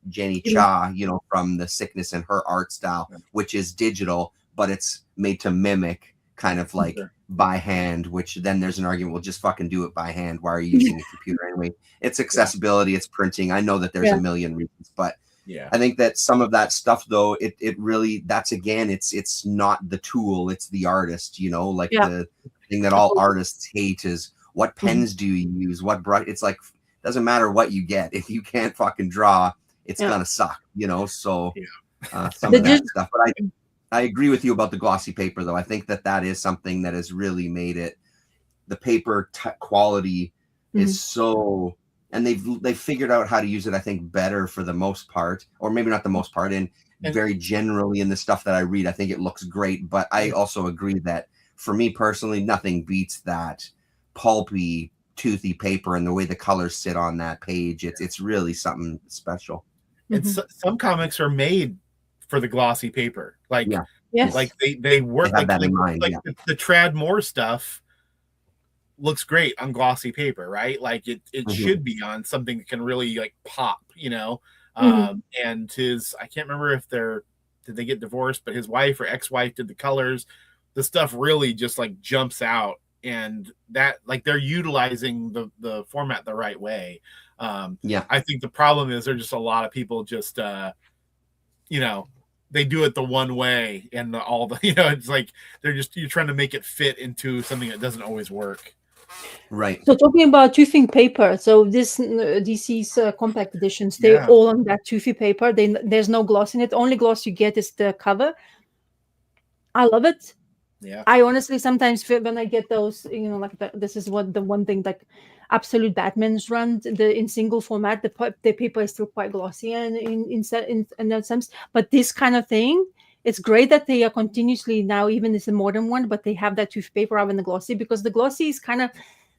Jenny Cha, from The Sickness, and her art style, which is digital, but it's made to mimic kind of like by hand, which then there's an argument, well, just fucking do it by hand. Why are you using a computer anyway? It's accessibility, it's printing. I know that there's a million reasons, but I think that some of that stuff, though, it really, that's again, it's not the tool, it's the artist, like the thing that all artists hate is, what pens do you use? What brush? It's like, doesn't matter what you get. If you can't fucking draw, it's gonna suck, so some of that stuff. But I agree with you about the glossy paper, though. I think that is something that has really made it, the paper quality is so, and they've figured out how to use it, I think, better for the most part, or maybe not the most part, and very generally in the stuff that I read, I think it looks great. But I also agree that for me personally, nothing beats that pulpy, toothy paper and the way the colors sit on that page. It's really something special. It's some comics are made for the glossy paper, like like they work, they have that in mind. The Trad Moore stuff looks great on glossy paper, right? Like it should be on something that can really like pop, and I can't remember if did they get divorced, but his wife or ex-wife did the colors. The stuff really just like jumps out, and that, like, they're utilizing the format the right way. I think the problem is there's just a lot of people just they do it the one way, and it's like you're trying to make it fit into something that doesn't always work. Right. So talking about toothing paper, so this DC's compact editions, they're all on that toothy paper. There's no gloss in it. Only gloss you get is the cover. I love it. Yeah. I honestly sometimes feel when I get those, like this is what the one thing, like Absolute Batman's run, in single format, the paper is still quite glossy and in that sense. But this kind of thing, it's great that they are continuously now, even it's a modern one, but they have that tooth paper rather than the glossy, because the glossy is kind of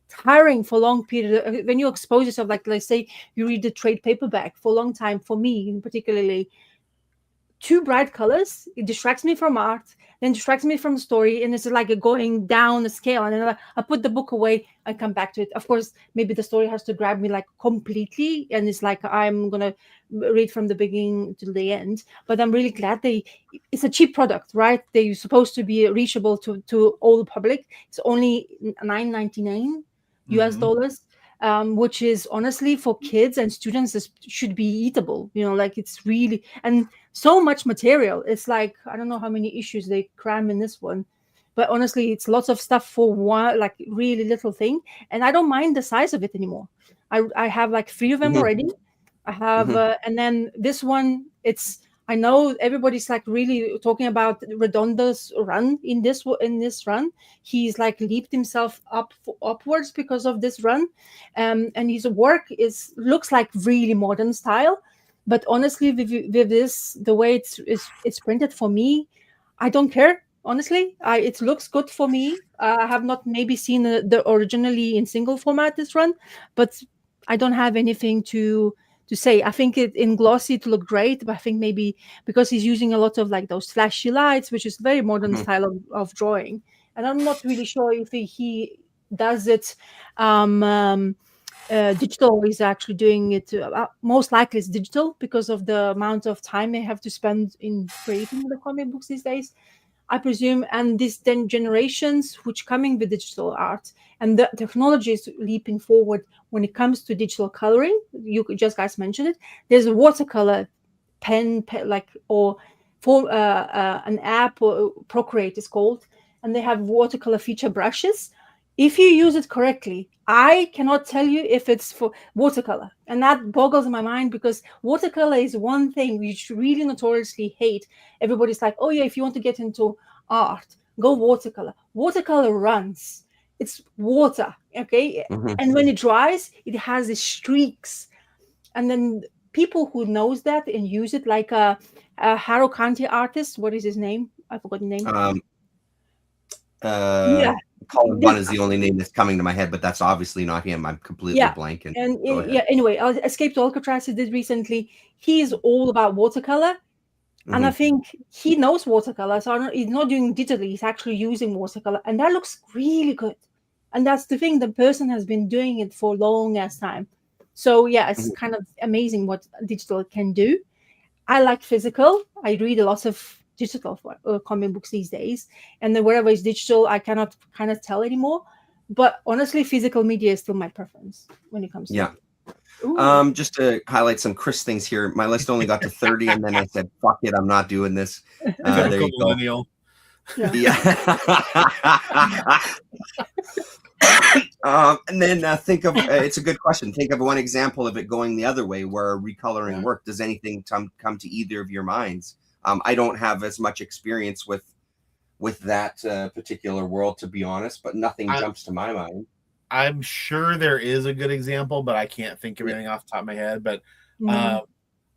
tiring for long period. When you expose yourself, like let's say you read the trade paperback for a long time, for me particularly, too bright colors, it distracts me from art, then distracts me from the story, and it's like going down the scale. And then I put the book away and come back to it. Of course, maybe the story has to grab me like completely, and it's like I'm gonna read from the beginning to the end. But I'm really glad it's a cheap product, right? They're supposed to be reachable to all the public. It's only $9.99 US dollars. Which is honestly for kids and students, this should be eatable, like it's really, and so much material. It's like, I don't know how many issues they cram in this one, but honestly, it's lots of stuff for one, like really little thing. And I don't mind the size of it anymore. I have like 3 of them already. I have, and then this one, I know everybody's like really talking about Redondo's run in this run. He's like leaped himself upwards because of this run, and his work looks like really modern style. But honestly, with this, the way it's printed, for me, I don't care. Honestly, it looks good for me. I have not maybe seen the originally in single format this run, but I don't have anything to say. I think it in glossy to look great, but I think maybe because he's using a lot of like those flashy lights, which is very modern style of drawing, and I'm not really sure if he does it digital. He's actually doing it. Most likely it's digital because of the amount of time they have to spend in creating the comic books these days, I presume. And these 10 generations which coming with digital art, and the technology is leaping forward when it comes to digital coloring. You just guys mentioned it. There's a watercolor pen like, or for an app, or Procreate is called, and they have watercolor feature brushes. if you use it correctly, I cannot tell you if it's for watercolor. And that boggles my mind, because watercolor is one thing we really notoriously hate. Everybody's like, oh yeah, if you want to get into art, go watercolor. Watercolor runs. It's water, okay? Mhm. And when it dries, it has these streaks. And then people who knows that and use it, like a Harrow County artist, what is his name? I forgot the name. Um, Yeah. Colin Bunn is the only name that's coming to my head, but that's obviously not him. I'm completely Yeah. blanking. And Go ahead. yeah, anyway, Escape to Alcatraz he did recently. He's all about watercolor. And I Mhm. think he knows watercolor. So he's not doing digitally, he's actually using watercolor. And that looks really good. And that's the thing, the person has been doing it for long as time. So yeah, it's Mhm. kind of amazing what digital can do. I like physical. I read a lot of digital comic books these days. And then wherever it's digital, I cannot kind of tell anymore. But honestly, physical media is still my preference when it comes to Yeah. it. Ooh. Just to highlight some Chris things here, my list only got to 30, and then I said, "Fuck it, I'm not doing this." There Typical you go. millennial. Yeah. Yeah. And then think of it's a good question. Think of one example of it going the other way, where recoloring Yeah. worked. Does anything come to either of your minds? I don't have as much experience with that particular world, to be honest, but nothing jumps to my mind. I'm sure there is a good example, but I can't think of Yeah. anything off the top of my head. But Mm.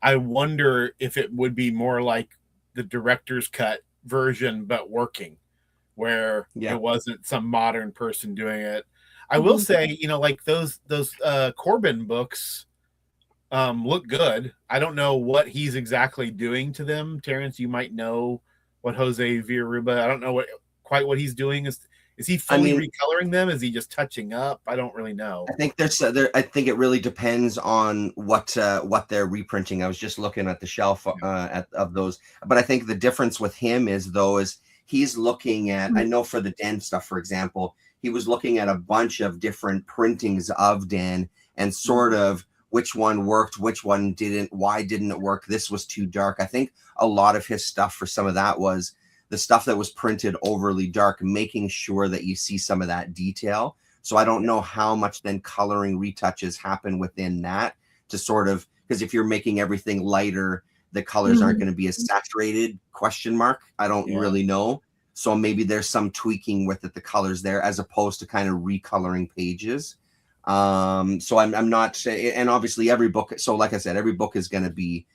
I wonder if it would be more like the director's cut version, but working, where Yeah. it wasn't some modern person doing it. I will Mhm. say, like those Corbin books look good. I don't know what he's exactly doing to them. Terrence, you might know what Jose Villarruba. I don't know quite what he's doing. Is he fully recoloring them? Is he just touching up? I don't really know. I think I think it really depends on what they're reprinting. I was just looking at the shelf of those, but I think the difference with him is he's looking at. I know for the Dan stuff, for example, he was looking at a bunch of different printings of Dan and sort of which one worked, which one didn't, why didn't it work? This was too dark. I think a lot of his stuff for some of that was the stuff that was printed overly dark, making sure that you see some of that detail. So I don't know how much then coloring retouches happen within that to sort of, because if you're making everything lighter, the colors aren't going to be as saturated, ? I don't really know. So maybe there's some tweaking with it, the colors there, as opposed to kind of recoloring pages. So I'm not, and obviously every book. So like I said, every book is going to be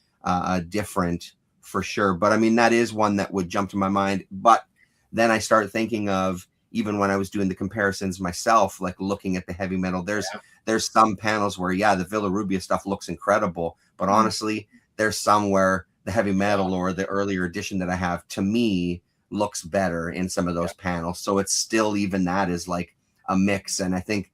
different for sure. But I mean, that is one that would jump to my mind. But then I start thinking of, even when I was doing the comparisons myself, like looking at the heavy metal, there's some panels where, the Villarrubia stuff looks incredible. But honestly, there's some where the heavy metal or the earlier edition that I have, to me, looks better in some of those panels. So it's still, even that is like a mix. And I think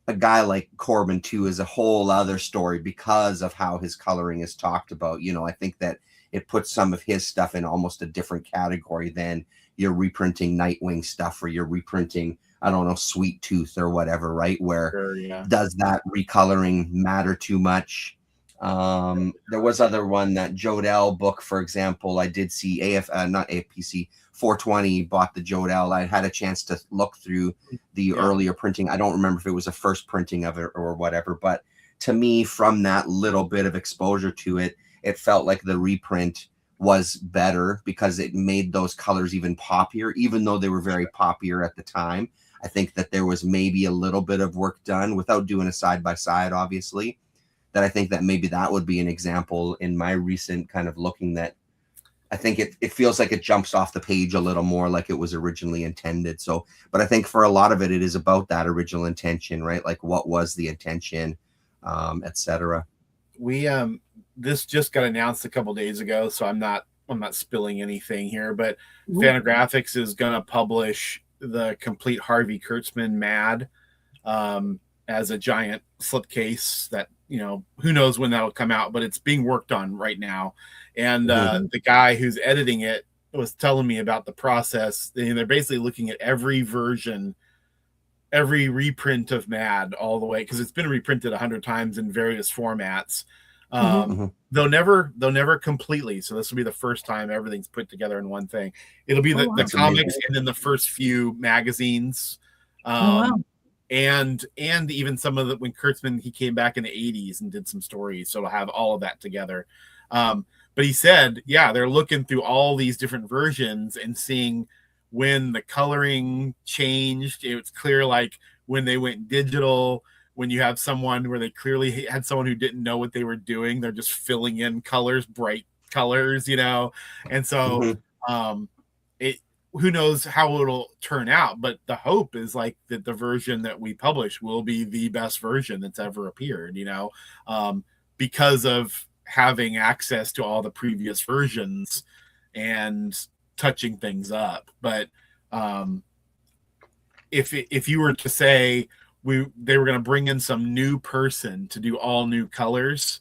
a guy like Corbin too is a whole other story because of how his coloring is talked about. I think that it puts some of his stuff in almost a different category than you're reprinting Nightwing stuff, or you're reprinting, I don't know, Sweet Tooth or whatever, right? Where does that recoloring matter too much? There was other one, that Jodel book, for example. I did see not AFPC 420 bought the Jodel. I had a chance to look through the earlier printing. I don't remember if it was a first printing of it or whatever, but to me, from that little bit of exposure to it, it felt like the reprint was better because it made those colors even poppier, even though they were very poppier at the time. I think that there was maybe a little bit of work done without doing a side by side, obviously, that I think that maybe that would be an example in my recent kind of looking, that I think it feels like it jumps off the page a little more like it was originally intended. So, but I think for a lot of it, it is about that original intention, right? Like, what was the intention, etc. We this just got announced a couple days ago, so I'm not spilling anything here, but Fantagraphics is going to publish the complete Harvey Kurtzman Mad as a giant slipcase that, who knows when that'll come out, but it's being worked on right now. And the guy who's editing it was telling me about the process. They're basically looking at every version, every reprint of Mad all the way, because it's been reprinted 100 times in various formats. They'll never completely. So this will be the first time everything's put together in one thing. It'll be the comics and then the first few magazines Oh, wow. And even some of the when Kurtzman he came back in the 80s and did some stories, so to have all of that together. But he said, yeah, they're looking through all these different versions and seeing when the coloring changed. It's clear, like when they went digital, when you have someone where they clearly had someone who didn't know what they were doing, they're just filling in colors, bright colors, you know, and so it who knows how it'll turn out, but the hope is like that the version that we publish will be the best version that's ever appeared, you know, because of having access to all the previous versions and touching things up. But if you were to say they were going to bring in some new person to do all new colors,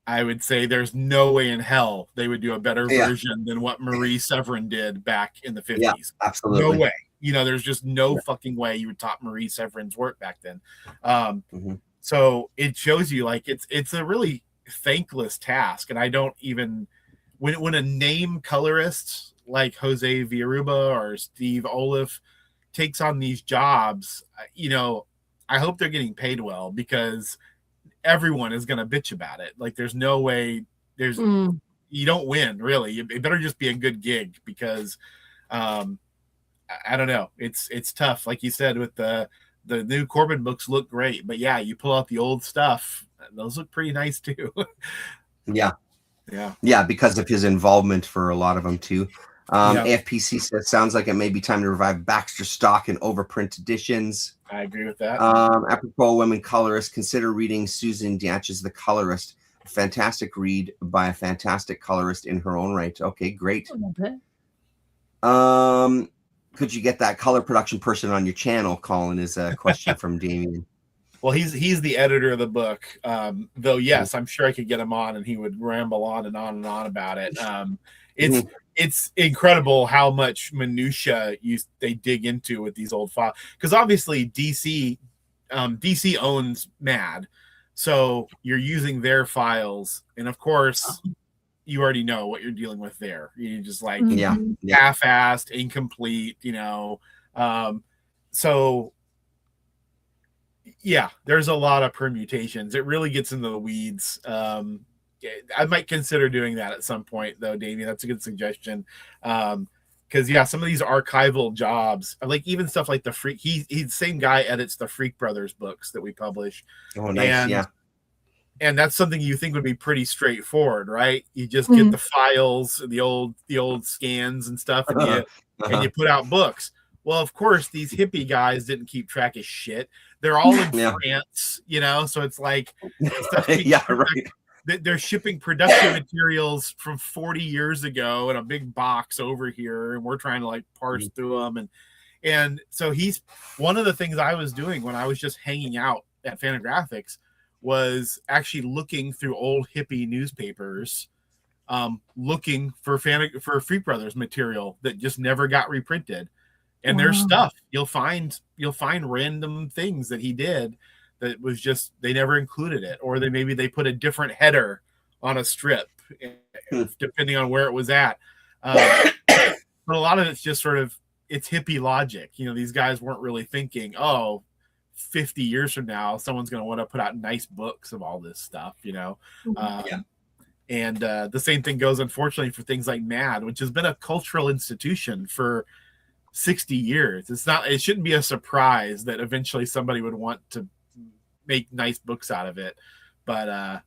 I would say there's no way in hell they would do a better version than what Marie Severin did back in the 50s. Yeah, absolutely. No way. You know, there's just no fucking way you would top Marie Severin's work back then. So it shows you like it's a really thankless task. And I don't even when a name colorist like Jose Villarruba or Steve Oliff takes on these jobs, you know, I hope they're getting paid well, because everyone is going to bitch about it. Like there's no way you don't win really. It better just be a good gig, because I don't know. It's tough. Like you said, with the new Corbin books look great, but yeah, you pull out the old stuff, those look pretty nice too. Yeah, because of his involvement for a lot of them too. AFPC says, sounds like it may be time to revive Baxter stock and overprint editions. I agree with that. Apropos women colorists, consider reading Susan Diatch's The Colorist. A fantastic read by a fantastic colorist in her own right. Okay, great. Could you get that color production person on your channel, Colin, is a question from Damien. Well, he's the editor of the book. Though, yes, I'm sure I could get him on and he would ramble on and on and on about it. It's incredible how much minutia they dig into with these old files, because obviously DC owns Mad, so you're using their files, and of course you already know what you're dealing with there. You just like half-assed, incomplete, you know. So yeah, there's a lot of permutations. It really gets into the weeds. I might consider doing that at some point, though, Damien. That's a good suggestion. Because some of these archival jobs, like even stuff like the Freak, he's the same guy edits the Freak Brothers books that we publish. Oh, nice. And that's something you think would be pretty straightforward, right? You just get the files, the old scans and stuff, and you put out books. Well, of course, these hippie guys didn't keep track of shit. They're all in France, you know, so it's like they're shipping production materials from 40 years ago in a big box over here, and we're trying to like parse through them. And so he's one of the things I was doing when I was just hanging out at Fantagraphics was actually looking through old hippie newspapers, looking for Freak Brothers material that just never got reprinted. And there's stuff you'll find random things that he did that was just, they never included it, or maybe they put a different header on a strip depending on where it was at. But a lot of it's just sort of, it's hippie logic. You know, these guys weren't really thinking, 50 years from now, someone's going to want to put out nice books of all this stuff, you know? And the same thing goes, unfortunately, for things like Mad, which has been a cultural institution for 60 years. It shouldn't be a surprise that eventually somebody would want to make nice books out of it, but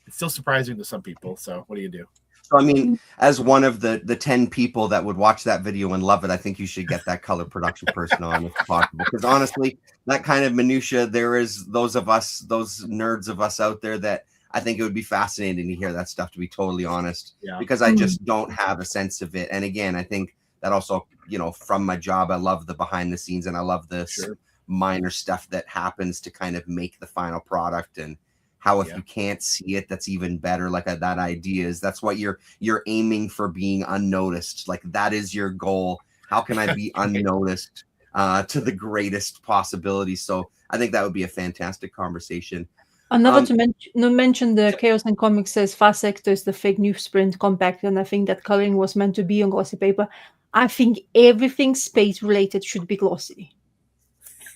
it's still surprising to some people. So what do you do? So, I mean, as one of the 10 people that would watch that video and love it, I think you should get that color production person on if possible. Because honestly, that kind of minutia, there is those nerds of us out there that I think it would be fascinating to hear that stuff, to be totally honest, because I just don't have a sense of it. And again, I think that also, you know, from my job, I love the behind the scenes, and I love this minor stuff that happens to kind of make the final product, and how if you can't see it, that's even better. Like that idea is, that's what you're aiming for, being unnoticed. Like that is your goal. How can I be unnoticed to the greatest possibility? So I think that would be a fantastic conversation. Another to mention the Chaos and Comics says Fast Sector is the fake newsprint compact, and I think that coloring was meant to be on glossy paper. I think everything space related should be glossy.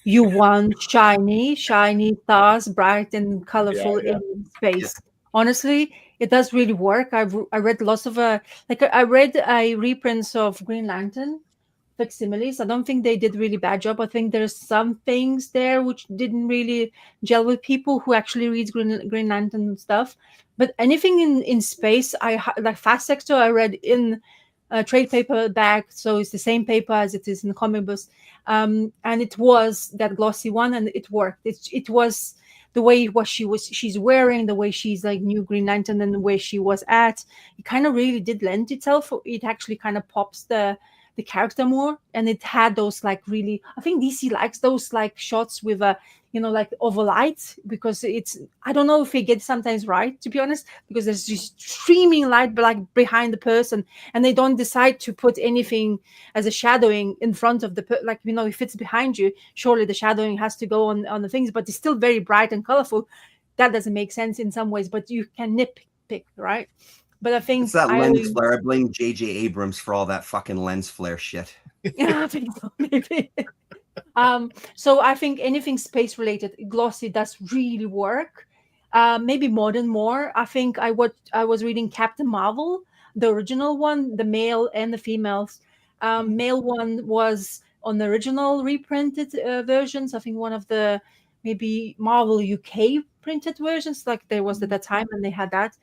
You want shiny stars, bright and colorful Yeah. in space. Honestly, it does really work. I read lots of like I read a reprints of Green Lantern facsimiles. I don't think they did really bad job. I think there's some things there which didn't really gel with people who actually read Green Lantern stuff. But anything in space, like Fast Sector, I read in a trade paperback, so it's the same paper as it is in the comic books. And it was that glossy one, and it worked. It was the way what she's wearing, the way she's like new Green Lantern, and the way she was at. It kind of really did lend itself. It actually kind of pops the character more, and it had those like really, I think DC likes those like shots with a like over light, because it's, I don't know if it gets sometimes right, to be honest, because there's this streaming light like behind the person, and they don't decide to put anything as a shadowing in front of like if it's behind you, surely the shadowing has to go on the things, but it's still very bright and colorful. That doesn't make sense in some ways, but you can nitpick, right? But I think It's that lens flare. I blame J.J. Abrams for all that fucking lens flare shit. Yeah, I think so, maybe. So I think anything space related, glossy does really work. Maybe modern more. I think I was reading Captain Marvel, the original one, the male and the females. Male one was on the original reprinted versions. I think one of the maybe Marvel UK printed versions, like there was at that time, and they had that.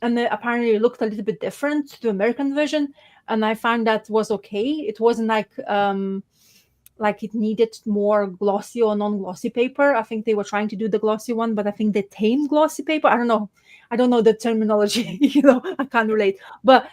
And apparently it looked a little bit different to the American version, and I found that was okay. It wasn't like it needed more glossy or non-glossy paper. I think they were trying to do the glossy one, but I think they tamed glossy paper. I don't know the terminology. I can't relate. But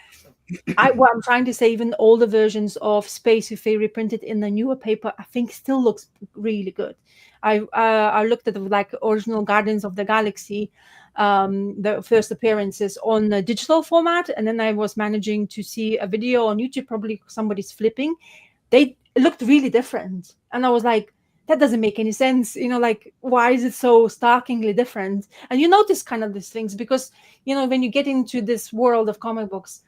what I'm trying to say, even older versions of Space, if they reprinted in the newer paper, I think still looks really good. I looked at the like original Guardians of the Galaxy, the first appearances on a digital format, and then I was managing to see a video on YouTube, probably somebody's flipping. It looked really different, and I was like, that doesn't make any sense. Like, why is it so starkly different? And you notice kind of these things because when you get into this world of comic books,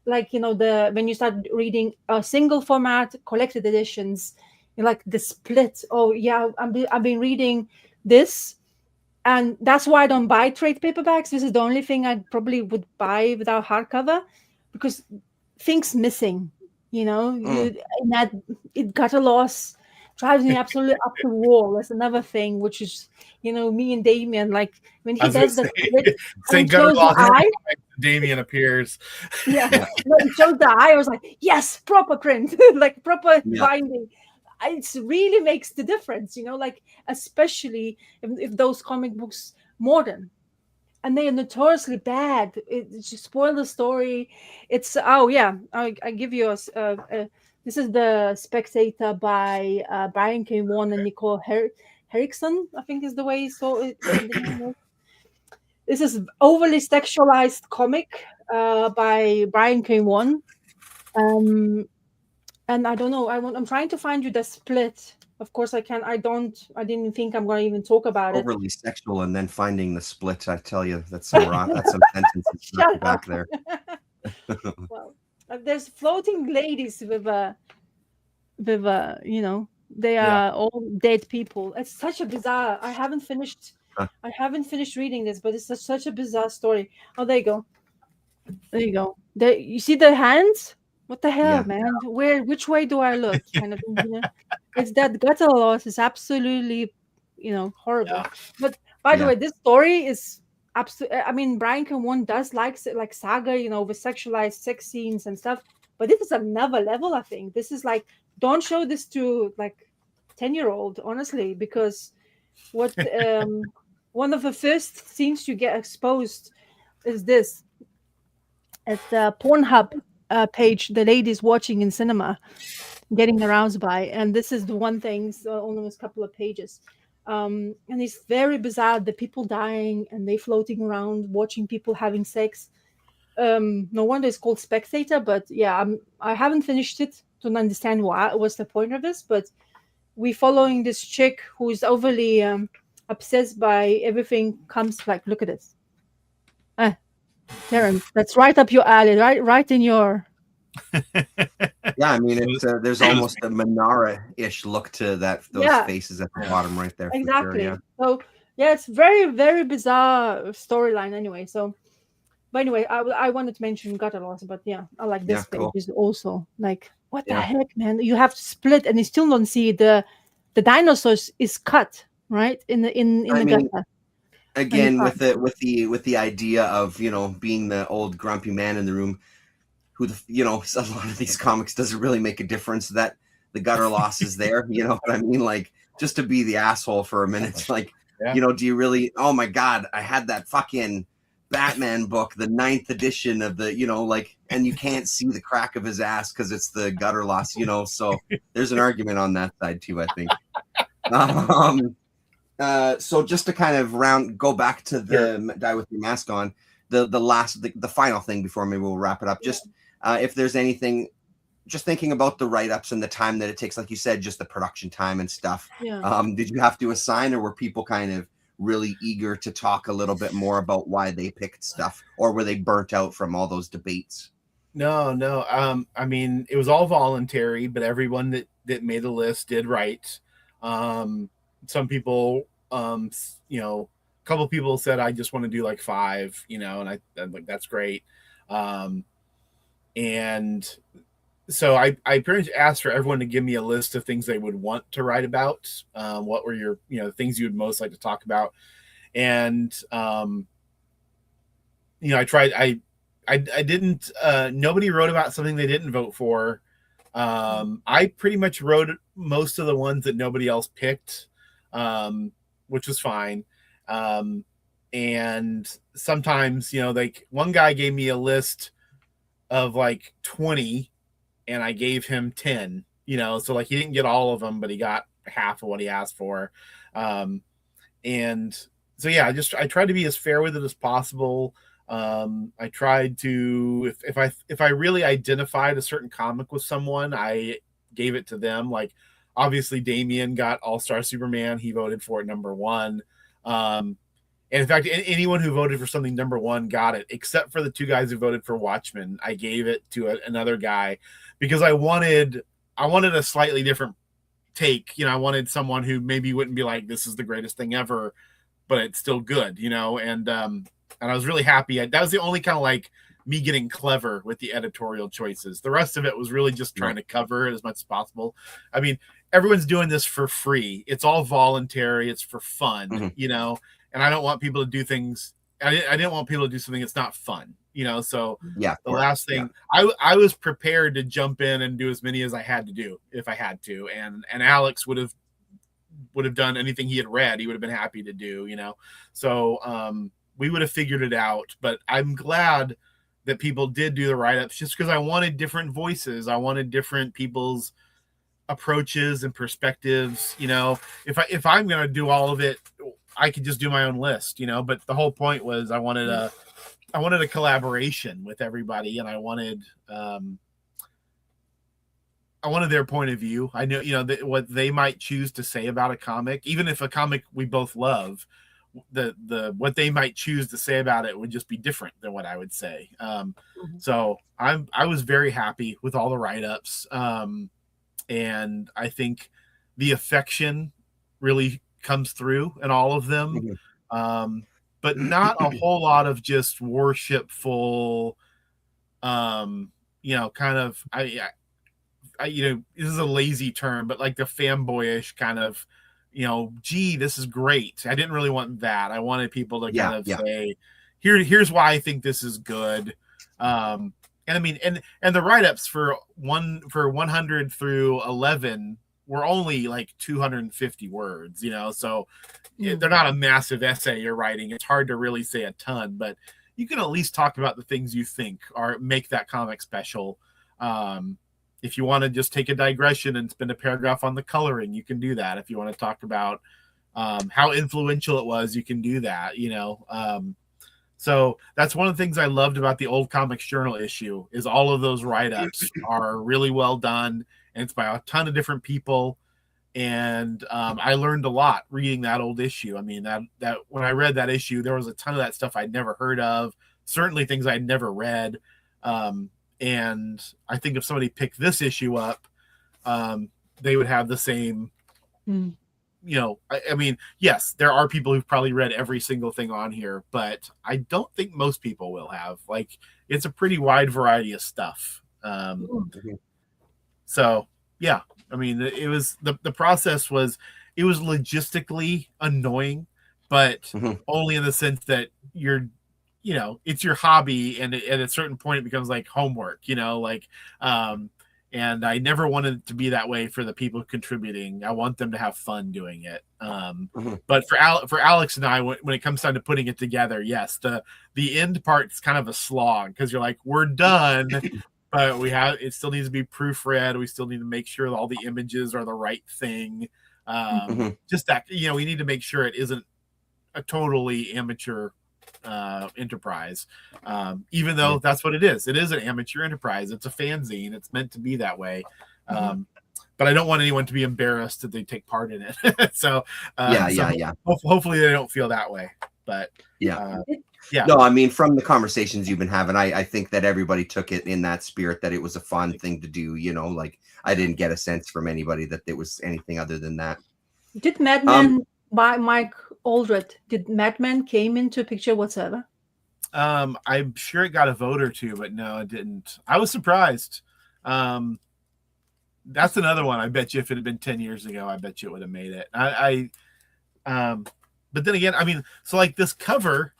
like when you start reading a single format collected editions, like the split. Oh yeah, I've been reading this, and that's why I don't buy trade paperbacks. This is the only thing I probably would buy without hardcover, because things missing. And that it got a loss drives me absolutely up the wall. That's another thing, which is me and Damien, like when he does the split, St. shows the eye. Damien appears. Yeah. When it shows the eye, I was like, yes, proper print, like proper binding. It really makes the difference, like especially if those comic books modern, and they are notoriously bad. It just spoil the story. It's I give you this is the Spectator by Brian K. Vaughan and Nicole Herrickson, I think is the way it. This is overly sexualized comic by Brian K. Vaughan. And I don't know. I'm trying to find you the split. Of course, I can. I didn't think I'm going to even talk about it. Overly sexual, and then finding the split. I tell you, that's some sentences back there. Well, there's floating ladies with they are all dead people. It's such a bizarre. I haven't finished reading this, but it's such a bizarre story. Oh, there you go. There you go. There, you see the hands? What the hell, man? Which way do I look? Kind of thing, It's that gutter loss is absolutely, horrible. Yeah. But by the way, this story is absolutely. I mean, Brian K. Vaughan does like saga, with sexualized sex scenes and stuff. But this is another level. I think this is like, don't show this to like 10-year-old, honestly, because what one of the first scenes you get exposed is this. At the Pornhub page, the ladies watching in cinema, getting aroused by, and this is the one thing. So almost a couple of pages, and it's very bizarre. The people dying and they floating around, watching people having sex. No wonder it's called Spectator. But yeah, I haven't finished it to understand what's the point of this. But we're following this chick who's overly obsessed by everything. Comes like, look at this. Terrence, that's right up your alley, right in your. Yeah, I mean, it's there's almost a Minara-ish look to those Yeah, faces at the bottom right there for sure. Yeah, exactly. So yeah, it's very, very bizarre storyline anyway. So, but anyway, I wanted to mention Gutter Loss, but yeah, I like yeah, this page cool. is also like, what the Yeah, heck, man? You have to split, and you still don't see the dinosaurs is cut right in I the mean, gutter, and you again can't. with the idea of being the old grumpy man in the room, who a lot of these comics doesn't really make a difference that the gutter loss is there. You know what I mean? Like just to be the asshole for a minute. It's like, Yeah. do you really? Oh my God, I had that fucking Batman book, the 9th edition of the, and you can't see the crack of his ass because it's the gutter loss. So there's an argument on that side too, I think. So just to kind of go back to the guy with the mask on, the final thing before maybe we'll wrap it up. Just if there's anything, just thinking about the write-ups and the time that it takes, like you said, just the production time and stuff. Yeah. Did you have to assign, or were people kind of really eager to talk a little bit more about why they picked stuff, or were they burnt out from all those debates? No. I mean, it was all voluntary, but everyone that made the list did write. Some people, a couple people said, I just want to do like 5, and I'm like, that's great. And so I pretty much asked for everyone to give me a list of things they would want to write about. What were your, things you would most like to talk about? And, I tried, I didn't, nobody wrote about something they didn't vote for. I pretty much wrote most of the ones that nobody else picked, which was fine. And sometimes, like one guy gave me a list of like 20 and I gave him 10, so like he didn't get all of them, but he got half of what he asked for. And so, yeah, I tried to be as fair with it as possible. I tried to, if I really identified a certain comic with someone, I gave it to them. Like obviously Damien got All-Star Superman. He voted for it number 1. And in fact, anyone who voted for something number 1 got it, except for the 2 guys who voted for Watchmen. I gave it to another guy because I wanted a slightly different take. I wanted someone who maybe wouldn't be like, this is the greatest thing ever, but it's still good, and I was really happy. That was the only kind of like me getting clever with the editorial choices. The rest of it was really just trying to cover it as much as possible. I mean, everyone's doing this for free. It's all voluntary. It's for fun, and I don't want people to do things. I didn't want people to do something that's not fun, so yeah. The last thing, I was prepared to jump in and do as many as I had to do if I had to. And Alex would have done anything he had read. He would have been happy to do, so, we would have figured it out, but I'm glad that people did do the write-ups just because I wanted different voices. I wanted different people's approaches and perspectives. If I'm going to do all of it, I could just do my own list, but the whole point was I wanted a collaboration with everybody, and I wanted their point of view. I know, what they might choose to say about a comic, even if a comic we both love, the what they might choose to say about it would just be different than what I would say. So I was very happy with all the write-ups. And I think the affection really comes through in all of them. But not a whole lot of just worshipful, kind of, I this is a lazy term, but like the fanboyish kind of, gee, this is great. I didn't really want that. I wanted people to kind of say, here's why I think this is good. And I mean, and the write-ups for 100 through 11 were only like 250 words, so they're not a massive essay you're writing. It's hard to really say a ton, but you can at least talk about the things you think or make that comic special. If you want to just take a digression and spend a paragraph on the coloring, you can do that. If you want to talk about how influential it was, you can do that, So that's one of the things I loved about the Old Comics Journal issue is all of those write-ups are really well done, and it's by a ton of different people. And I learned a lot reading that old issue. I mean, that when I read that issue, there was a ton of that stuff I'd never heard of, certainly things I'd never read. And I think if somebody picked this issue up, they would have the same, Mm. you know, I mean, yes, there are people who've probably read every single thing on here, but I don't think most people will have. Like, it's a pretty wide variety of stuff. So yeah, I mean, it was the process was, it was logistically annoying, but only in the sense that you're, you know, it's your hobby, and at a certain point it becomes like homework, you know, like, and I never wanted it to be that way for the people contributing. I want them to have fun doing it. But for Alex and I, when it comes time to putting it together, yes, the end part is kind of a slog, because you're like, we're done, but it still needs to be proofread. We still need to make sure that all the images are the right thing. Just that, you know, we need to make sure it isn't a totally amateur enterprise, even though that's what it is. It is an amateur enterprise. It's a fanzine. It's meant to be that way. But I don't want anyone to be embarrassed that they take part in it. So hopefully they don't feel that way. But yeah. No, I mean, from the conversations you've been having, I think that everybody took it in that spirit, that it was a fun thing to do. You know, like, I didn't get a sense from anybody that there was anything other than that. Did Madman by Mike Aldred, did Madman came into picture whatsoever? I'm sure it got a vote or two, but no, it didn't. I was surprised. That's another one. I bet you if it had been 10 years ago, I bet you it would have made it. But then again, I mean, so like this cover,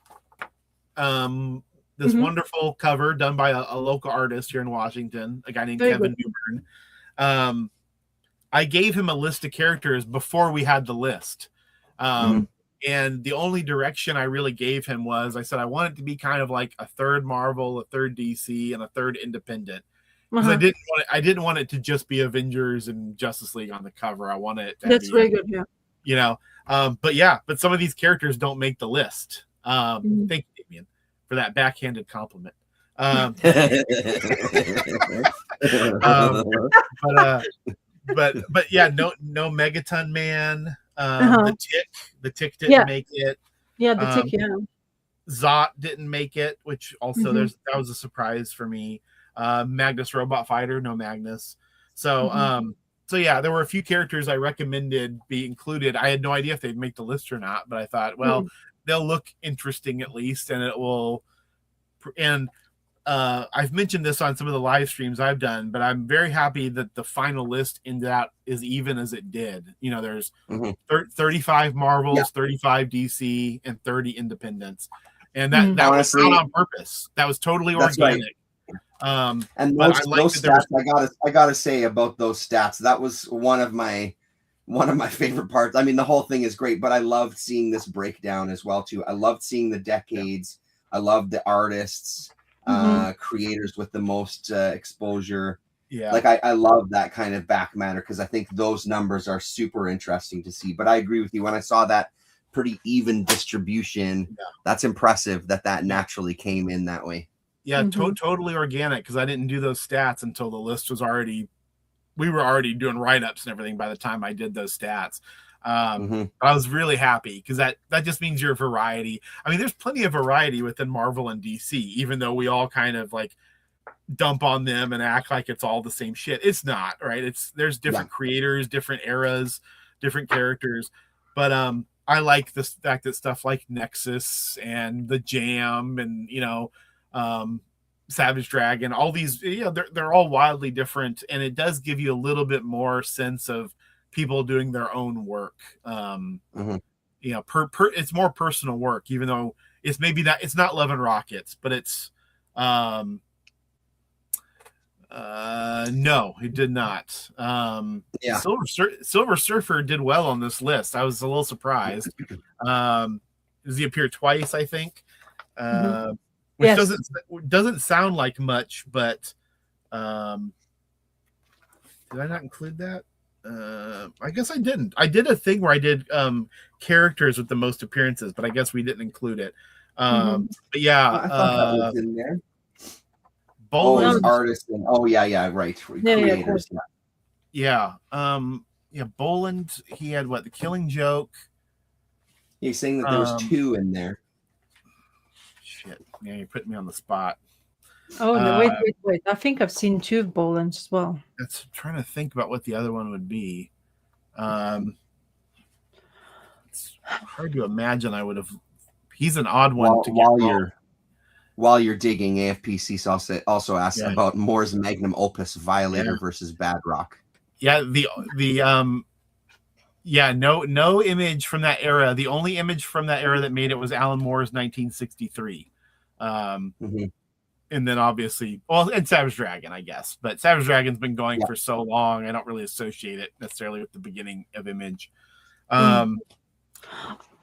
this wonderful cover done by a local artist here in Washington, a guy named Kevin Newburn. I gave him a list of characters before we had the list. And the only direction I really gave him was, I said, I want it to be kind of like a third Marvel, a third DC, and a third independent. Because I didn't want it to just be Avengers and Justice League on the cover. I want it to That's very good, yeah. You know, but some of these characters don't make the list. Thank you, Damien, for that backhanded compliment. But yeah, no Megaton Man. The Tick didn't make it. Yeah, the Tick, yeah. Zot didn't make it, which also that was a surprise for me. Magnus Robot Fighter, no Magnus. So so yeah, there were a few characters I recommended be included. I had no idea if they'd make the list or not, but I thought, well, they'll look interesting at least, and it will. And I've mentioned this on some of the live streams I've done, but I'm very happy that the final list ended out as even as it did. You know, there's 35 Marvels, 35 DC, and 30 Independents, and that honestly, was not on purpose. That was totally organic. Right. And those stats, I gotta say about those stats, that was one of my favorite parts. I mean, the whole thing is great, but I loved seeing this breakdown as well too. I loved seeing the decades. I loved the artists, creators with the most exposure. Yeah, like I love that kind of back matter, because I think those numbers are super interesting to see. But I agree with you, when I saw that pretty even distribution, that's impressive that naturally came in that way. Yeah, totally organic, because I didn't do those stats until the list was already, we were already doing write-ups and everything by the time I did those stats. I was really happy, because that just means your variety. I mean, there's plenty of variety within Marvel and DC, even though we all kind of like dump on them and act like it's all the same shit. It's not, right? There's different creators, different eras, different characters. But I like the fact that stuff like Nexus and the Jam and, you know, Savage Dragon, all these, you know, they're all wildly different, and it does give you a little bit more sense of people doing their own work. You know, it's more personal work, even though it's maybe not, it's not Love and Rockets, but it's no, it did not. Silver Surfer did well on this list. I was a little surprised. Does he appear twice, I think? Which doesn't sound like much, but did I not include that? I guess I didn't. I did a thing where I did characters with the most appearances, but I guess we didn't include it. But yeah, I thought that was in there. Boland, artists and right. Creators. Yeah. Boland, he had what, the Killing Joke. He's saying that there was 2 in there. Shit. Yeah, you're putting me on the spot. Oh, no, wait. I think I've seen two of Boland's as well. That's trying to think about what the other one would be. It's hard to imagine I would have. He's an odd one to get while you're digging. AFPC also asked about Moore's magnum opus Violator versus Bad Rock. Yeah, no image from that era. The only image from that era that made it was Alan Moore's 1963. And then obviously, and Savage Dragon, I guess. But Savage Dragon's been going for so long, I don't really associate it necessarily with the beginning of Image. I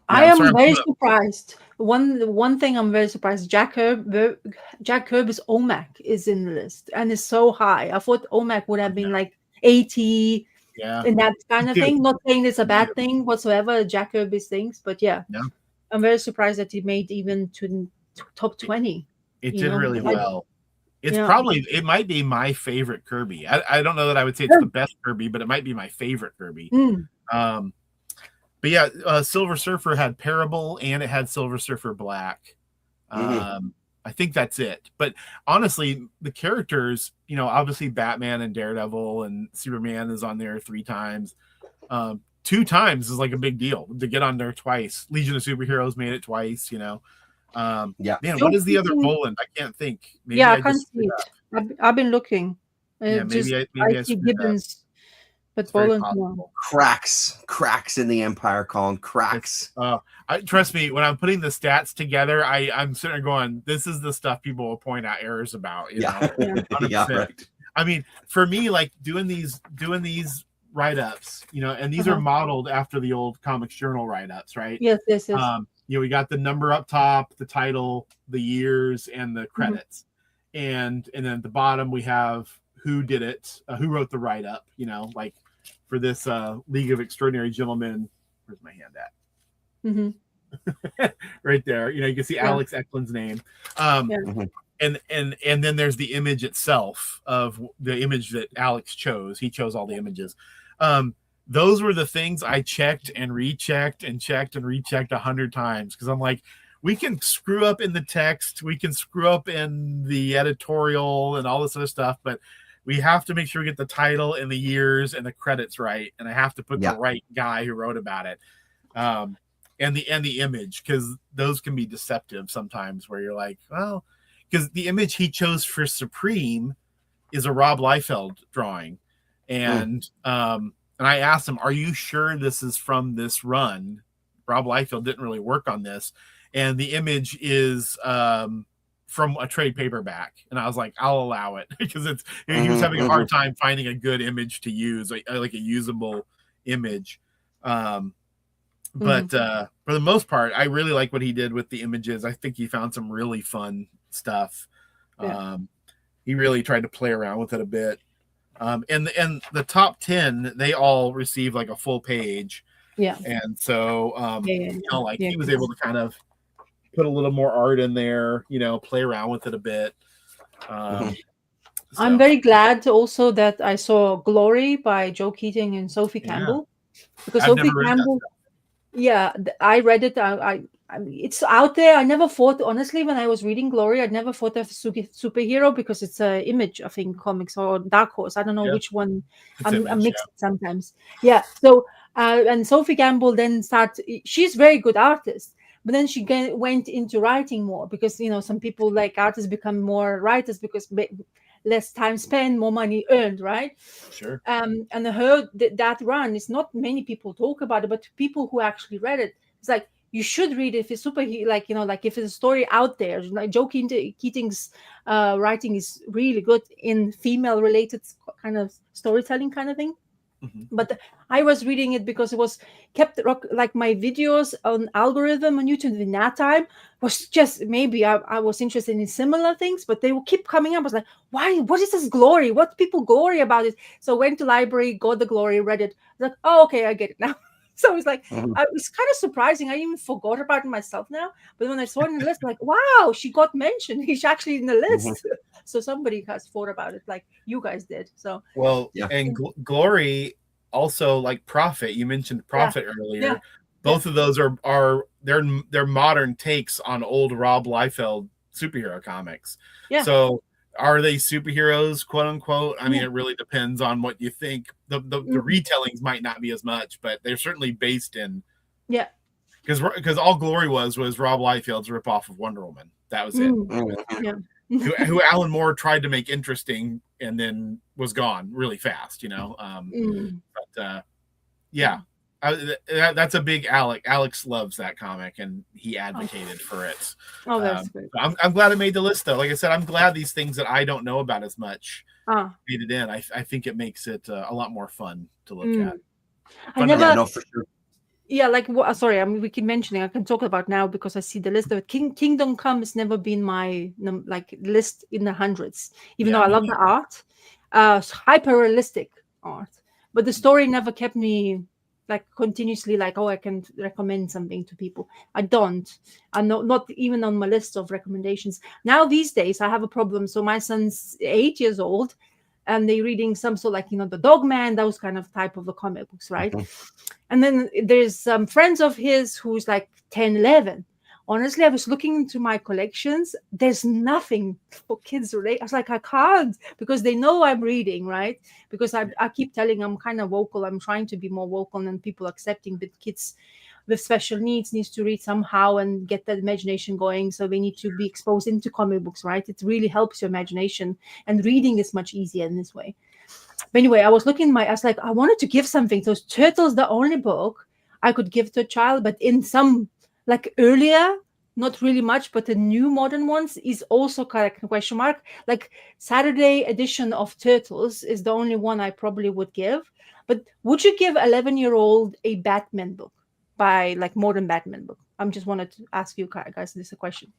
am very surprised. One thing I'm very surprised, Jack Kirby's OMAC is in the list and is so high. I thought OMAC would have been like 80 and that kind of thing. Not saying it's a bad thing whatsoever, Jack Kirby's things, but I'm very surprised that he made even to top 20. It did really well. It's it might be my favorite Kirby. I don't know that I would say it's the best Kirby, but it might be my favorite Kirby. But Silver Surfer had Parable and it had Silver Surfer Black. I think that's it. But honestly, the characters, obviously Batman and Daredevil and Superman is on there 3 times. 2 times is like a big deal to get on there twice. Legion of Superheroes made it twice, Man, what is the other Boland? I can't think. Maybe I can't see it. I've been looking. Maybe I see Gibbons. But Boland, no. Cracks in the Empire, Colin. Cracks. Trust me, when I'm putting the stats together, I'm sitting there going, this is the stuff people will point out errors about. Right. I mean, for me, like doing these write-ups, and these are modeled after the old Comics Journal write-ups, right? Yes. We got the number up top, the title, the years, and the credits. And then at the bottom we have who did it, who wrote the write-up, like for this League of Extraordinary Gentlemen. Where's my hand at? Right there. You can see Alex Eklund's name. And then there's the image itself of the image that Alex chose. He chose all the images. Those were the things I checked and rechecked and checked and rechecked 100 times because I'm like, we can screw up in the text, we can screw up in the editorial and all this other stuff, but we have to make sure we get the title and the years and the credits right, and I have to put the right guy who wrote about it, and the image, because those can be deceptive sometimes. Where you're like, well, because the image he chose for Supreme is a Rob Liefeld drawing, and I asked him, "Are you sure this is from this run?" Rob Liefeld didn't really work on this, and the image is from a trade paperback, and I was like, I'll allow it because he was having a hard time finding a good image to use, like a usable image. But for the most part, I really like what he did with the images. I think he found some really fun stuff. He really tried to play around with it a bit. And the top 10, they all receive like a full page. And so he was able to kind of put a little more art in there, play around with it a bit. I'm very glad also that I saw Glory by Joe Keating and Sophie Campbell, because Sophie Campbell, I read it. I it's out there. I never thought, honestly, when I was reading Glory, I never thought of superhero because it's a Image, I think, comics or Dark Horse. I don't know which one. I'm mixed sometimes. So and Sophie Campbell then she's a very good artist. But then she went into writing more because, some people like artists become more writers because less time spent, more money earned, right? Sure. And that run is not many people talk about it, but people who actually read it, it's like, you should read it if it's superhero, like if it's a story out there. Like Joe Keating's writing is really good in female-related kind of storytelling kind of thing. But I was reading it because it was kept like my videos on algorithm on YouTube in that time was just maybe I was interested in similar things, but they will keep coming up. I was like, why? What is this Glory? What people glory about it? So I went to library, got the Glory, read it. I was like, oh, okay, I get it now. So it's like, it's kind of surprising. I even forgot about it myself now. But when I saw it in the list, I'm like, wow, she got mentioned. He's actually in the list. So somebody has thought about it like you guys did. So and Glory also, like Prophet. You mentioned Prophet earlier. Both of those are they're modern takes on old Rob Liefeld superhero comics. So are they superheroes, quote unquote? I mean, it really depends on what you think. The retellings might not be as much, but they're certainly based in. Yeah. Because All Glory was Rob Liefeld's ripoff of Wonder Woman. That was it. Yeah. who Alan Moore tried to make interesting and then was gone really fast, you know. But yeah, that's a big Alex loves that comic and he advocated for it. Oh, that's good. I'm glad it made the list though. Like I said, I'm glad these things that I don't know about as much made it in. I think it makes it a lot more fun to look at. I never. Yeah, no, for sure. Yeah, like sorry, I mean we keep mentioning. I can talk about now because I see the list of Kingdom Come has never been my like list in the hundreds. Even though I love the art, hyper realistic art, but the story never kept me like continuously like, oh, I can recommend something to people. I don't. I'm not even on my list of recommendations now. These days I have a problem. So my son's 8 years old, and they're reading some sort like, you know, the Dog Man, those kind of type of the comic books, right? And then there's some friends of his who's like 10, 11. Honestly, I was looking into my collections. There's nothing for kids related. I was like, I can't, because they know I'm reading, right? Because I keep telling them I'm kind of vocal. I'm trying to be more vocal and people accepting that kids with special needs needs to read somehow and get that imagination going. So they need to be exposed into comic books, right? It really helps your imagination, and reading is much easier in this way. But anyway, I was like, I wanted to give something. Those Turtles, the only book I could give to a child, but in some like earlier, not really much, but the new modern ones is also correct question mark. Like Saturday edition of Turtles is the only one I probably would give. But would you give 11-year-old a Batman book by like modern Batman book? I'm just wanted to ask you guys this question.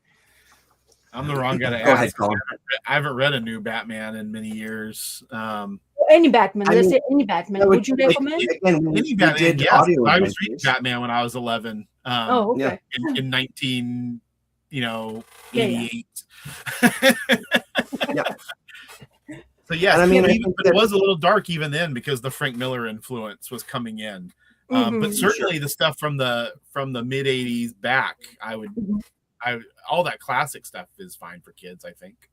I'm the wrong guy to Go ask. ahead, Colin. I haven't read a new Batman in many years. Any Batman, let's say any Batman. Would you recommend? Any Batman, yes. I was reading Batman when I was 11. Okay. In 1988. Yeah. So yeah, I mean, it was a little dark even then because the Frank Miller influence was coming in. But certainly the stuff from the mid 80s back, all that classic stuff is fine for kids, I think.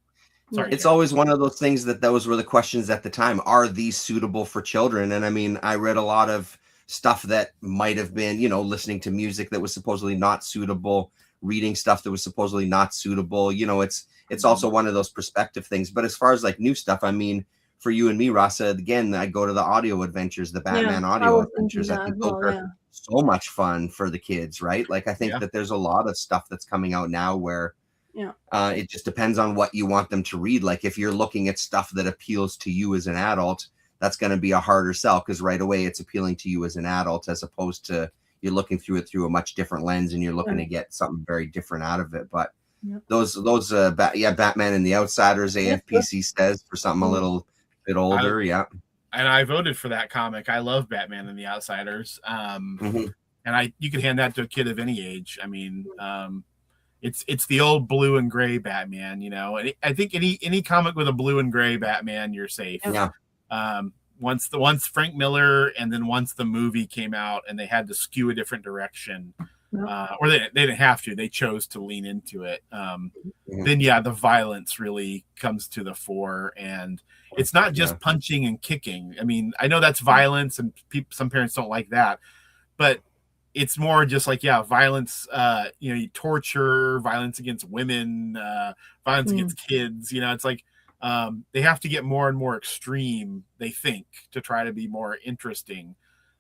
Sorry, it's always one of those things that those were the questions at the time. Are these suitable for children? And I mean, I read a lot of stuff that might have been, you know, listening to music that was supposedly not suitable, reading stuff that was supposedly not suitable. You know, it's also one of those perspective things. But as far as like new stuff, I mean, for you and me, Rasa, again, I go to the audio adventures, the Batman audio adventures. I think those are so much fun for the kids, right? Like, I think that there's a lot of stuff that's coming out now where it just depends on what you want them to read. Like, if you're looking at stuff that appeals to you as an adult, that's going to be a harder sell because right away it's appealing to you as an adult, as opposed to you're looking through it through a much different lens and you're looking to get something very different out of it. But those Batman and the Outsiders, AFPC says, for something a little bit older. And I voted for that comic. I love Batman and the Outsiders. And you could hand that to a kid of any age. I mean, it's the old blue and gray Batman, you know. And I think any comic with a blue and gray Batman, you're safe. Once Frank Miller and then once the movie came out and they had to skew a different direction, or they didn't have to, they chose to lean into it. Then the violence really comes to the fore, and it's not just punching and kicking. I mean, I know that's violence, and some parents don't like that, but it's more just like violence. You torture, violence against women, violence against kids. You know, it's like they have to get more and more extreme, they think, to try to be more interesting.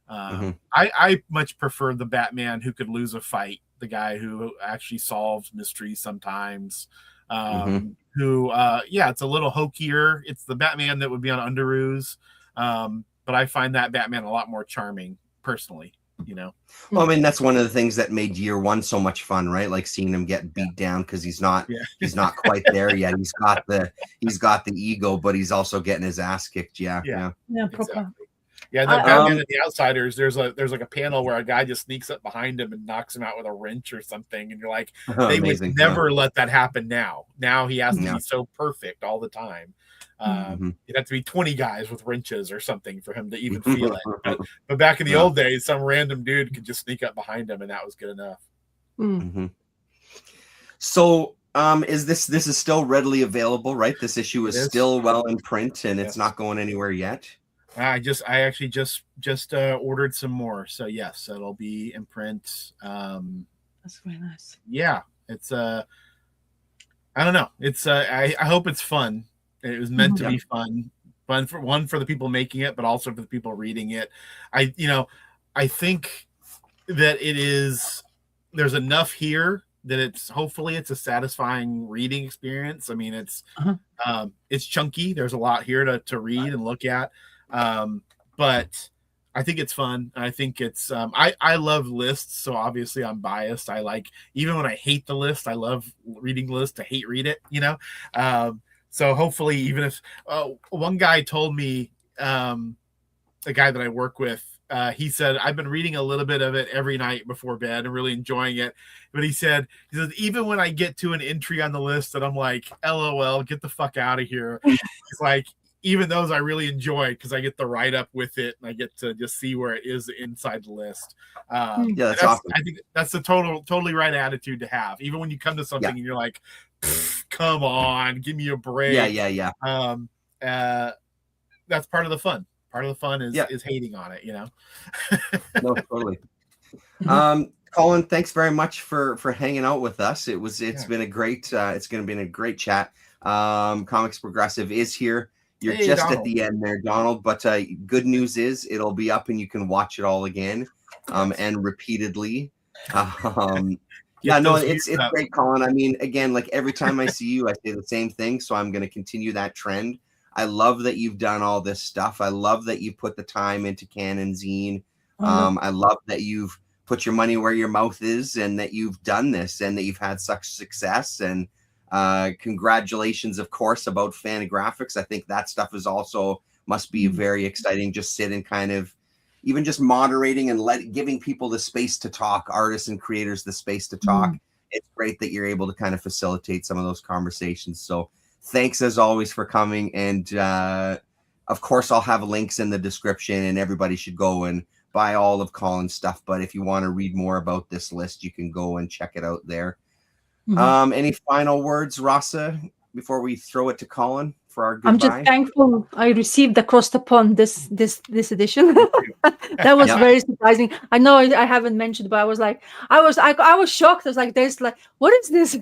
I much prefer the Batman who could lose a fight, the guy who actually solves mysteries sometimes. It's a little hokier. It's the Batman that would be on Underoos, but I find that Batman a lot more charming personally. You know, well, I mean, that's one of the things that made year one so much fun, right? Like seeing him get beat down because he's not quite there yet. He's got the ego, but he's also getting his ass kicked. Exactly. Proper. The Batman and the Outsiders. There's like a panel where a guy just sneaks up behind him and knocks him out with a wrench or something, and you're like, they would never let that happen now. Now he has to be so perfect all the time. It'd have to be 20 guys with wrenches or something for him to even feel it. But back in the old days, some random dude could just sneak up behind him, and that was good enough. So Is this is still readily available, right? This issue is still well in print, and it's not going anywhere yet. I actually just ordered some more, so yes, it'll be in print. That's really nice. Yeah, it's I don't know. It's I hope it's fun. It was meant to be fun for the people making it, but also for the people reading it. I think that there's enough here that hopefully it's a satisfying reading experience. I mean, it's chunky. There's a lot here to read and look at. But I think it's fun. I think it's I love lists, so obviously I'm biased. I like, even when I hate the list, I love reading lists to read it, so hopefully, even if one guy told me, a guy that I work with, he said, I've been reading a little bit of it every night before bed and really enjoying it. But he says, even when I get to an entry on the list that I'm like, LOL, get the fuck out of here. He's like, even those I really enjoy because I get the write up with it and I get to just see where it is inside the list. That's awesome. I think that's the totally right attitude to have. Even when you come to something and you're like, come on, give me a break. Yeah. That's part of the fun. Part of the fun is hating on it, No, totally. Colin, thanks very much for hanging out with us. It's been a great it's going to be a great chat. Comics Progressive is here. You're just Donald. At the end there, Donald. But good news is it'll be up and you can watch it all again, and repeatedly. It's great, Colin. I mean, again, like every time I see you, I say the same thing. So I'm going to continue that trend. I love that you've done all this stuff. I love that you put the time into Canon Zine. I love that you've put your money where your mouth is and that you've done this and that you've had such success. And congratulations, of course, about Fantagraphics. I think that stuff is also must be very exciting. Just sit and kind of even just moderating and giving people the space to talk, artists and creators the space to talk. It's great that you're able to kind of facilitate some of those conversations. So thanks as always for coming. And of course, I'll have links in the description and everybody should go and buy all of Colin's stuff. But if you want to read more about this list, you can go and check it out there. Any final words, Rasa, before we throw it to Colin for our goodbye? I'm just thankful I received Across the Pond this edition. That was very surprising. I know I haven't mentioned, but I was shocked. I was like, there's like, what is this?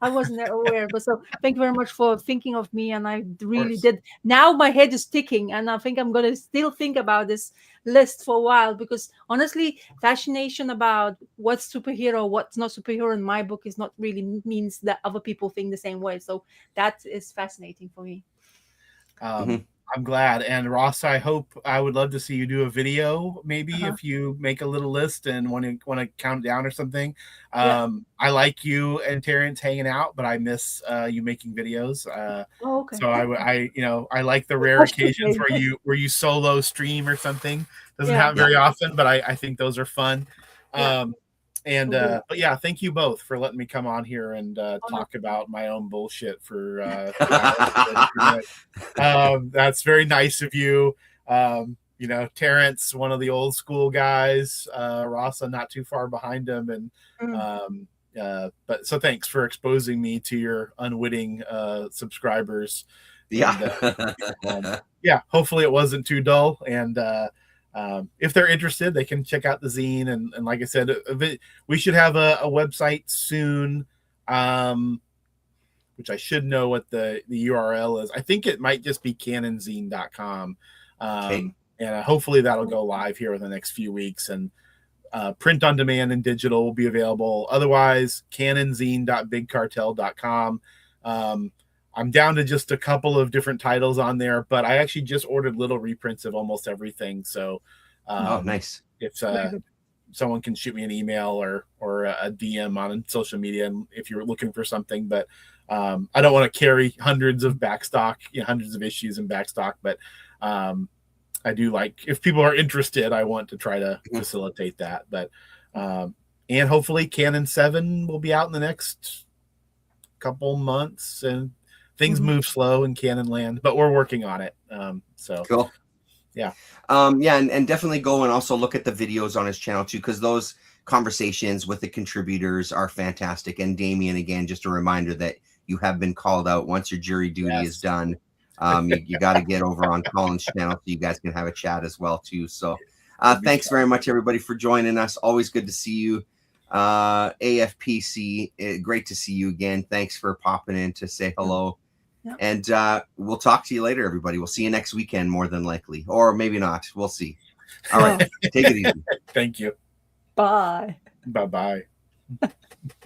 I wasn't aware, but so thank you very much for thinking of me, and I really did. Now my head is ticking, and I think I'm going to still think about this list for a while, because honestly, fascination about what's superhero, what's not superhero in my book is not really means that other people think the same way. So that is fascinating for me. I'm glad. And Ross, I would love to see you do a video, maybe if you make a little list and want to count down or something. I like you and Terrence hanging out, but I miss you making videos. Okay. So I like the rare occasions where you solo stream or something. Doesn't happen very often, but I think those are fun. But yeah, thank you both for letting me come on here and talk about my own bullshit for that's very nice of you. Terrence, one of the old school guys, Rasa not too far behind him, and but so thanks for exposing me to your unwitting subscribers. Hopefully it wasn't too dull, and if they're interested, they can check out the zine. And like I said, we should have a website soon, which I should know what the URL is. I think it might just be canonzine.com. And hopefully that'll go live here in the next few weeks. And print on demand and digital will be available. Otherwise, canonzine.bigcartel.com. I'm down to just a couple of different titles on there, but I actually just ordered little reprints of almost everything. So, nice. If someone can shoot me an email or a DM on social media, and if you're looking for something, but I don't want to carry hundreds of backstock, hundreds of issues in backstock, but I do like, if people are interested, I want to try to facilitate that. But and hopefully Canon 7 will be out in the next couple months, and things move slow in Canon land, but we're working on it. So cool. Yeah. And definitely go and also look at the videos on his channel too, because those conversations with the contributors are fantastic. And Damien, again, just a reminder that you have been called out. Once your jury duty is done, you got to get over on Colin's channel so you guys can have a chat as well too. So thanks very much, everybody, for joining us. Always good to see you. AFPC, great to see you again. Thanks for popping in to say hello. Yeah. And we'll talk to you later, everybody. We'll see you next weekend, more than likely, or maybe not. We'll see. All right, take it easy. Thank you. Bye. Bye-bye.